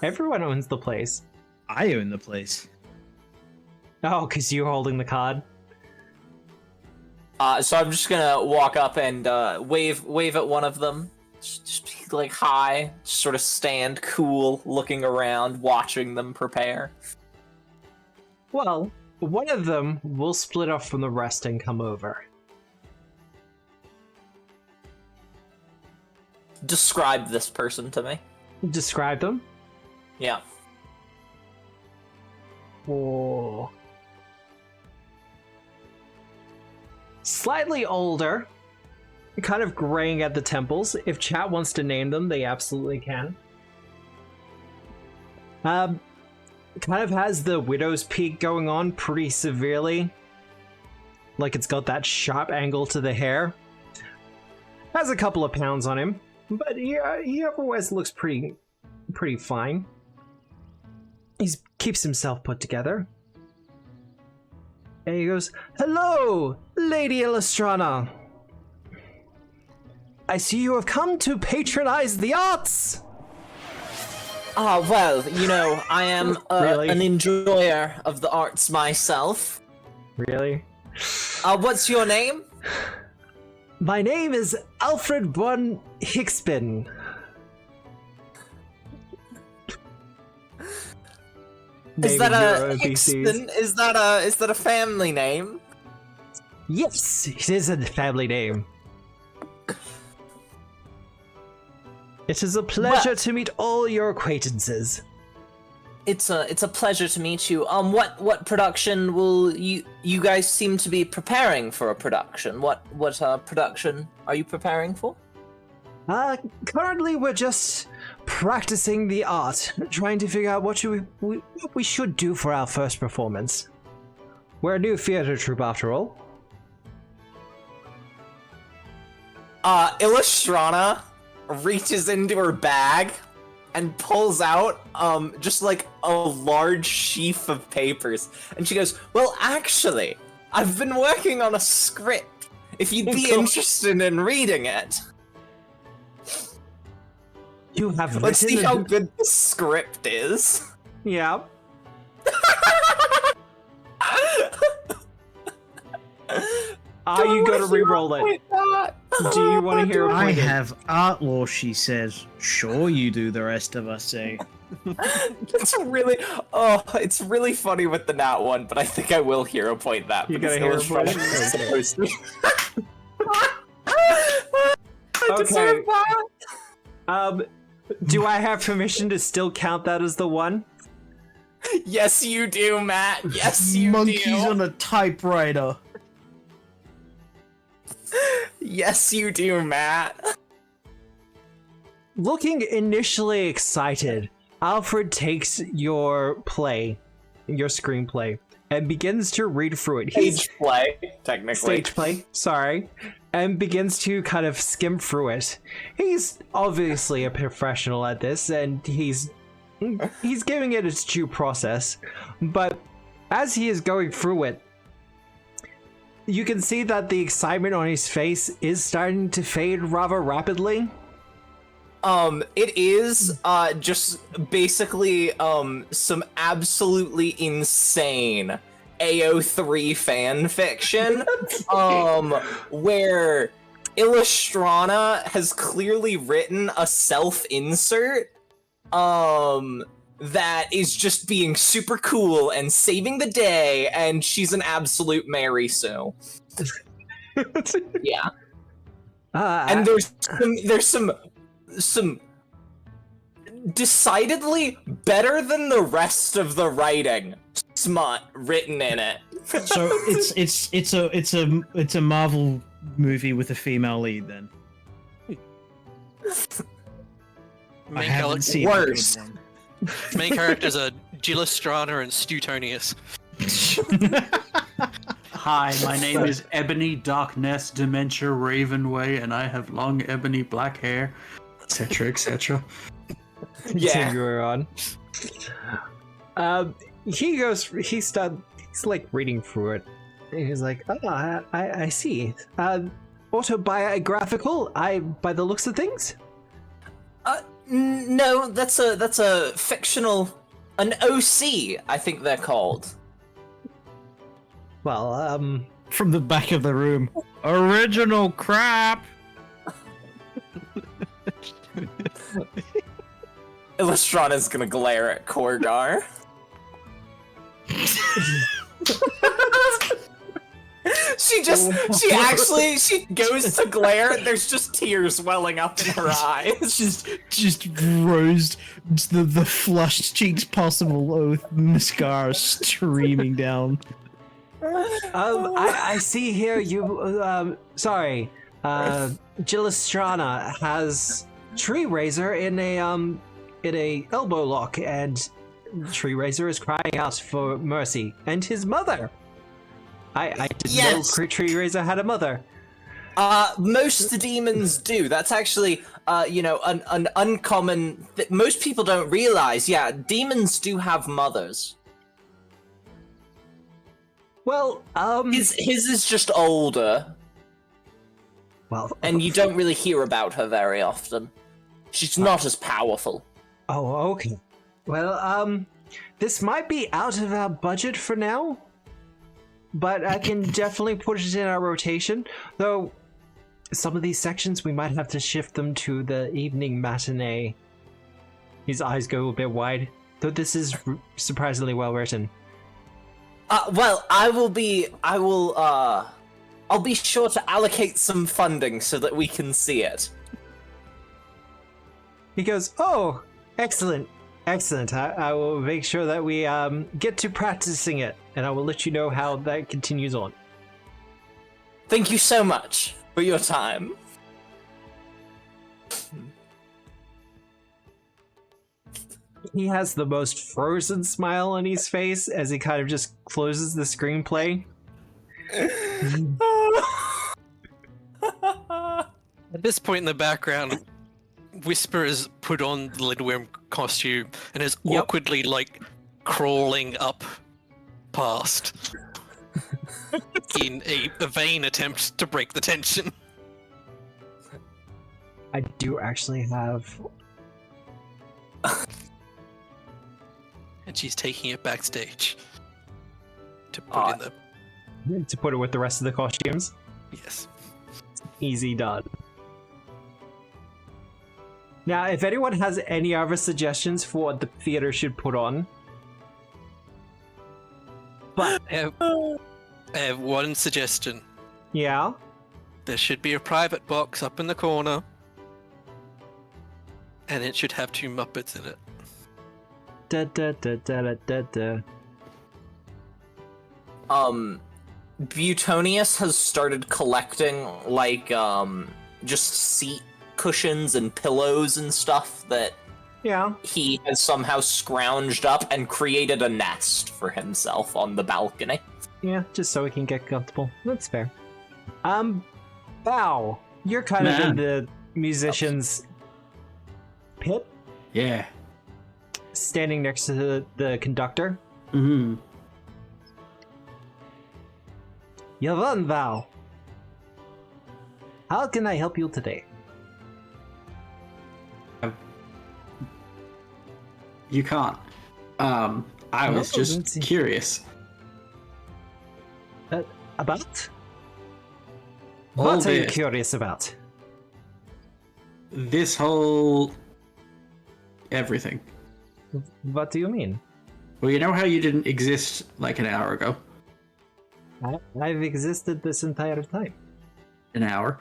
Everyone owns the place. I own the place. Oh, because you're holding the card. So I'm just gonna walk up and wave at one of them. Just be like, hi. Just sort of stand cool, looking around, watching them prepare. Well, one of them will split off from the rest and come over. Describe this person to me. Describe them. Yeah. Oh. Slightly older. Kind of graying at the temples. If chat wants to name them, they absolutely can. Kind of has the widow's peak going on pretty severely. Like it's got that sharp angle to the hair. Has a couple of pounds on him, but he otherwise looks pretty fine. He keeps himself put together. And he goes, "Hello, Lady Illustrana. I see you have come to patronize the arts." Well, you know, I am Really? an enjoyer of the arts myself. Really? What's your name? My name is Alfred von Hickspin. Is that Naming your a NPCs. Hickston? Is that a family name? Yes, it is a family name. It is a pleasure to meet all your acquaintances. It's a pleasure to meet you. What production will you guys seem to be preparing for a production? What production are you preparing for? Currently we're just practicing the art, trying to figure out what we should do for our first performance. We're a new theater troupe after all. Illustrana reaches into her bag and pulls out just like a large sheaf of papers, and she goes, "Well, actually, I've been working on a script. If you'd be interested in reading it." You have Let's see written how good the script is. Yeah. You gotta re-roll it. Do you want to hear a I point? have art law, she says. Sure you do, the rest of us say. It's really funny with the nat one, but I think I will hero point that. You because gotta hero Illustrana point is it? supposed to be. I Okay. deserve that. Do I have permission to still count that as the one? Yes, you do, Matt. Yes, you Monkeys do. on a typewriter. Yes, you do, Matt. Looking initially excited, Alfred takes your screenplay, and begins to read through it. Stage play, technically. Stage play, sorry. And begins to kind of skim through it. He's obviously a professional at this, and he's giving it its due process. But as he is going through it, you can see that the excitement on his face is starting to fade rather rapidly. It is just basically some absolutely insane AO3 fan fiction, where Illustrana has clearly written a self-insert, that is just being super cool and saving the day, and she's an absolute Mary Sue. Yeah. And there's some decidedly better than the rest of the writing smut written in it. So it's a Marvel movie with a female lead then. I haven't seen worse. Main characters are Gillistrana and Stutonius. Hi, my name is Ebony Darkness Dementia Ravenway, and I have long ebony black hair, etc., etc. Yeah. You're on. He's like reading through it. And he's like, I see. Autobiographical, by the looks of things? No, that's a fictional, an OC, I think they're called. Well, from the back of the room. Original crap. Illustrana's gonna glare at Korgar. She goes to glare, and there's just tears welling up in her eyes. just rose, the flushed cheeks possible with mascara streaming down. I see here you, sorry, Gillistrana has Tree Razor in a elbow lock, and Tree Razor is crying out for mercy, and his mother. I didn't know Tree Razor had a mother. Most demons do. That's actually, an uncommon that most people don't realize. Yeah, demons do have mothers. Well, his is just older. Well, and you don't really hear about her very often. She's not as powerful. Oh, okay. Well, this might be out of our budget for now, but I can definitely put it in our rotation. Though, some of these sections we might have to shift them to the evening matinee. His eyes go a bit wide, though this is surprisingly well written. Well, I'll be sure to allocate some funding so that we can see it. He goes, oh, excellent. I will make sure that we get to practicing it, and I will let you know how that continues on. Thank you so much for your time. He has the most frozen smile on his face as he kind of just closes the screenplay. At this point in the background, Whisper has put on the Lidworm costume and is awkwardly, crawling up past in a vain attempt to break the tension. I do actually have... And she's taking it backstage to put in to put it with the rest of the costumes? Yes. Easy done. Now, if anyone has any other suggestions for what the theater should put on... But... I have one suggestion. Yeah? There should be a private box up in the corner. And it should have 2 Muppets in it. Da da da da da da. Butonius has started collecting, just seat cushions and pillows and stuff that he has somehow scrounged up and created a nest for himself on the balcony. Yeah, just so he can get comfortable. That's fair. Bow, you're kind of in the musician's pit? Yeah. Standing next to the conductor. Mm-hmm. Yvonne Val. How can I help you today? You can't. I was just curious. About? All What are you this. curious about? This whole... everything. What do you mean? Well, you know how you didn't exist like an hour ago? I've existed this entire time. An hour.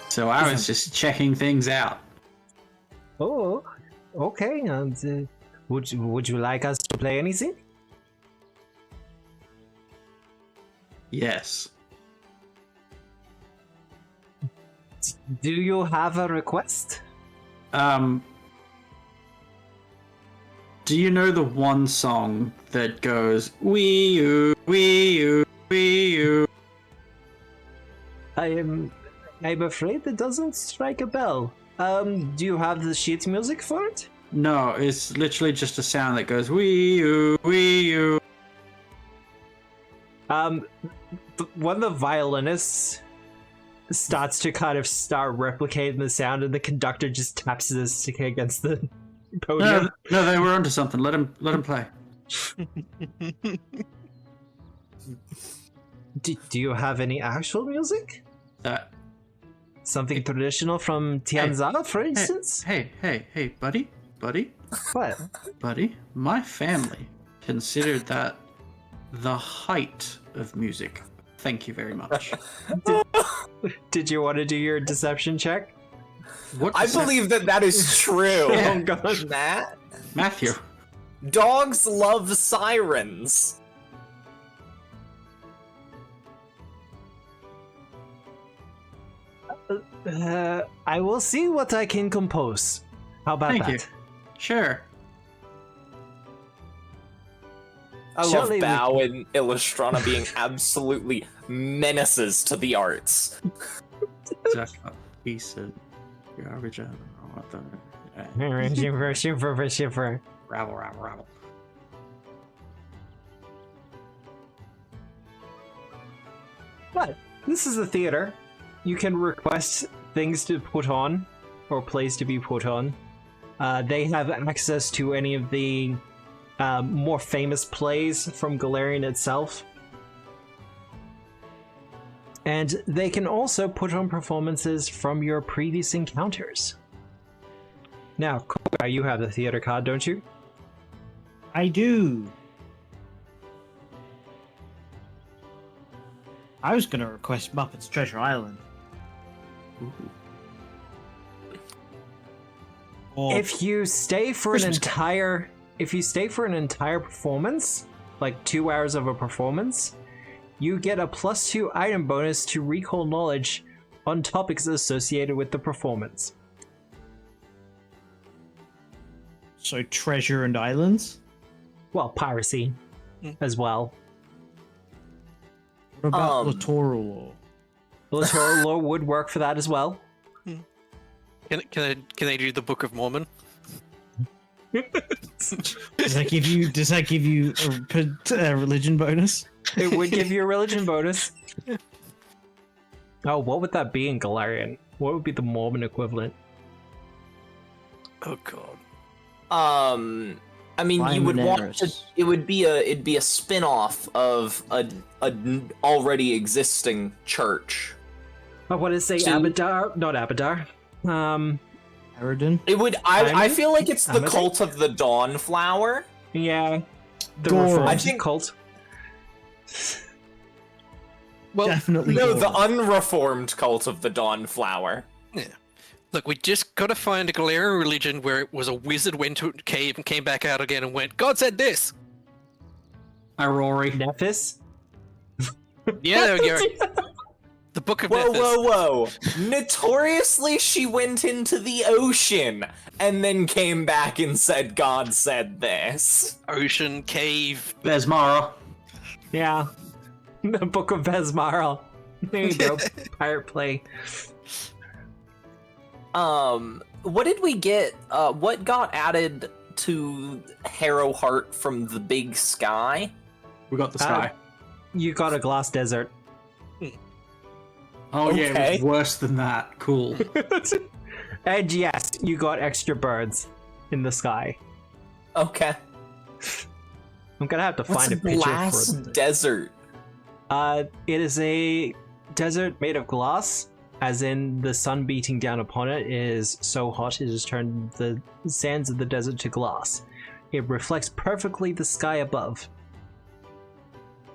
So I was just checking things out. Oh, okay. And would you like us to play anything? Yes. Do you have a request? Do you know the one song that goes Wii U, Wii U, Wii U? I'm afraid it doesn't strike a bell. Do you have the sheet music for it? No, it's literally just a sound that goes Wii U, Wii U. One of the violinists starts to kind of start replicating the sound, and the conductor just taps his stick against the podium. No, they were onto something. Let him play. Do you have any actual music? Something traditional from Tianza, for instance? Hey, buddy. What? Buddy, my family considered that the height of music. Thank you very much. Did you want to do your deception check? What I believe that is true. Yeah. Oh god. Matt? Matthew. Dogs love sirens. I will see what I can compose. How about Thank that? you. Sure. I Surely love we- Bao and Illustrana being absolutely menaces to the arts. Just a piece of garbage. I don't know what the... Shiver. Rabble. But this is a theater. You can request things to put on, or plays to be put on. They have access to any of the more famous plays from Galarian itself. And they can also put on performances from your previous encounters. Now, Koga, you have the theater card, don't you? I do. I was gonna request Muppets Treasure Island. Or If you stay for Christmas an entire performance, like 2 hours of a performance, you get a +2 item bonus to recall knowledge on topics associated with the performance. so Treasure and Islands. Well, piracy as well. What about Um, Littoral Law? Littoral lore would work for that as well. Can they do the Book of Mormon? Does that give you a religion bonus? It would give you a religion bonus. Oh, what would that be in Galarian? What would be the Mormon equivalent? Oh god. I mean, you would want to. Limeneris. It'd be a spin-off of a already existing church. Oh, what is it? So- Abadar? Not Abadar. Eridan? It would. I Diamond? feel like it's the Amazon? cult of the Dawn Flower. Yeah. The Goro. Reformed I think- cult. Well, Definitely. No, the Goro. unreformed cult of the Dawn Flower. look, we just gotta find a Galarian religion where it was a wizard went to a cave and came back out again and went, God said this! Hi, Rory. Nephis? Yeah, there we go. The Book of Whoa, Nephis. whoa, whoa! Notoriously, she went into the ocean and then came back and said, "God said this." Ocean, cave. There's Mara. Yeah. The Book of Vesmarl. There you go. Pirate play. What did we get? What got added to Harrow Heart from the Big Sky? We got the sky. You got a glass desert. Oh yeah, it okay. was worse than that. Cool. And yes, you got extra birds in the sky. Okay. I'm gonna have to What's find a a picture glass for it. desert? It is a desert made of glass, as in the sun beating down upon it is so hot it has turned the sands of the desert to glass. It reflects perfectly the sky above.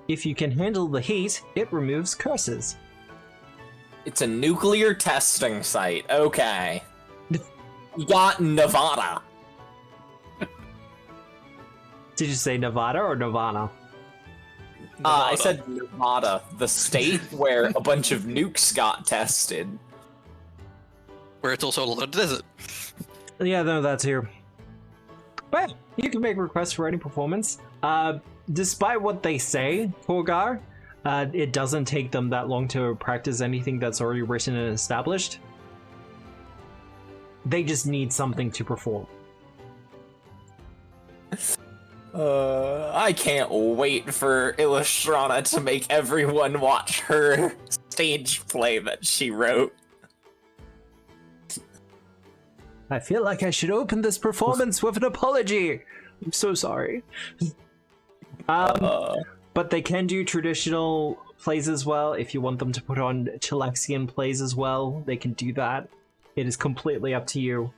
If you can handle the heat, it removes curses. It's a nuclear testing site. Okay. We got Nevada. Did you say Nevada or Nirvana? I said Nevada, the state where a bunch of nukes got tested. Where it's also a lot of desert. Yeah, no, that's here. But you can make requests for any performance. Despite what they say, Torgar, it doesn't take them that long to practice anything that's already written and established. They just need something to perform. I can't wait for Illustrana to make everyone watch her stage play that she wrote. I feel like I should open this performance with an apology. I'm so sorry. But they can do traditional plays as well. If you want them to put on Chilexian plays as well, they can do that. It is completely up to you.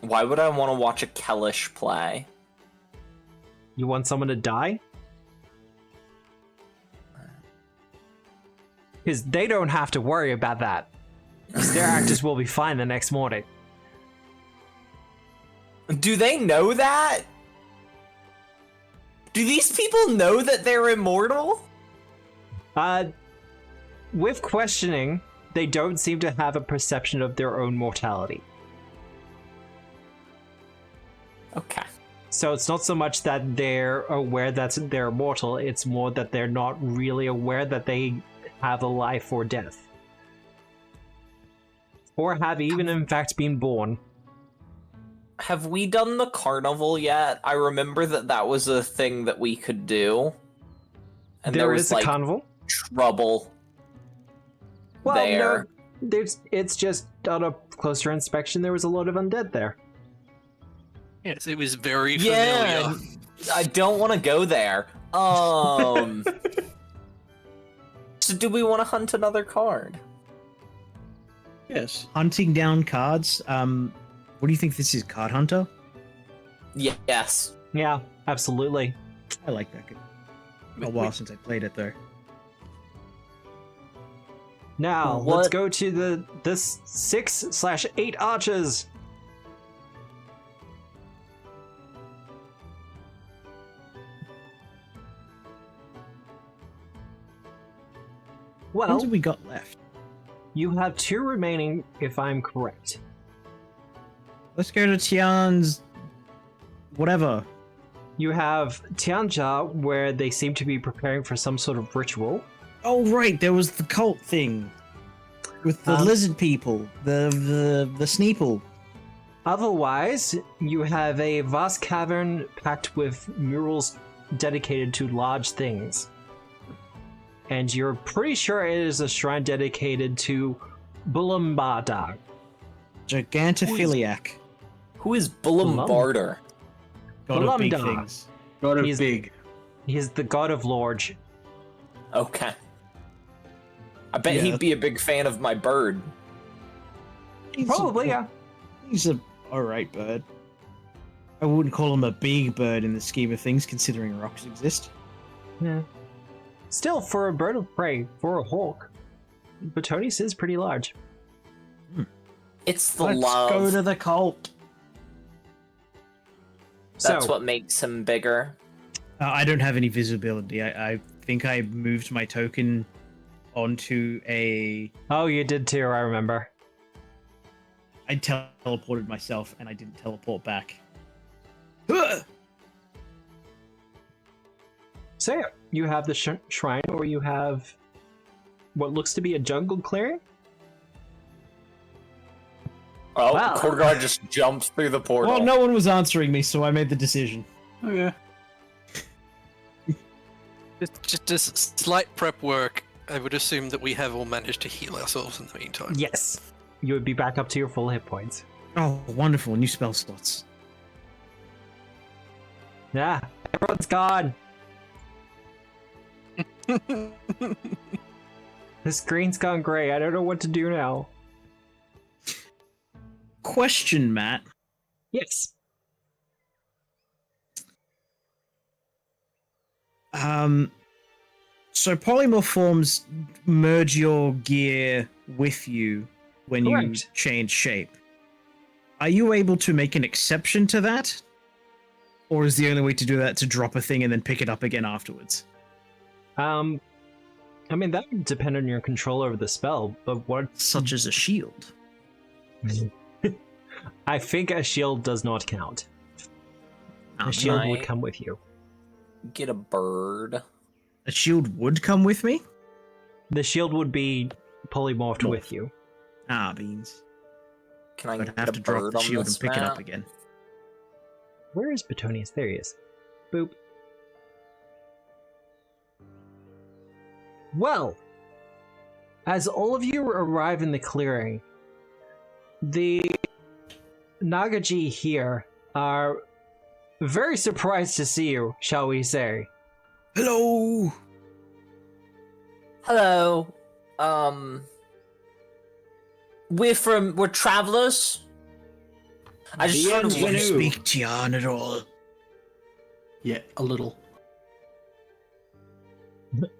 Why would I want to watch a Chelish play? You want someone to die? Because they don't have to worry about that. Because their actors will be fine the next morning. Do they know that? Do these people know that they're immortal? With questioning, they don't seem to have a perception of their own mortality. Okay. So it's not so much that they're aware that they're immortal, it's more that they're not really aware that they have a life or death. Or have even in fact been born. Have we done the carnival yet? I remember that was a thing that we could do. And there was is a like carnival. trouble Well, there. no, it's just on a closer inspection, there was a lot of undead there. Yes, it was very familiar. Yeah, I don't want to go there. So do we want to hunt another card? Yes. Hunting down cards. What do you think this is? Card Hunter? Yes. Yeah, absolutely. I like that. A while since I played it though. Now, What? let's go to this 6/8 archers. What Well, do we got left? you have 2 remaining, if I'm correct. Let's go to Tian's. Whatever. You have Tianja, where they seem to be preparing for some sort of ritual. Oh right, there was the cult thing with the lizard people, the Sneeple. Otherwise, you have a vast cavern packed with murals dedicated to large things. And you're pretty sure it is a shrine dedicated to Bulumbadag. Gigantophiliac. Who is Bulumbarder? God of big Bulumda. things. God of He's- big. He is the god of Lorge. Okay. I bet Yeah. he'd be a big fan of my bird. Probably, yeah. He's a alright bird. I wouldn't call him a big bird in the scheme of things, considering rocks exist. Yeah. Still, for a bird of prey, for a hawk, Batonis is pretty large. It's the Let's love. go to the cult. That's So- what makes him bigger. I don't have any visibility. I think I moved my token onto a. Oh, you did too, I remember. I teleported myself and I didn't teleport back. So yeah, you have the shrine, or you have what looks to be a jungle clearing. Oh, Wow. Korgar just jumped through the portal. Well, no one was answering me, so I made the decision. Oh yeah. So, Okay. you have the shrine, or you have what looks to be a jungle clearing. That's what makes him bigger. So, you have the shrine, or you have what looks to be a jungle clearing. Just as slight prep work, I would assume that we have all managed to heal ourselves in the meantime. Yes. You would be back up to your full hit points. Oh, wonderful. New spell slots. Yeah, everyone's gone. The screen's gone gray. I don't know what to do now. Question, Matt. Yes. So polymorph forms merge your gear with you when you Correct. change shape. Are you able to make an exception to that? Or is the only way to do that to drop a thing and then pick it up again afterwards? I mean, that would depend on your control over the spell, but what... Such as a shield. I think a shield does not count. A shield would come with you. Get a bird. A shield would come with me? The shield would be polymorphed with you. Ah, beans. Can I I'd get have a to drop bird the on shield this and pick it up map? again. Where is Petonius? There he is. Boop. Well, as all of you arrive in the clearing, the Nagaji here are very surprised to see you, shall we say. Hello! Hello. We're travelers. I just The sort of engineer. Do you Hello. speak Tian at all? Yeah, a little.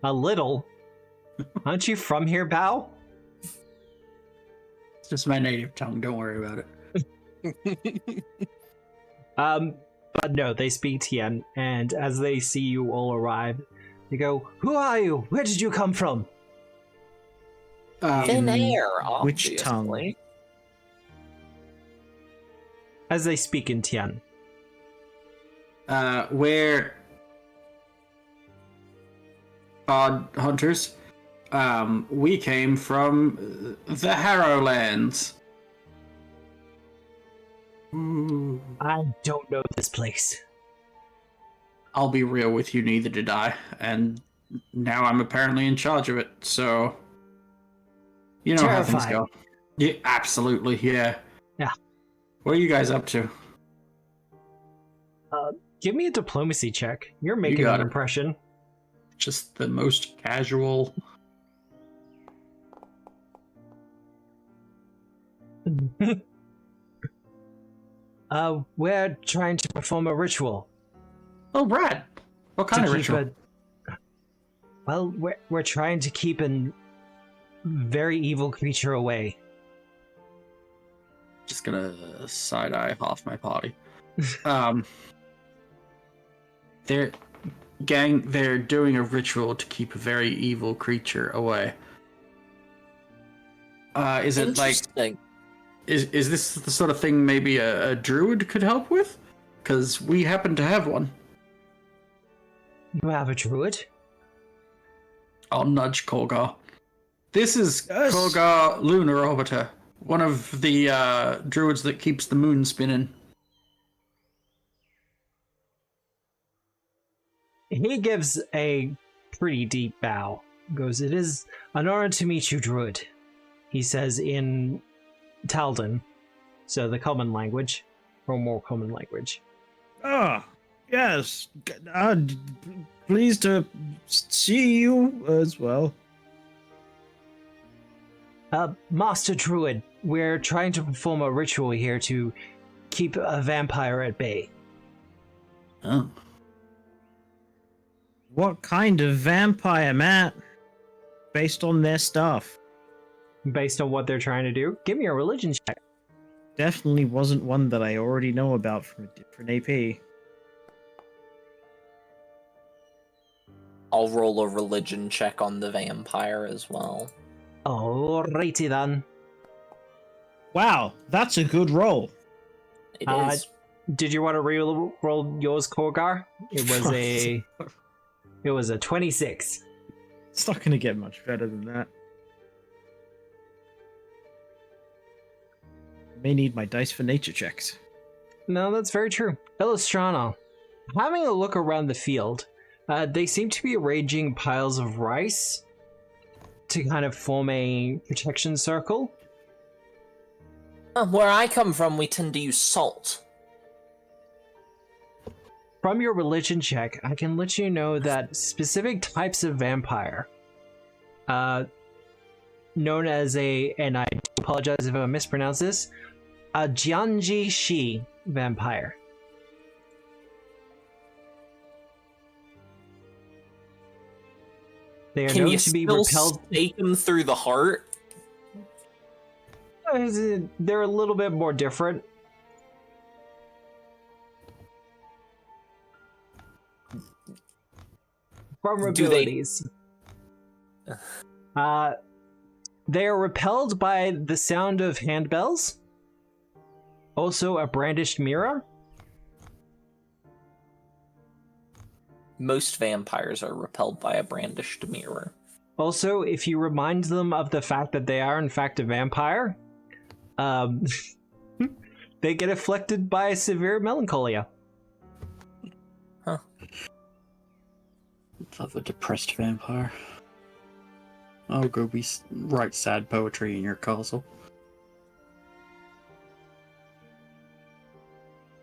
A little. Aren't you from here, Bao? It's just my native tongue. Don't worry about it. But no, they speak Tian, and as they see you all arrive, they go, "Who are you? Where did you come from?" thin air. Which tongue? obviously. As they speak in Tian. We're odd hunters. We came from the Harrowlands. Ooh. I don't know this place. I'll be real with you, neither did I. And now I'm apparently in charge of it, so... You know how things Terrifying. go. Yeah, absolutely, yeah. Yeah. What are you guys up to? Give me a diplomacy check. You're You making got an it. impression. Just the most casual... We're trying to perform a ritual. Oh, Brad! What kind of ritual? Well, we're trying to keep a very evil creature away. Just gonna side-eye half my party. They're doing a ritual to keep a very evil creature away. Is it like... Interesting. Is this the sort of thing maybe a druid could help with? Because we happen to have one. You have a druid? I'll nudge Kolgar. This is Yes. Kolgar Lunar Orbiter, one of the druids that keeps the moon spinning. He gives a pretty deep bow. Goes, "It is an honor to meet you, druid," he says in Taldan, so the common language, or more common language. Ah, yes. Pleased to see you as well. Master Druid, we're trying to perform a ritual here to keep a vampire at bay. Oh. What kind of vampire, Matt? Based on their stuff. Based on what they're trying to do, give me a religion check. Definitely wasn't one that I already know about from a different AP. I'll roll a religion check on the vampire as well. Alrighty then. Wow, that's a good roll. It Uh, is. Did you want to roll yours, Korgar? It was a 26. It's not going to get much better than that. I may need my dice for nature checks. No, that's very true. Illustrana, having a look around the field, They seem to be arranging piles of rice to kind of form a protection circle. Where I come from, we tend to use salt. From your religion check, I can let you know that specific types of vampire, known as and I apologize if I mispronounce this, a Jianji Shi vampire. They are Can known you to be still repelled. stake them through the heart? They're a little bit more different. From abilities. They are repelled by the sound of handbells. Also, a brandished mirror. Most vampires are repelled by a brandished mirror. Also, if you remind them of the fact that they are in fact a vampire, they get afflicted by severe melancholia. Huh. Love a depressed vampire. I'll go write sad poetry in your castle.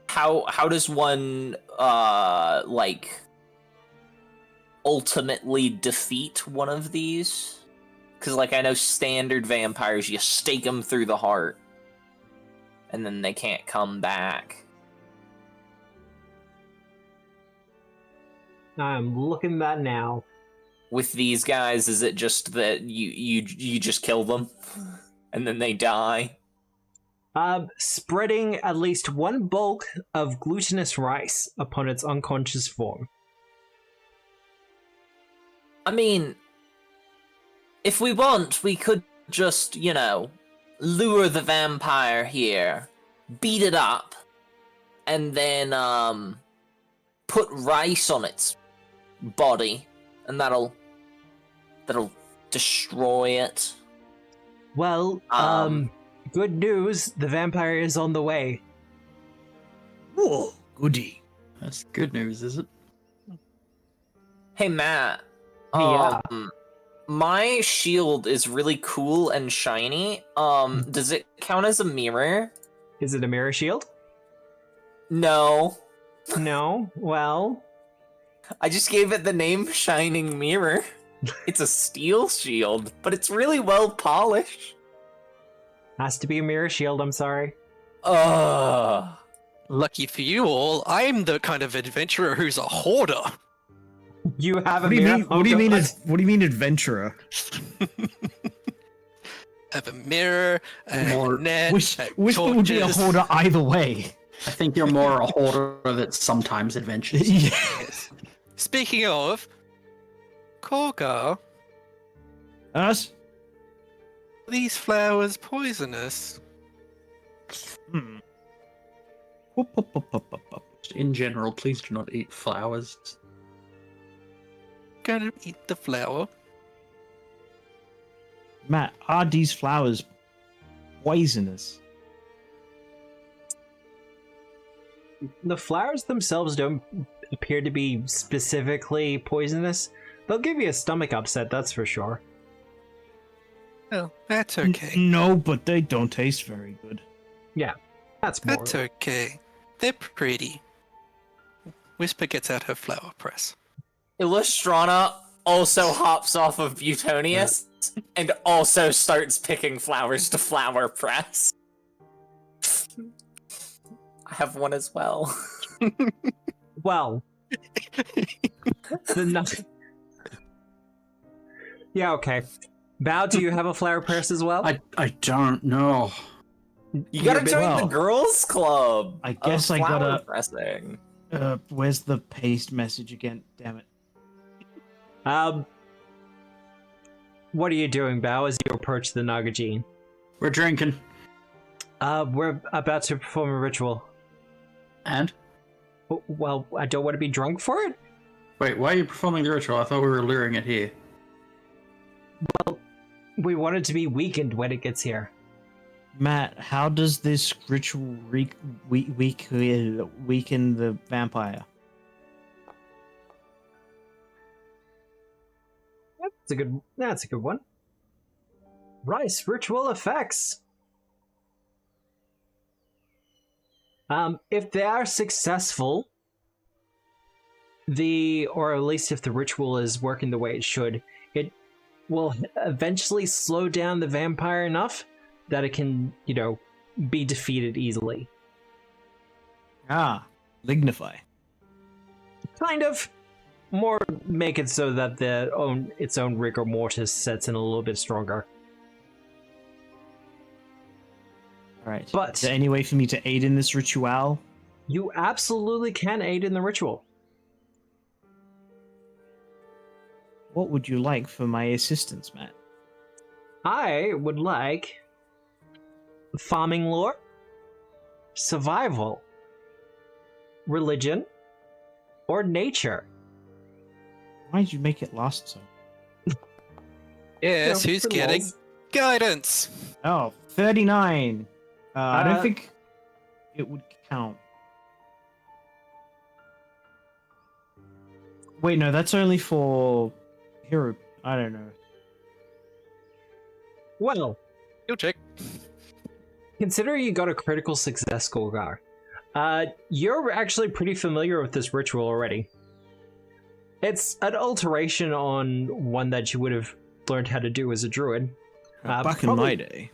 How does one like ultimately defeat one of these? Because like I know standard vampires, you stake them through the heart, and then they can't come back. I'm looking at that now. With these guys, is it just that you just kill them, and then they die? Spreading at least one bulk of glutinous rice upon its unconscious form. I mean, if we want, we could just, lure the vampire here, beat it up, and then put rice on its body, and that'll destroy it. Well, good news, the vampire is on the way. Whoa, goody. That's good news, is it? Hey, Matt. Yeah. My shield is really cool and shiny. Does it count as a mirror? Is it a mirror shield? No. No? Well... I just gave it the name Shining Mirror. It's a steel shield, but it's really well polished. Has to be a mirror shield, I'm sorry. Ugh. Lucky for you all, I'm the kind of adventurer who's a hoarder. You have a What do you mirror? mean? Oh, What do you mean? God. What do you mean, adventurer? I have a mirror, More- a net, Which would be a torches. hoarder either way. I think you're more a hoarder that sometimes adventures. Yes. Speaking of, Korgar, Us? these flowers poisonous? Hmm. Whoop, whoop, whoop, whoop, whoop, whoop. In general, please do not eat flowers. Gonna eat the flower. Matt, are these flowers poisonous? The flowers themselves don't appear to be specifically poisonous. They'll give you a stomach upset, that's for sure. Oh, that's okay. No, but they don't taste very good. That's more. That's okay. They're pretty. Whisper gets out her flower press. Illustrana also hops off of Butonius and also starts picking flowers to flower press. I have one as well. Well, yeah, okay. Bao, do you have a flower press as well? I don't know. You gotta big- join well, the girls' club. I guess of I flower gotta- pressing. Where's the paste message again? Damn it. What are you doing, Bao, as you approach the Nagajin? We're drinking. We're about to perform a ritual. And? Well, I don't want to be drunk for it? Wait, why are you performing the ritual? I thought we were luring it here. We want it to be weakened when it gets here. Matt, how does this ritual weaken the vampire? That's a good one. Rice ritual effects. If they are successful, or at least if the ritual is working the way it should, it will eventually slow down the vampire enough that it can, be defeated easily. Lignify. Kind of. More make it so that its own rigor mortis sets in a little bit stronger. Alright. But is there any way for me to aid in this ritual? You absolutely can aid in the ritual. What would you like for my assistance, Matt? I would like farming lore, survival, religion, or nature. Why'd you make it last so? Yes, who's getting guidance? Oh, 39. I don't think it would count. Wait, no, that's only for hero. I don't know. Well, You'll check. considering you got a critical success, Golgar, you're actually pretty familiar with this ritual already. It's an alteration on one that you would have learned how to do as a druid. Back in my day.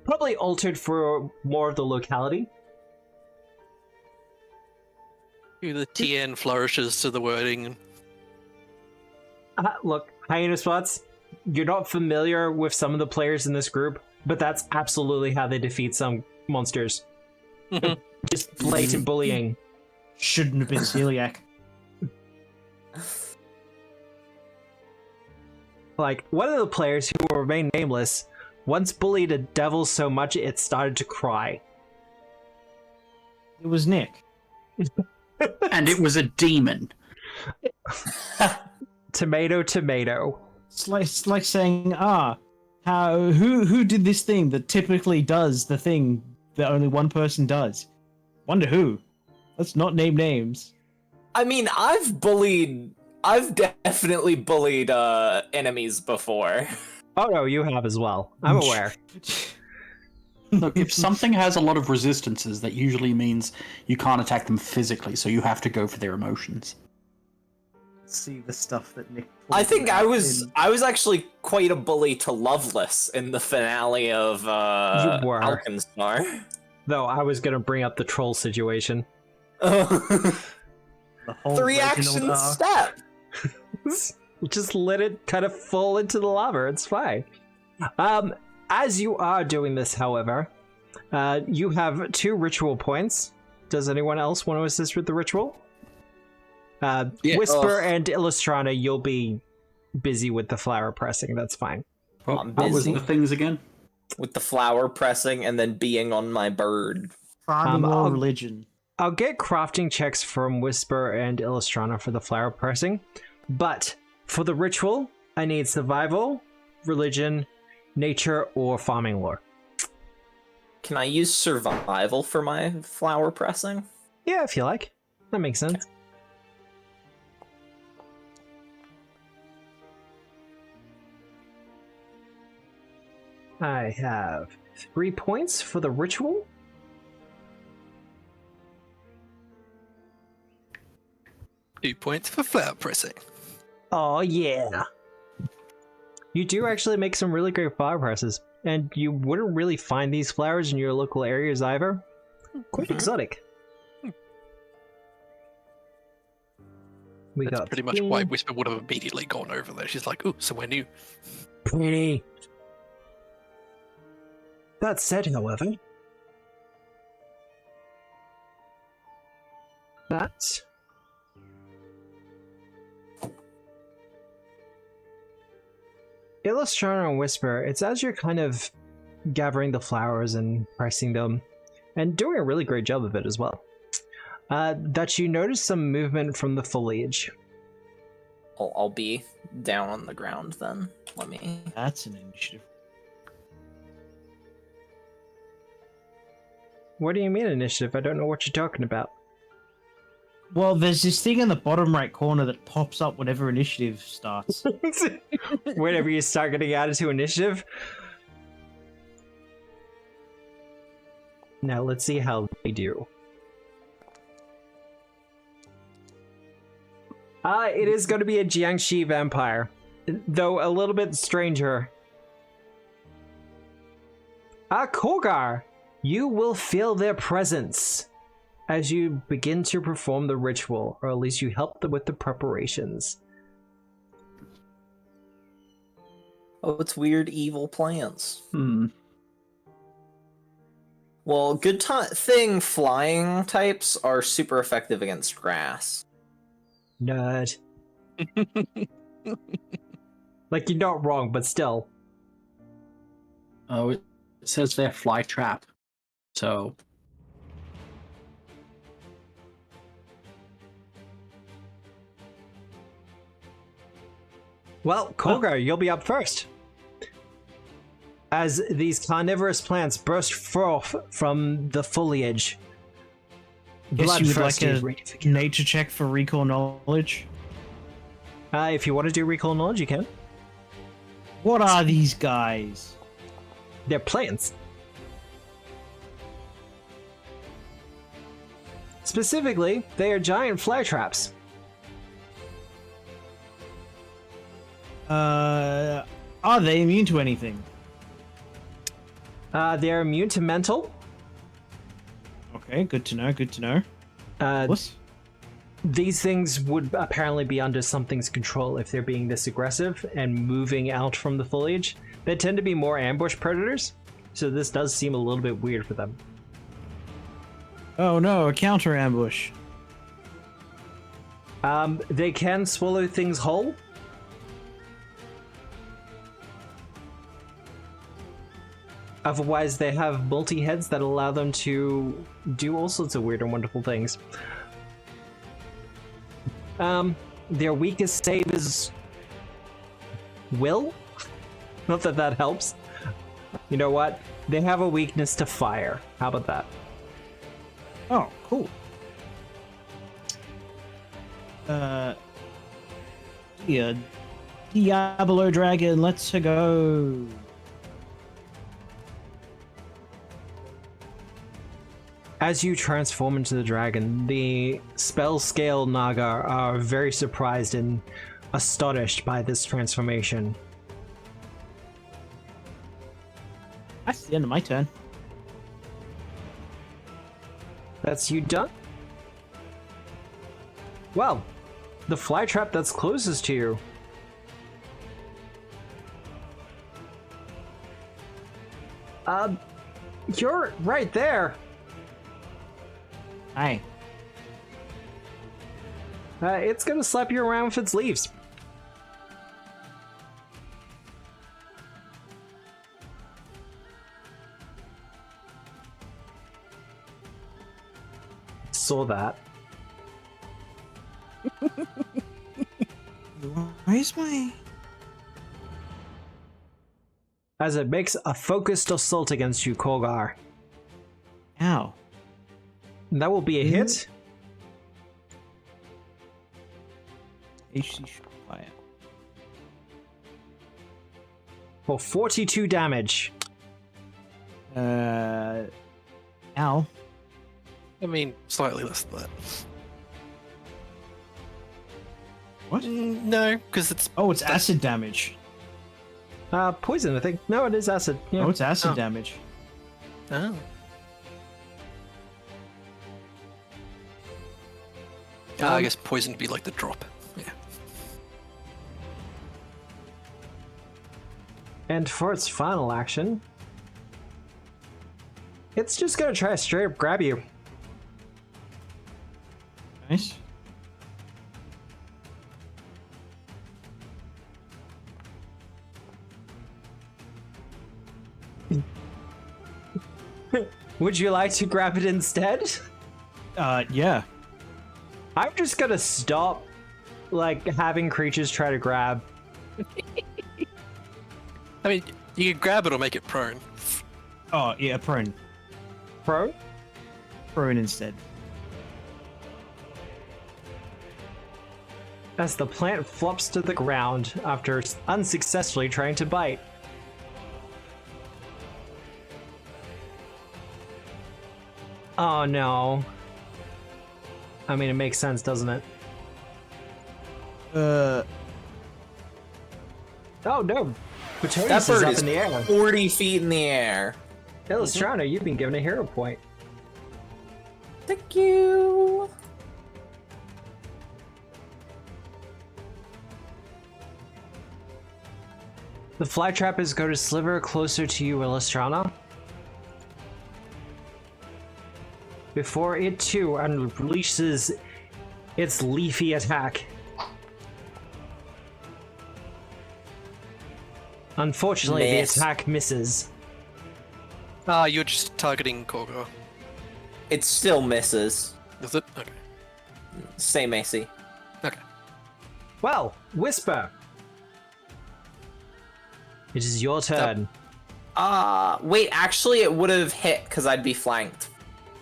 Probably altered for more of the locality. The TN flourishes to the wording. Look, hyena spots, you're not familiar with some of the players in this group, but that's absolutely how they defeat some monsters. Just blatant bullying. Shouldn't have been celiac. Like, one of the players who will remain nameless once bullied a devil so much it started to cry. It was Nick. And it was a demon. Tomato, tomato. It's like saying, who did this thing that typically does the thing that only one person does? Wonder who. Let's not name names. I mean, I've definitely bullied enemies before. Oh no, you have as well. I'm aware. Look, if something has a lot of resistances, that usually means you can't attack them physically, so you have to go for their emotions. See the stuff that Nick. I think I was actually quite a bully to Loveless in the finale of You were. Alkenstar. Though I was gonna bring up the troll situation. The whole 3 action step. Just let it kind of fall into the lava. It's fine. As you are doing this, however, you have 2 ritual points. Does anyone else want to assist with the ritual? Whisper and Illustrana, you'll be busy with the flower pressing. That's fine. I'm What was busy the things again? with the flower pressing and then being on my bird. Farming religion. I'll get crafting checks from Whisper and Illustrana for the flower pressing, but for the ritual, I need survival, religion, nature, or farming lore. Can I use survival for my flower pressing? Yeah, if you like. That makes sense. I have 3 points for the ritual. Two points for flower pressing. Oh yeah. You do actually make some really great flower presses, and you wouldn't really find these flowers in your local areas either. Quite exotic. We That's got pretty much why Whisper would have immediately gone over there. She's like, ooh, somewhere new. pretty. That said, however, that Illustrana and Whisper, it's as you're kind of gathering the flowers and pressing them, and doing a really great job of it as well, that you notice some movement from the foliage. I'll be down on the ground then. Let me. That's an initiative. What do you mean initiative? I don't know what you're talking about. Well, there's this thing in the bottom right corner that pops up whenever initiative starts. Whenever you start getting added to initiative. Now let's see how they do. It is going to be a Jiangxi vampire, though a little bit stranger. Kogar, you will feel their presence as you begin to perform the ritual, or at least you help them with the preparations. Oh, it's weird evil plants. Well, good thing flying types are super effective against grass. Nerd. Like, you're not wrong, but still. Oh, it says they're fly trap. So... Well, Kogar, you'll be up first. As these carnivorous plants burst forth from the foliage. Guess you would like a nature check for recall knowledge? If you want to do recall knowledge, you can. What are these guys? They're plants. Specifically, they are giant fly traps. Are they immune to anything? They're immune to mental. Okay, good to know, good to know. What? These things would apparently be under something's control if they're being this aggressive and moving out from the foliage. They tend to be more ambush predators, so this does seem a little bit weird for them. Oh no, a counter ambush. They can swallow things whole. Otherwise, they have multi-heads that allow them to do all sorts of weird and wonderful things. Their weakest save is will? Not that that helps. You know what? They have a weakness to fire. How about that? Oh, cool. Yeah. Diablo Dragon, let's go. As you transform into the dragon, the spell scale Naga are very surprised and astonished by this transformation. That's the end of my turn. That's you done? Well, the fly trap that's closest to you. You're right there. Hi. It's gonna slap you around with its leaves. Saw that. Where's my... As it makes a focused assault against you, Kogar. Ow. And that will be a hit. HC fire. For 42 damage. Ow. I mean, slightly less than that. What? No, because it's... Oh, it's acid damage. Poison, I think. No, it is acid. Yeah. Oh, it's acid damage. Oh. I guess poison would be like the drop. Yeah. And for its final action, it's just gonna try to straight up grab you. Nice. Would you like to grab it instead? Yeah. I'm just gonna stop, like, having creatures try to grab. I mean, you can grab it or make it prone. Oh, yeah, prone. Pro? Prone instead. as the plant flops to the ground after unsuccessfully trying to bite. Oh no. I mean, it makes sense, doesn't it? Oh no. Petonius That bird is up is in the air. 40 feet in the air. Illustrana, you've been given a hero point. Thank you. The flytrap is going to sliver closer to you, Illustrana. Before it too unleashes its leafy attack. Unfortunately, Miss. the attack misses. You're just targeting Korgo. It still misses. Is it? Okay. Same AC. Okay. Well, Whisper. It is your turn. Wait, actually it would have hit because I'd be flanked.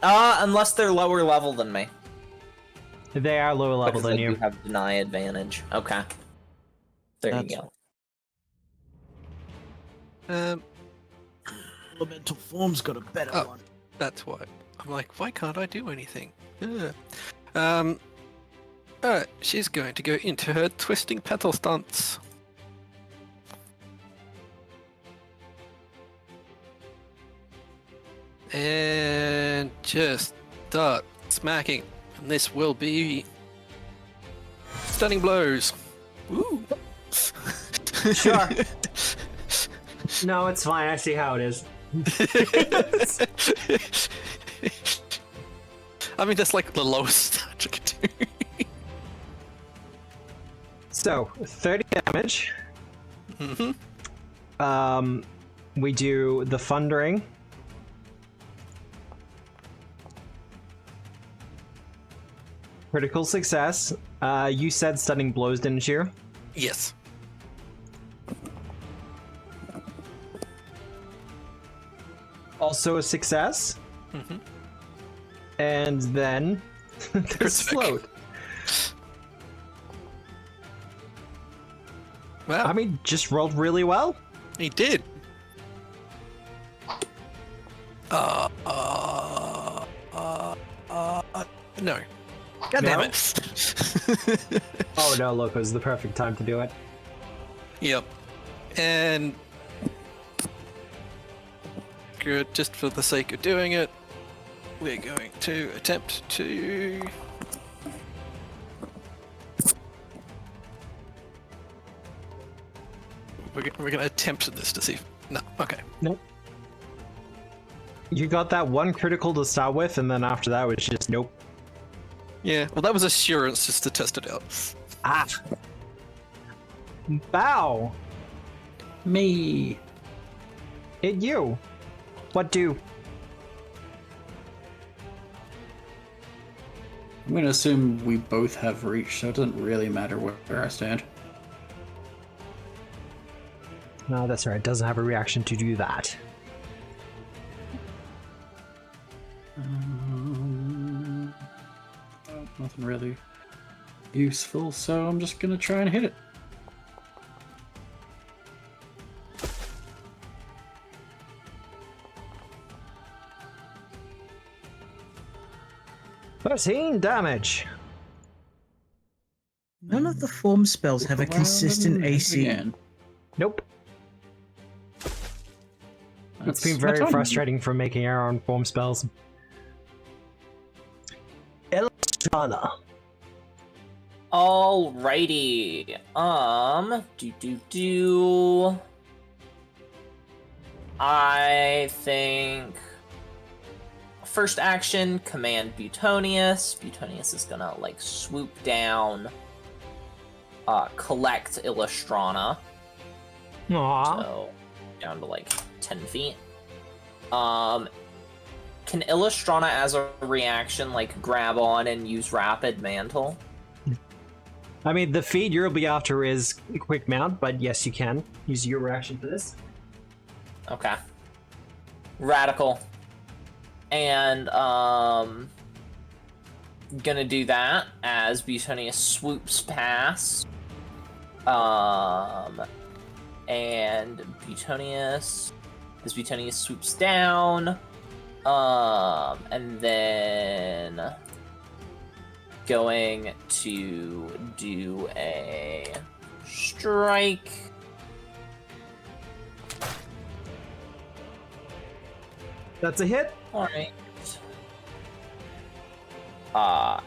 Unless they're lower level than me. They are lower level Because than I you. do have deny advantage. Okay. There you go. Elemental form's got a better one. That's why. I'm like, why can't I do anything? She's going to go into her twisting petal stance. And just start smacking. And this will be stunning blows. Woo! Sure. No, it's fine. I see how it is. I mean, that's like the lowest I could do. So, 30 damage. Mm-hmm. We do the thundering. Critical success. You said stunning blows, didn't you? Yes. Also a success. Mm-hmm. And then there's float. Wow. I mean, just rolled really well. He did. No. God damn it. Oh no, look, it was the perfect time to do it. Yep. And good, just for the sake of doing it, we're going to attempt to we're going to attempt this to see if... No, okay. Nope. You got that one critical to start with, and then after that was just nope. Yeah, well that was assurance just to test it out. Ah. Bow. Me. It you. What do? I'm gonna assume we both have reach, so it doesn't really matter where I stand. No, that's right. It doesn't have a reaction to do that. Nothing really useful, so I'm just gonna try and hit it. "13 damage. None of the form spells have a consistent AC. Again. Nope. It's been That's very fun. frustrating from making our own form spells. Illustrana. Alrighty. I think first action, command Butonius. Butonius is gonna like swoop down, collect Illustrana. Aww. So down to like 10 feet. Can Illustrana as a reaction like grab on and use Rapid Mantle? I mean, the feat you'll be after is quick mount, but yes, you can use your reaction for this. Okay. Radical. And gonna do that as Butonius swoops past. And Butonius, as Butonius swoops down, and then going to do a strike. That's a hit. All right.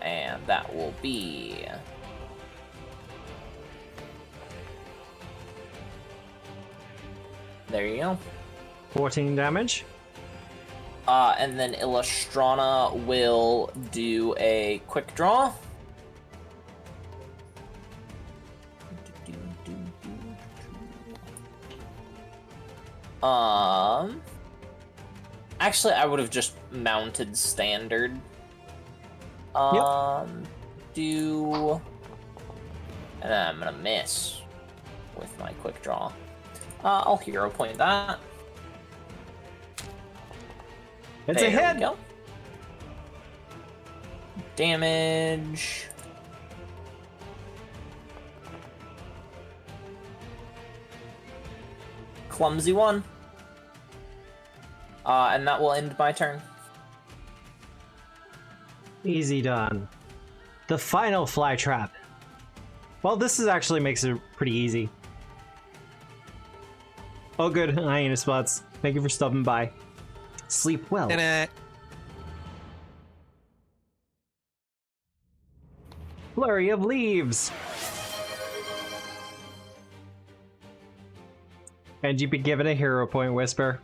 And that will be there you go. 14 damage. And then Illustrana will do a quick draw. Actually, I would have just mounted standard. And then I'm gonna miss with my quick draw. I'll hero point that. It's a hit. We go. Damage. Clumsy one. And that will end my turn. Easy done. The final fly trap. Well, this actually makes it pretty easy. Oh good, hyena spots. Thank you for stopping by. Sleep well. Flurry of leaves. And you've been given a hero point, Whisper.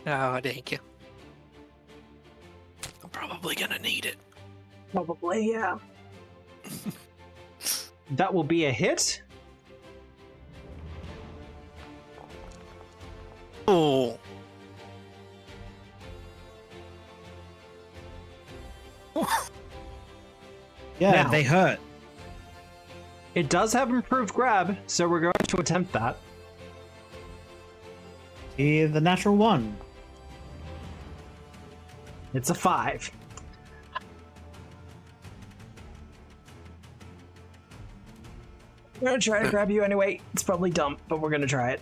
Oh, thank you. I'm probably gonna need it. Probably, yeah. That will be a hit. Oh. Yeah, Now. they hurt. It does have improved grab, so we're going to attempt that. Here, the natural one. It's a 5. I'm gonna try to grab you anyway. It's probably dumb, but we're gonna try it.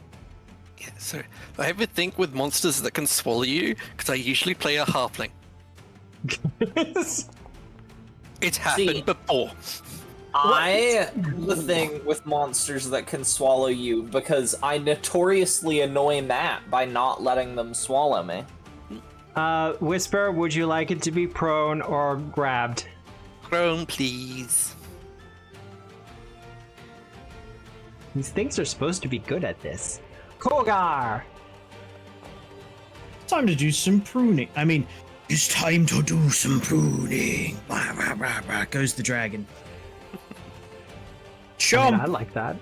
Yeah, so I have a thing with monsters that can swallow you, because I usually play a halfling. It's happened before. The thing with monsters that can swallow you, because I notoriously annoy Matt by not letting them swallow me. Whisper, would you like it to be prone or grabbed? Prone, please. These things are supposed to be good at this. Kogar! Time to do some pruning. I mean, it's time to do some pruning. Rah, rah, rah, rah, goes the dragon. Chomp! I like that.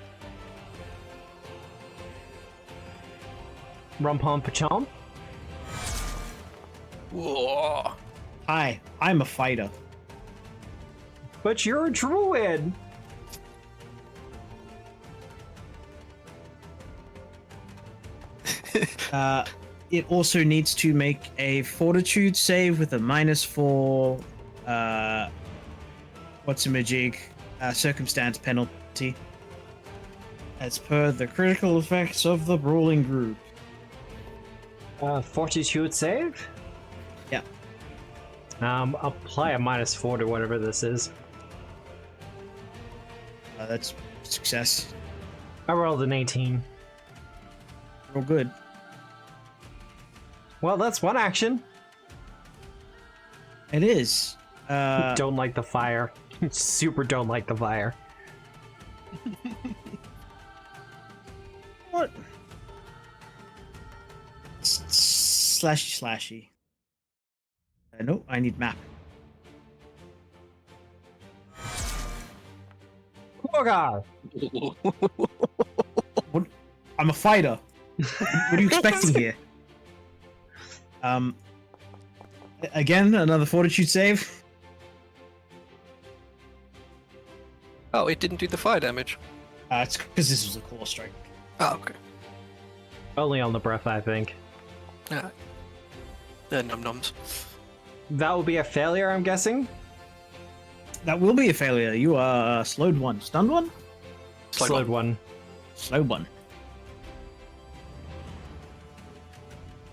Rumpum-pa-chomp. Whoa. Hi, I'm a fighter. But you're a druid! It also needs to make a fortitude save with a -4, what's-a-majig, circumstance penalty, as per the critical effects of the brawling group. Fortitude save? Yeah. Apply a -4 to whatever this is. That's success. I rolled an 18. Real good. Well, that's one action. It is. Don't like the fire. Super don't like the fire. What? Slashy. No, I need map. Kogar! What? I'm a fighter. What are you expecting here? Again, another fortitude save. Oh, it didn't do the fire damage. It's because this was a core strike. Oh, okay. Only on the breath, I think. The num-nums. That will be a failure, I'm guessing? That will be a failure. You are slowed one. Stunned one? Slowed one. Slowed one.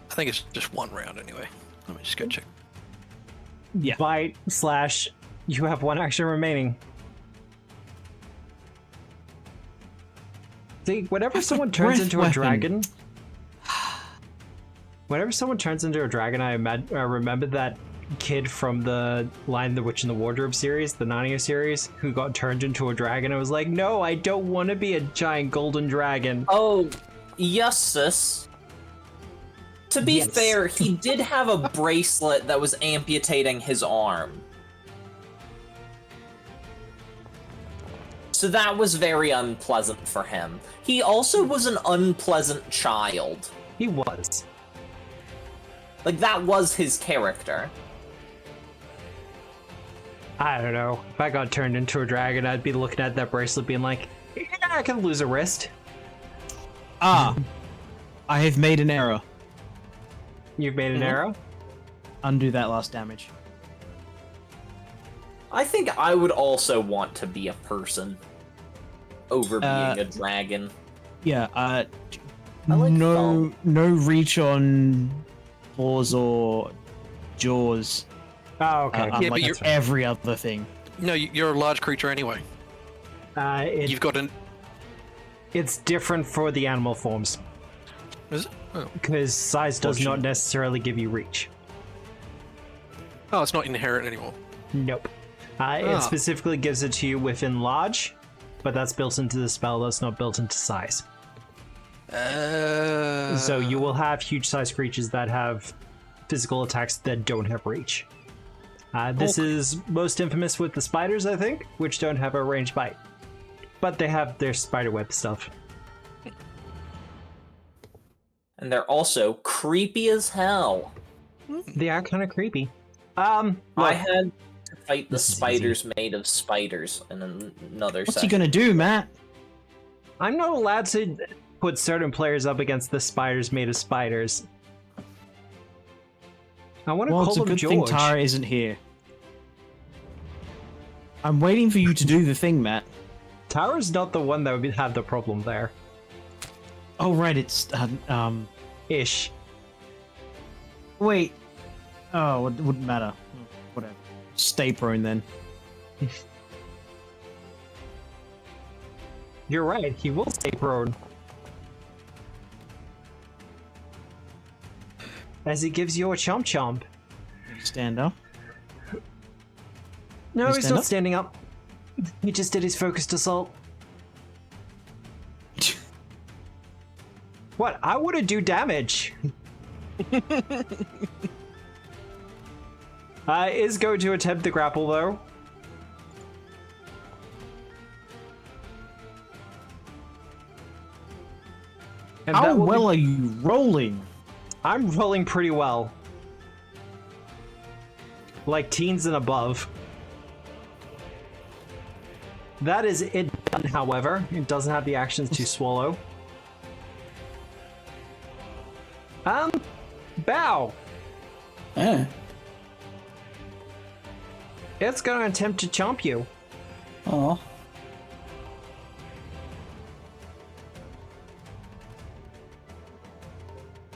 I think it's just one round anyway. Let me just go check. Yeah. Bite / you have 1 action remaining. See, whenever someone turns breath into weapon. a dragon, whenever someone turns into a dragon, I remember that kid from the Lion, the Witch, and the Wardrobe series, the Narnia series, who got turned into a dragon. I was like, no, I don't want to be a giant golden dragon. Oh, yes, sis. To be Yes. fair, he did have a bracelet that was amputating his arm. So that was very unpleasant for him. He also was an unpleasant child. He was. Like, that was his character. I don't know. If I got turned into a dragon, I'd be looking at that bracelet being like, yeah, I can lose a wrist. Ah. I have made an error. You've made an arrow? Undo that last damage. I think I would also want to be a person over being a dragon. Yeah, I like no reach on paws or jaws. Oh, okay. Yeah, but Unlike you're- every other thing. No, you're a large creature anyway. You've got an. It's different for the animal forms, Is it? Oh. because size does not necessarily give you reach. Oh, it's not inherent anymore. Nope. It specifically gives it to you with enlarge, but that's built into the spell, that's not built into size. So you will have huge size creatures that have physical attacks that don't have reach. This is most infamous with the spiders, I think, which don't have a ranged bite. But they have their spiderweb stuff. And they're also creepy as hell. They are kind of creepy. I Look, had to fight the This is spiders made of spiders in another What's session. he gonna do, Matt? I'm not allowed to put certain players up against the spiders made of spiders. I want to Well, call it's a them good George. thing Tara isn't here. I'm waiting for you to do the thing, Matt. Tara's not the one that would have the problem there. Oh, right, it's, Ish. wait. Oh, it wouldn't matter. Whatever. Stay prone then. You're right, he will stay prone. As he gives you a chomp chomp. Stand up. No, You he's stand not up? standing up. He just did his focused assault. What? I want to do damage. Is going to attempt the grapple though. And How that will well be- are you rolling? I'm rolling pretty well. Like teens and above. That is it done, however. It doesn't have the actions to swallow. Bow! Eh. It's gonna attempt to chomp you. Oh.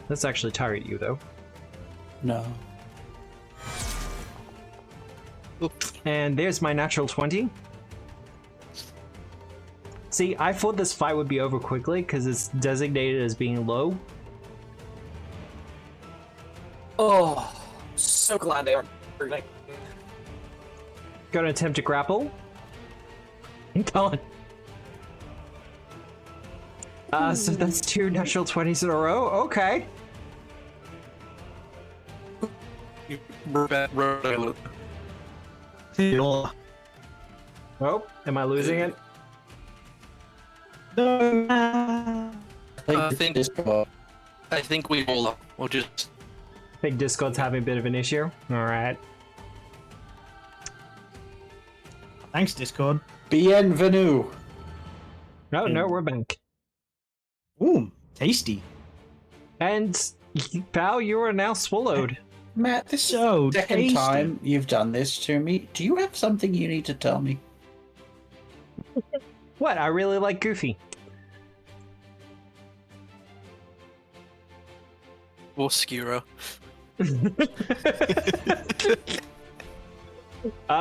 Let's actually target you, though. No. And there's my natural 20. See, I thought this fight would be over quickly because it's designated as being low. Oh, so glad they are. Gonna attempt to grapple. Don't. So that's 2 natural 20s in a row. Okay. Oh, am I losing it? I think we all are. We'll just. I think Discord's having a bit of an issue. Alright. Thanks, Discord. Bienvenue. No, we're back. Ooh, tasty. And Bao, you are now swallowed. Matt, this So is the second tasty. time you've done this to me. Do you have something you need to tell me? What? I really like Goofy. Obscura.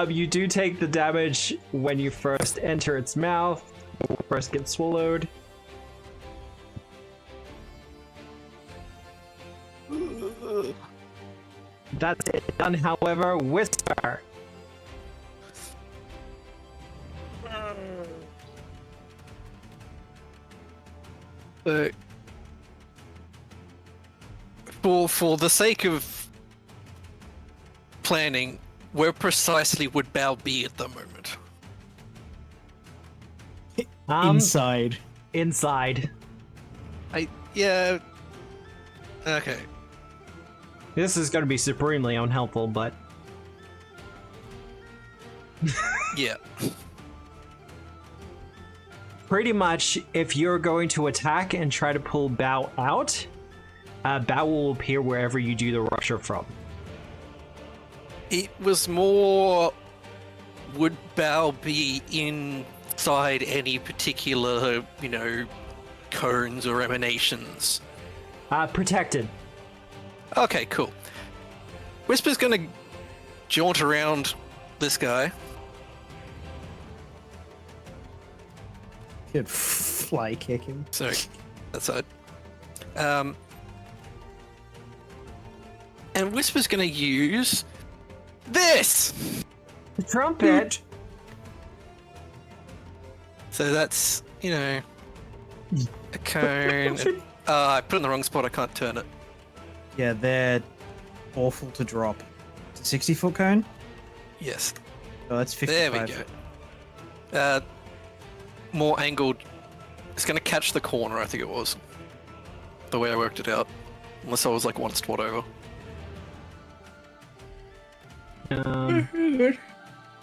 You do take the damage when you first enter its mouth, first get swallowed. That's it done, however. Whisper. For the sake of planning, where precisely would Bao be at the moment? Inside. Inside. Yeah. Okay. This is going to be supremely unhelpful, but Yeah. pretty much if you're going to attack and try to pull Bao out, Bao will appear wherever you do the rupture from. It was more, would Bao be inside any particular, cones or emanations? Protected. Okay, cool. Whisper's gonna jaunt around this guy. Could fly kick him. So, that's it. And Whisper's gonna use this! The trumpet. So that's, a cone. I put it in the wrong spot, I can't turn it. Yeah, they're awful to drop. It's a 60-foot cone? Yes. Oh, that's 55. There we go. More angled. It's going to catch the corner, I think it was. The way I worked it out. Unless I was like one spot over.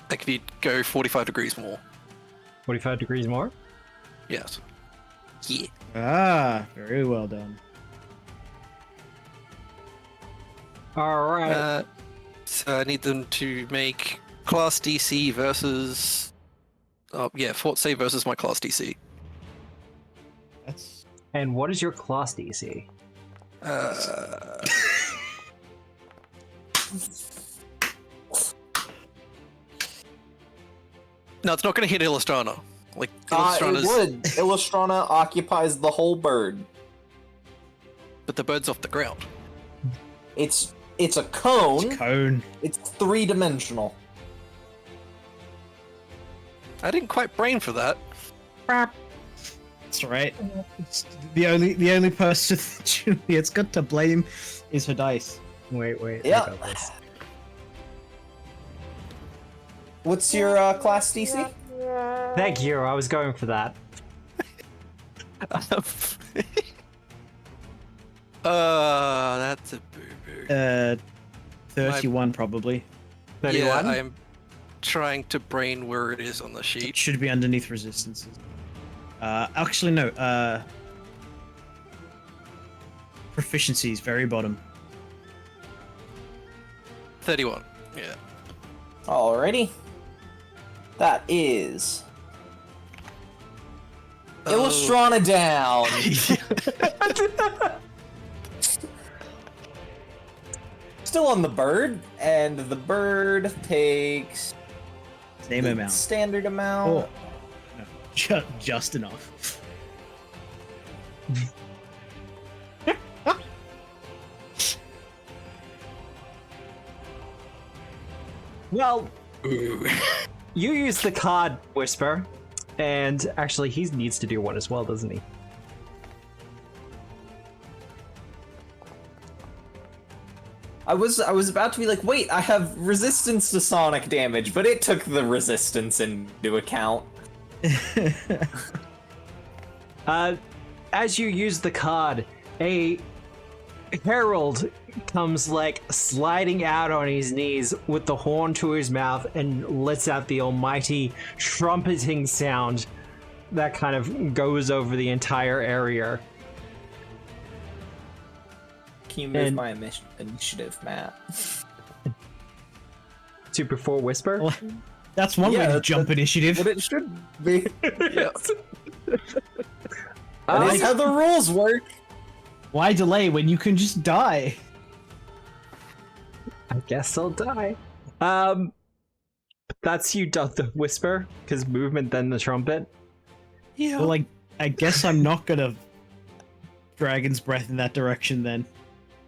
Like if you go 45 degrees more. 45 degrees more? Yes. Yeah. Ah, very well done. Alright. So I need them to make class DC versus... fort save versus my class DC. That's And what is your class DC? No, it's not going to hit Illustrana. Like, It Illustrana's... would. Illustrana occupies the whole bird. But the bird's off the ground. It's a cone. cone. It's 3-dimensional. I didn't quite brain for that. That's right. It's the only person Juliet's got to blame is her dice. Wait. Yeah. I got this. What's your class DC? Thank you, I was going for that. That's a boo-boo. 31 probably. 31? Yeah, I'm trying to brain where it is on the It sheet. should be underneath resistances. Actually no. Proficiencies, very bottom. 31. Yeah. Alrighty. That is Illustrana down. Still on the bird, and the bird takes Same the amount. standard amount. Oh. No, just enough. Well, Ooh. you use the card, Whisper, and actually he needs to do one as well, doesn't he? I was about to be like, wait, I have resistance to sonic damage, but it took the resistance into account. As you use the card, a herald comes like sliding out on his knees with the horn to his mouth and lets out the almighty trumpeting sound that kind of goes over the entire area. Can you move my initiative, Matt? To before whisper? Well, that's one way to jump initiative. What it should be. Yes. That's how the rules work. Why delay when you can just die? I guess I'll die. That's you done the whisper, because movement then the trumpet. Yeah. Well, like, I guess I'm not gonna Dragon's Breath in that direction then.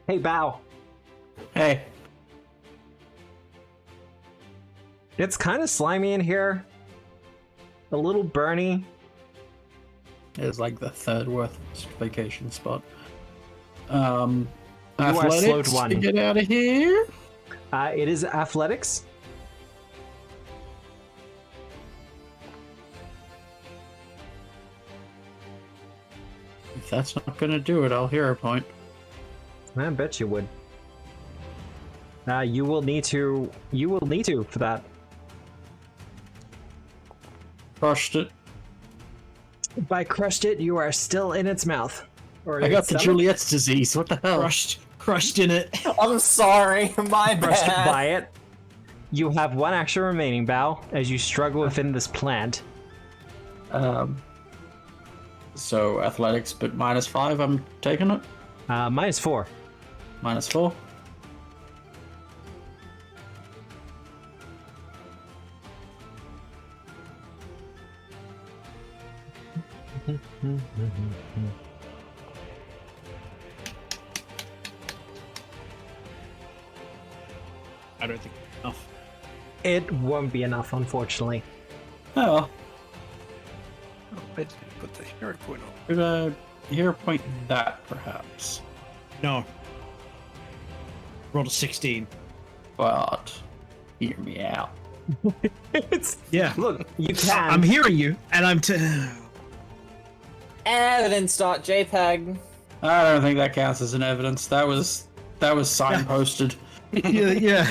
Hey, Bow. Hey. It's kind of slimy in here. A little burny. It's like the third worst vacation spot. are Athletics slowed one. to get out of here. It is athletics. If that's not gonna do it, I'll hero point. I bet you would. You will need to. You will need to for that. Crushed it. By crushed it, you are still in its mouth. Or I in got its the stomach. Juliet's disease. What the hell? Crushed in it. I'm sorry, my Crushed bad. by it. You have one action remaining, Bow, as you struggle within this plant. So athletics, but -5. I'm taking it. -4. -4. I don't think enough. It won't be enough, unfortunately. Oh, Where did you put the hero point on? could I hero point that perhaps? No. Rolled a 16. But hear me out. Yeah. Look, you can. I'm hearing you, and I'm Evidence.jpg. I don't think that counts as an evidence. That was signposted. yeah.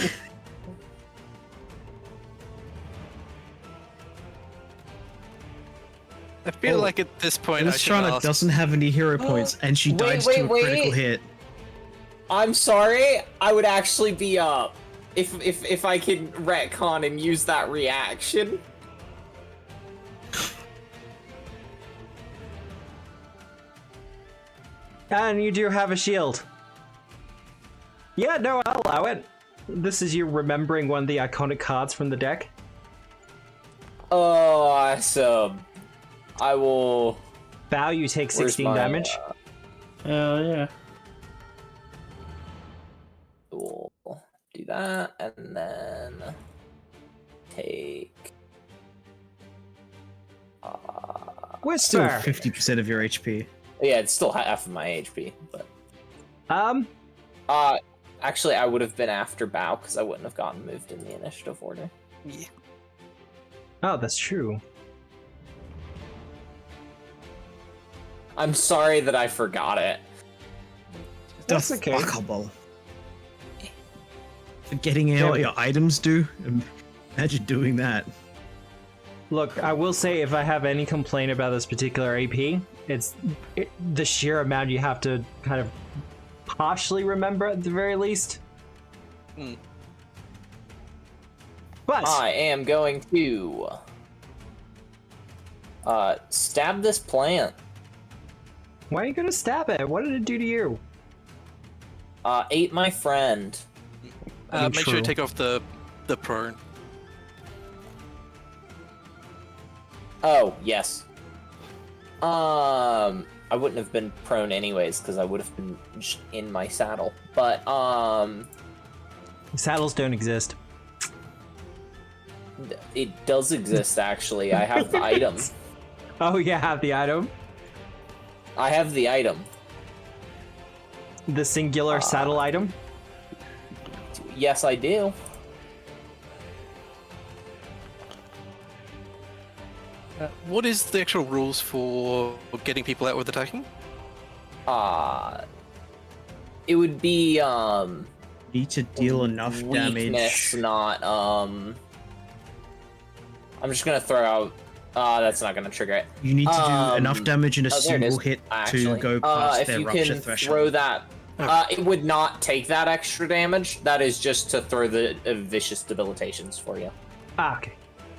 I feel like at this point I should Listrana ask. doesn't have any hero points, and she dies to a critical hit. I'm sorry. I would actually be up if I could retcon and use that reaction. And you do have a shield. Yeah, no, I'll allow it. This is you remembering one of the iconic cards from the deck. Oh, awesome. I will... Bow, you take Where's 16 my, damage. Hell yeah. We'll do that, and then... Take... Still Whisper! 50% of your HP. Yeah, it's still half of my HP, but... Um, Actually, I would have been after Bow, because I wouldn't have gotten moved in the initiative order. Yeah. oh, that's true. I'm sorry that I forgot it. That's The okay. fuckable. Forgetting out what your items do? Imagine doing that. Look, I will say if I have any complaint about this particular AP, it's the sheer amount you have to kind of partially remember at the very least. Hmm. But I am going to... stab this plant. why are you gonna stab it? What did it do to you? Ate my friend. Make sure you True. take off the prone. Oh, yes. I wouldn't have been prone anyways, because I would have been just in my saddle. But, Saddles don't exist. it does exist, actually. I have the item. Oh, you have the item? I have the item. The singular saddle item? Yes, I do. What is the actual rules for getting people out with attacking? It would be, Need to deal enough weakness, damage. not, I'm just gonna throw out... that's not gonna trigger it. You need to do enough damage in a there it single is, hit actually. to go past If their you rupture can threshold. throw that It would not take that extra damage. That is just to throw the vicious debilitations for you. Ah, okay.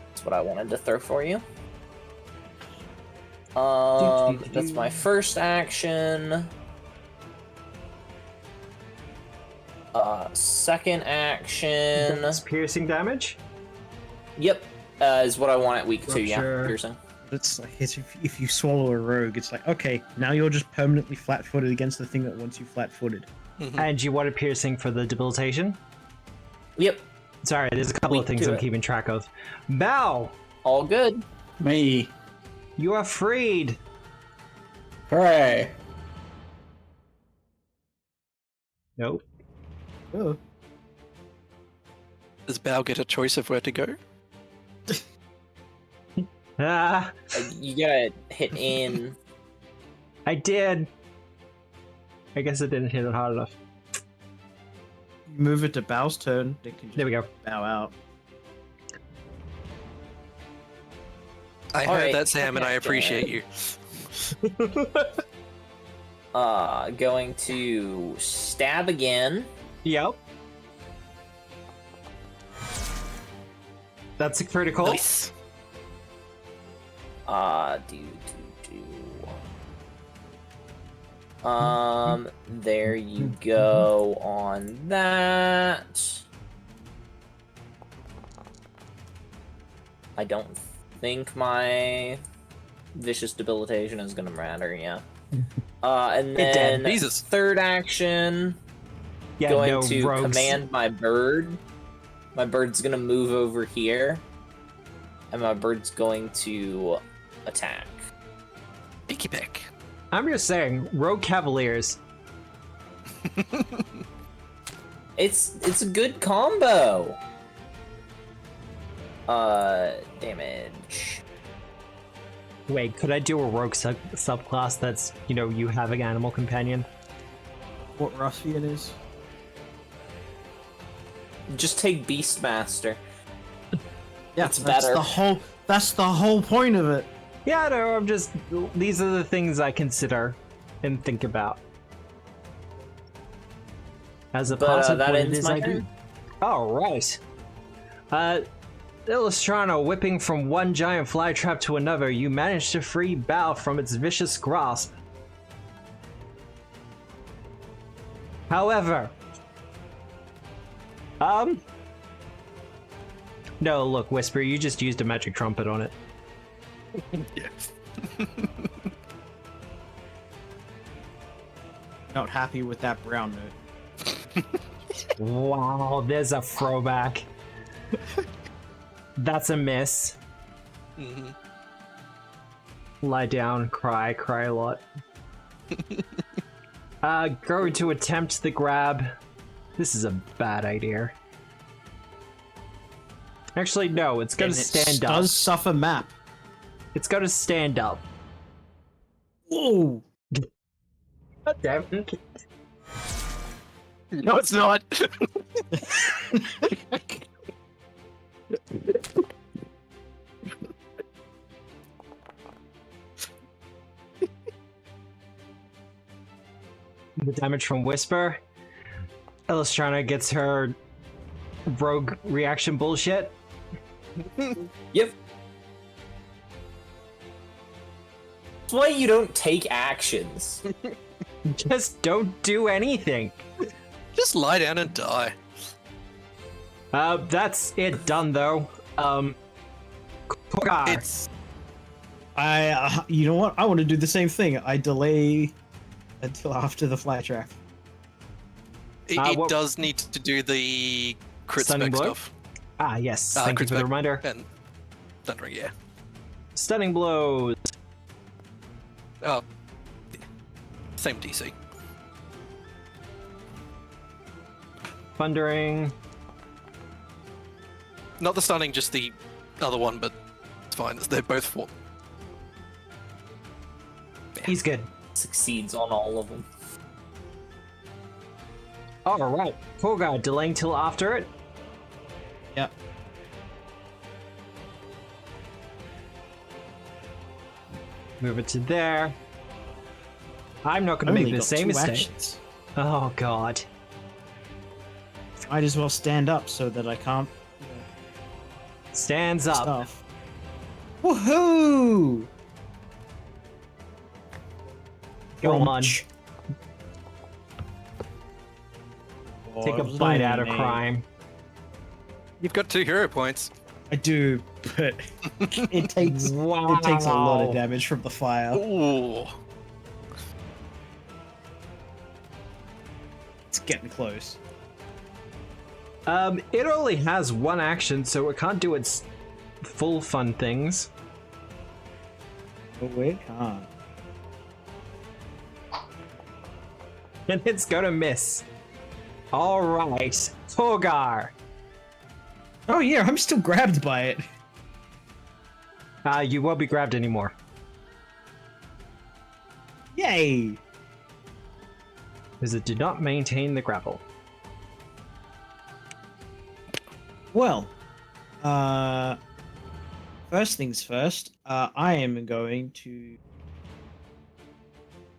That's what I wanted to throw for you. That's my first action. Second action. That's piercing damage? Yep, is what I want at week 2, yeah. Rupture. Piercing. It's like if you swallow a rogue, it's like, okay, now you're just permanently flat-footed against the thing that wants you flat-footed. And you wanted piercing for the debilitation? Yep, Sorry, there's a couple of things I'm keeping track of. Bow! all good. Me. You are freed! Hooray. Nope. Oh. Does Bao get a choice of where to go? Ah, You gotta hit in. I did. I guess I didn't hit it hard enough. Move it to Bao's turn. They can just There we go. bow out. I All heard right, that, Sam, and I okay. appreciate you. Going to stab again. Yep. That's a critical. Nice. There you go on that. I don't think my vicious debilitation is gonna matter, yeah. And It did. then Jesus. third action, Yeah, going no to rogues. command my bird. My bird's gonna move over here, and my bird's going to attack. Picky peck. I'm just saying, rogue cavaliers. It's a good combo. Damage. Wait, could I do a rogue subclass that's, you have an animal companion? What Ruffian is? Just take Beastmaster. Yeah, It's that's better. That's the whole point of it. Yeah, no, these are the things I consider and think about. As a part of that what it ends is my I do. turn. Alright. Illustrana whipping from one giant flytrap to another, you manage to free Bao from its vicious grasp. However, no, look, Whisper, you just used a magic trumpet on it. Yes. Not happy with that brown note. Wow, there's a throwback. That's a miss. Mm-hmm. Lie down, cry a lot. Going to attempt the grab. This is a bad idea. Actually, no, it's gonna And it stand up. does suffer map. It's gonna stand up. Whoa! God damn it. No, it's not. The damage from Whisper. Illustrana gets her rogue reaction bullshit. Yep. That's why you don't take actions. Just don't do anything. Just lie down and die. That's it done though. Kogar. It's You know what? I want to do the same thing. I delay until after the fly trap. it what- does need to do the crit Stunning spec blow? stuff. Ah, yes. Thank you Crit for the spec reminder. And thundering, yeah. Stunning blows. Oh, same DC. Thundering. Not the stunning, just the other one, but it's fine. They're both 4. He's good. Succeeds on all of them. Alright. Kogar, delaying till after it. Yep. Move it to there. I'm not going to Only make the got same 2 mistake. actions. Oh god. Might as well stand up so that I can't. Stands up. Stuff. Woohoo! Go on. Crunch. Take a Oh, bite out of only crime. You've got 2 hero points. I do, but it takes a lot of damage from the fire. Ooh. It's getting close. It only has one action, so it can't do its full fun things. Oh, it can't. And it's gonna miss. Alright, Togar. Oh yeah, I'm still grabbed by it. You won't be grabbed anymore. Yay! Because it did not maintain the grapple. Well, first things first, I am going to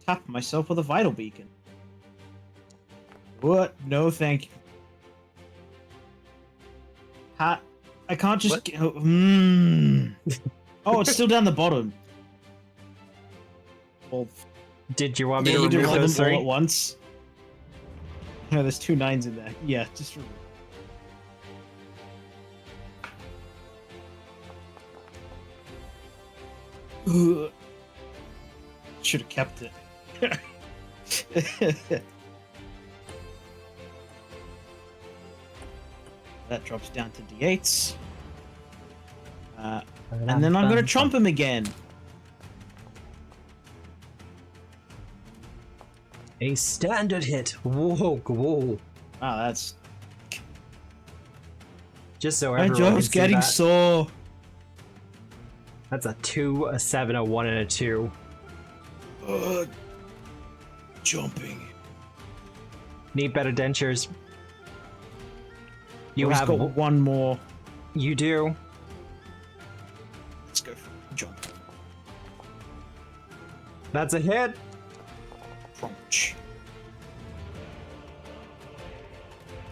tap myself with a vital beacon. What? No, thank you. I can't just. Oh, it's still down the bottom. Well, Did you want me yeah, to you do remove all those them all three? at once. No, there's 2 9s in there. Yeah, just. Should have kept it. That drops down to d8s. And then I'm gonna chomp him again. A standard hit. Whoa, whoa. Wow, that's. Just so My everyone jaw's can see getting that. sore. That's a 2, a 7, a 1, and a 2. Jumping. Need better dentures. You He's have. got one more. You do. Let's go for a jump. That's a hit. Crunch.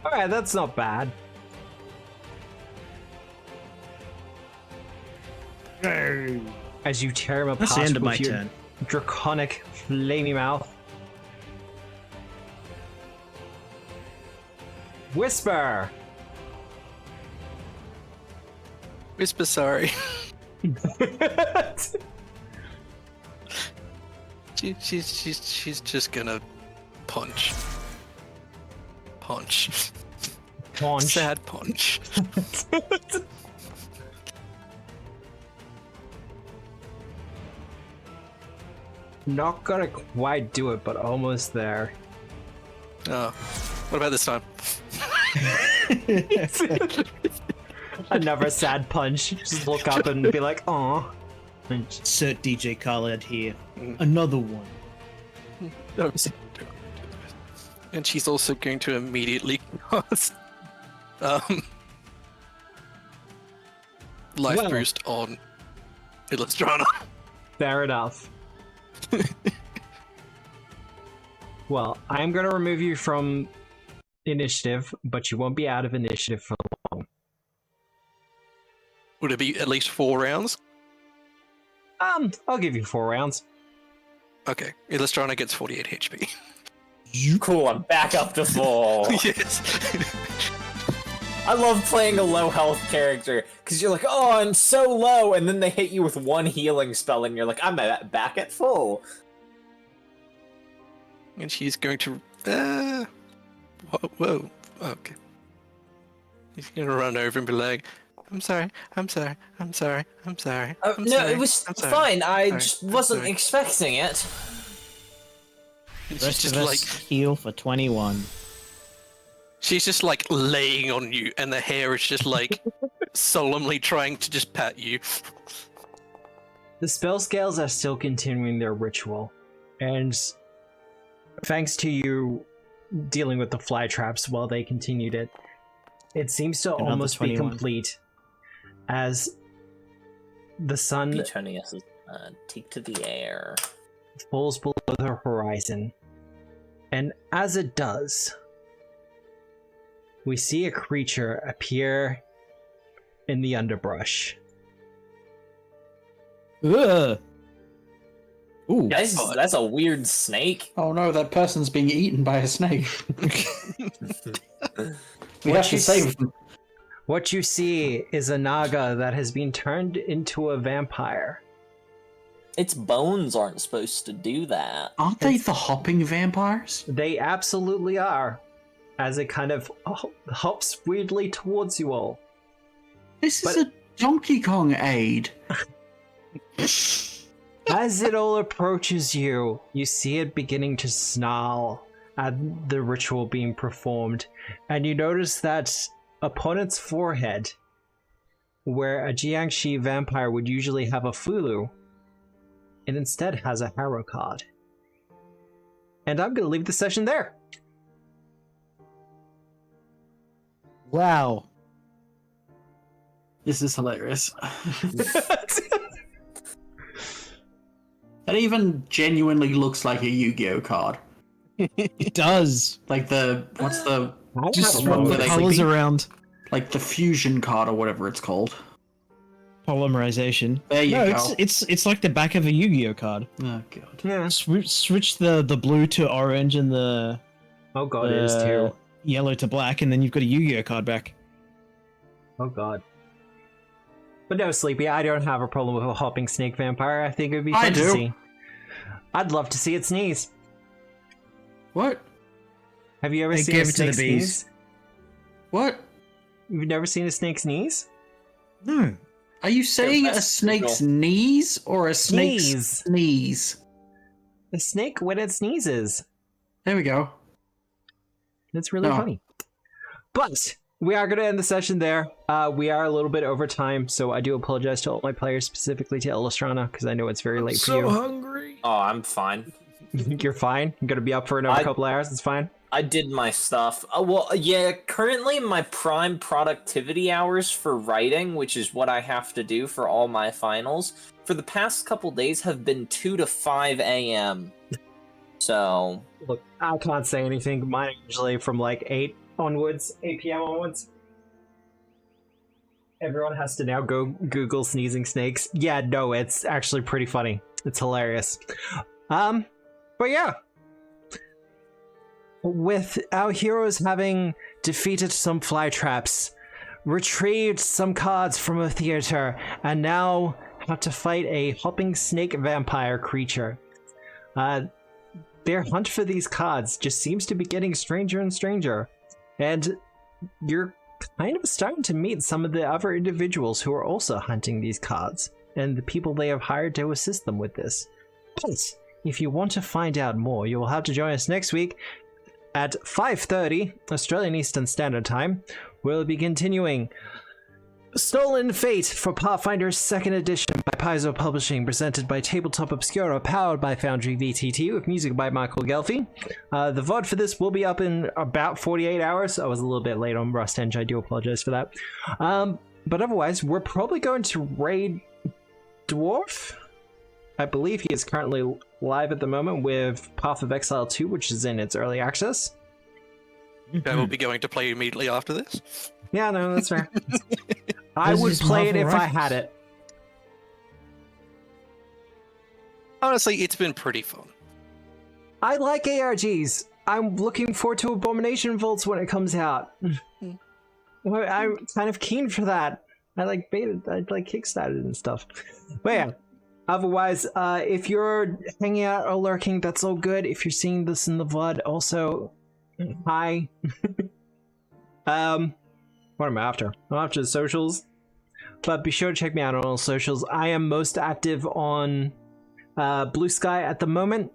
Alright, that's not bad. As you tear him That's the apart end of my with your turn. draconic, flamey mouth. Whisper! Whisper sorry. She's just gonna punch. Punch. Punch. Sad punch. Not gonna quite do it, but almost there. Oh. What about this time? Another sad punch. Just look up and be like, "Aw." Insert DJ Khaled here. Another one. And she's also going to immediately cast life Well. boost on Illustrana. Fair enough. Well, I'm gonna remove you from initiative, but you won't be out of initiative for long. Would it be at least 4 rounds? I'll give you 4 rounds. Okay, Illustrana gets 48 HP. Cool, I'm back up to full. Yes. I love playing a low health character, because you're like, oh, I'm so low, and then they hit you with one healing spell, and you're like, I'm back at full. And she's going to... Whoa. Okay. He's going to run over and be like, I'm sorry. No, sorry, it was I'm sorry, fine. I sorry, just I'm wasn't sorry." expecting it. And The she's rest just of like... us heal for 21. She's just like laying on you, and the hair is just like solemnly trying to just pat you. The spell scales are still continuing their ritual, and thanks to you dealing with the fly traps while they continued it, it seems to Another almost be 21. complete as the sun Petonius is take to the air. falls below the horizon. And as it does, we see a creature appear in the underbrush. Ugh. Ooh. That's a weird snake. Oh no, that person's being eaten by a snake. We What have to you save them. What you see is a naga that has been turned into a vampire. Its bones aren't supposed to do that. Aren't they the hopping vampires? They absolutely are, as it kind of hops weirdly towards you all. This is a Donkey Kong aid. As it all approaches you, you see it beginning to snarl at the ritual being performed, and you notice that upon its forehead, where a Jiangxi vampire would usually have a fulu, it instead has a harrow card. And I'm going to leave the session there. Wow. This is hilarious. That even genuinely looks like a Yu-Gi-Oh card. It does. Like what's the Just the swap one the where they colors sleepy? around. Like the fusion card or whatever it's called. Polymerization. There you No, go. it's like the back of a Yu-Gi-Oh card. Oh god. Yeah. Switch the blue to orange and the Oh god, it is too. yellow to black, and then you've got a Yu-Gi-Oh card back. Oh god. But no, Sleepy, I don't have a problem with a hopping snake vampire. I think it would be fun I to do. see. I'd love to see it sneeze. What? Have you ever They seen a gave it to the snake bees. sneeze? What? You've never seen a snake sneeze? No. Are you saying a that's snake's illegal. knees or a snake's Sneeze. sneeze? A snake when it sneezes. There we go. It's really No. funny. But we are going to end the session there. We are a little bit over time, so I do apologize to all my players, specifically to Illustrana, because I know it's very late for you. hungry. Oh, I'm fine. You're fine. You're going to be up for another couple hours. It's fine. I did my stuff. Well, yeah, currently my prime productivity hours for writing, which is what I have to do for all my finals, for the past couple days have been 2 to 5 a.m. So, Look, I can't say anything. Mine are usually from like 8 onwards, 8 p.m. onwards. Everyone has to now go Google sneezing snakes. Yeah, no, it's actually pretty funny. It's hilarious. But yeah. With our heroes having defeated some fly traps, retrieved some cards from a theater, and now have to fight a hopping snake vampire creature. Their hunt for these cards just seems to be getting stranger and stranger. And you're kind of starting to meet some of the other individuals who are also hunting these cards, and the people they have hired to assist them with this. But if you want to find out more, you will have to join us next week at 5:30 Australian Eastern Standard Time. We'll be continuing Stolen Fate for Pathfinder's 2nd edition by Paizo Publishing, presented by Tabletop Obscura, powered by Foundry VTT, with music by Michael Gelfi. The VOD for this will be up in about 48 hours. I was a little bit late on Rust Eng, I do apologize for that. But otherwise, we're probably going to raid Dwarf. I believe he is currently live at the moment with Path of Exile 2, which is in its early access. I will be going to play immediately after this. Yeah, no, that's fair. I This would is play it Marvel if I Rifles. had it. Honestly, it's been pretty fun. I like ARGs. I'm looking forward to Abomination Vaults when it comes out. Well, I'm kind of keen for that. I like Kickstarted and stuff. But yeah, otherwise, if you're hanging out or lurking, that's all good. If you're seeing this in the VOD, also, hi. What am I after? I'm after the socials. But be sure to check me out on all socials. I am most active on Blue Sky at the moment.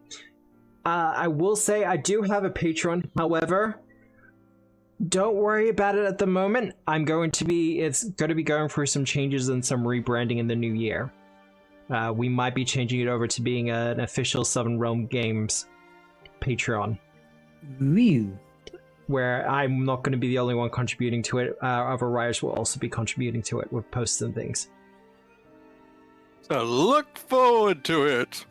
I will say I do have a Patreon. However, don't worry about it at the moment. It's going to be going through some changes and some rebranding in the new year. We might be changing it over to being an official Southern Realm Games Patreon, Ooh. where I'm not going to be the only one contributing to it. Other writers will also be contributing to it with posts and things. So look forward to it.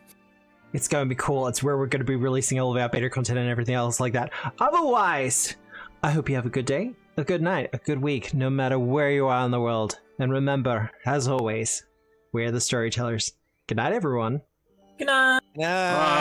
It's going to be cool. It's where we're going to be releasing all of our beta content and everything else like that. Otherwise, I hope you have a good day, a good night, a good week, no matter where you are in the world. And remember, as always, we're the storytellers. Good night, everyone. Good night. Yeah.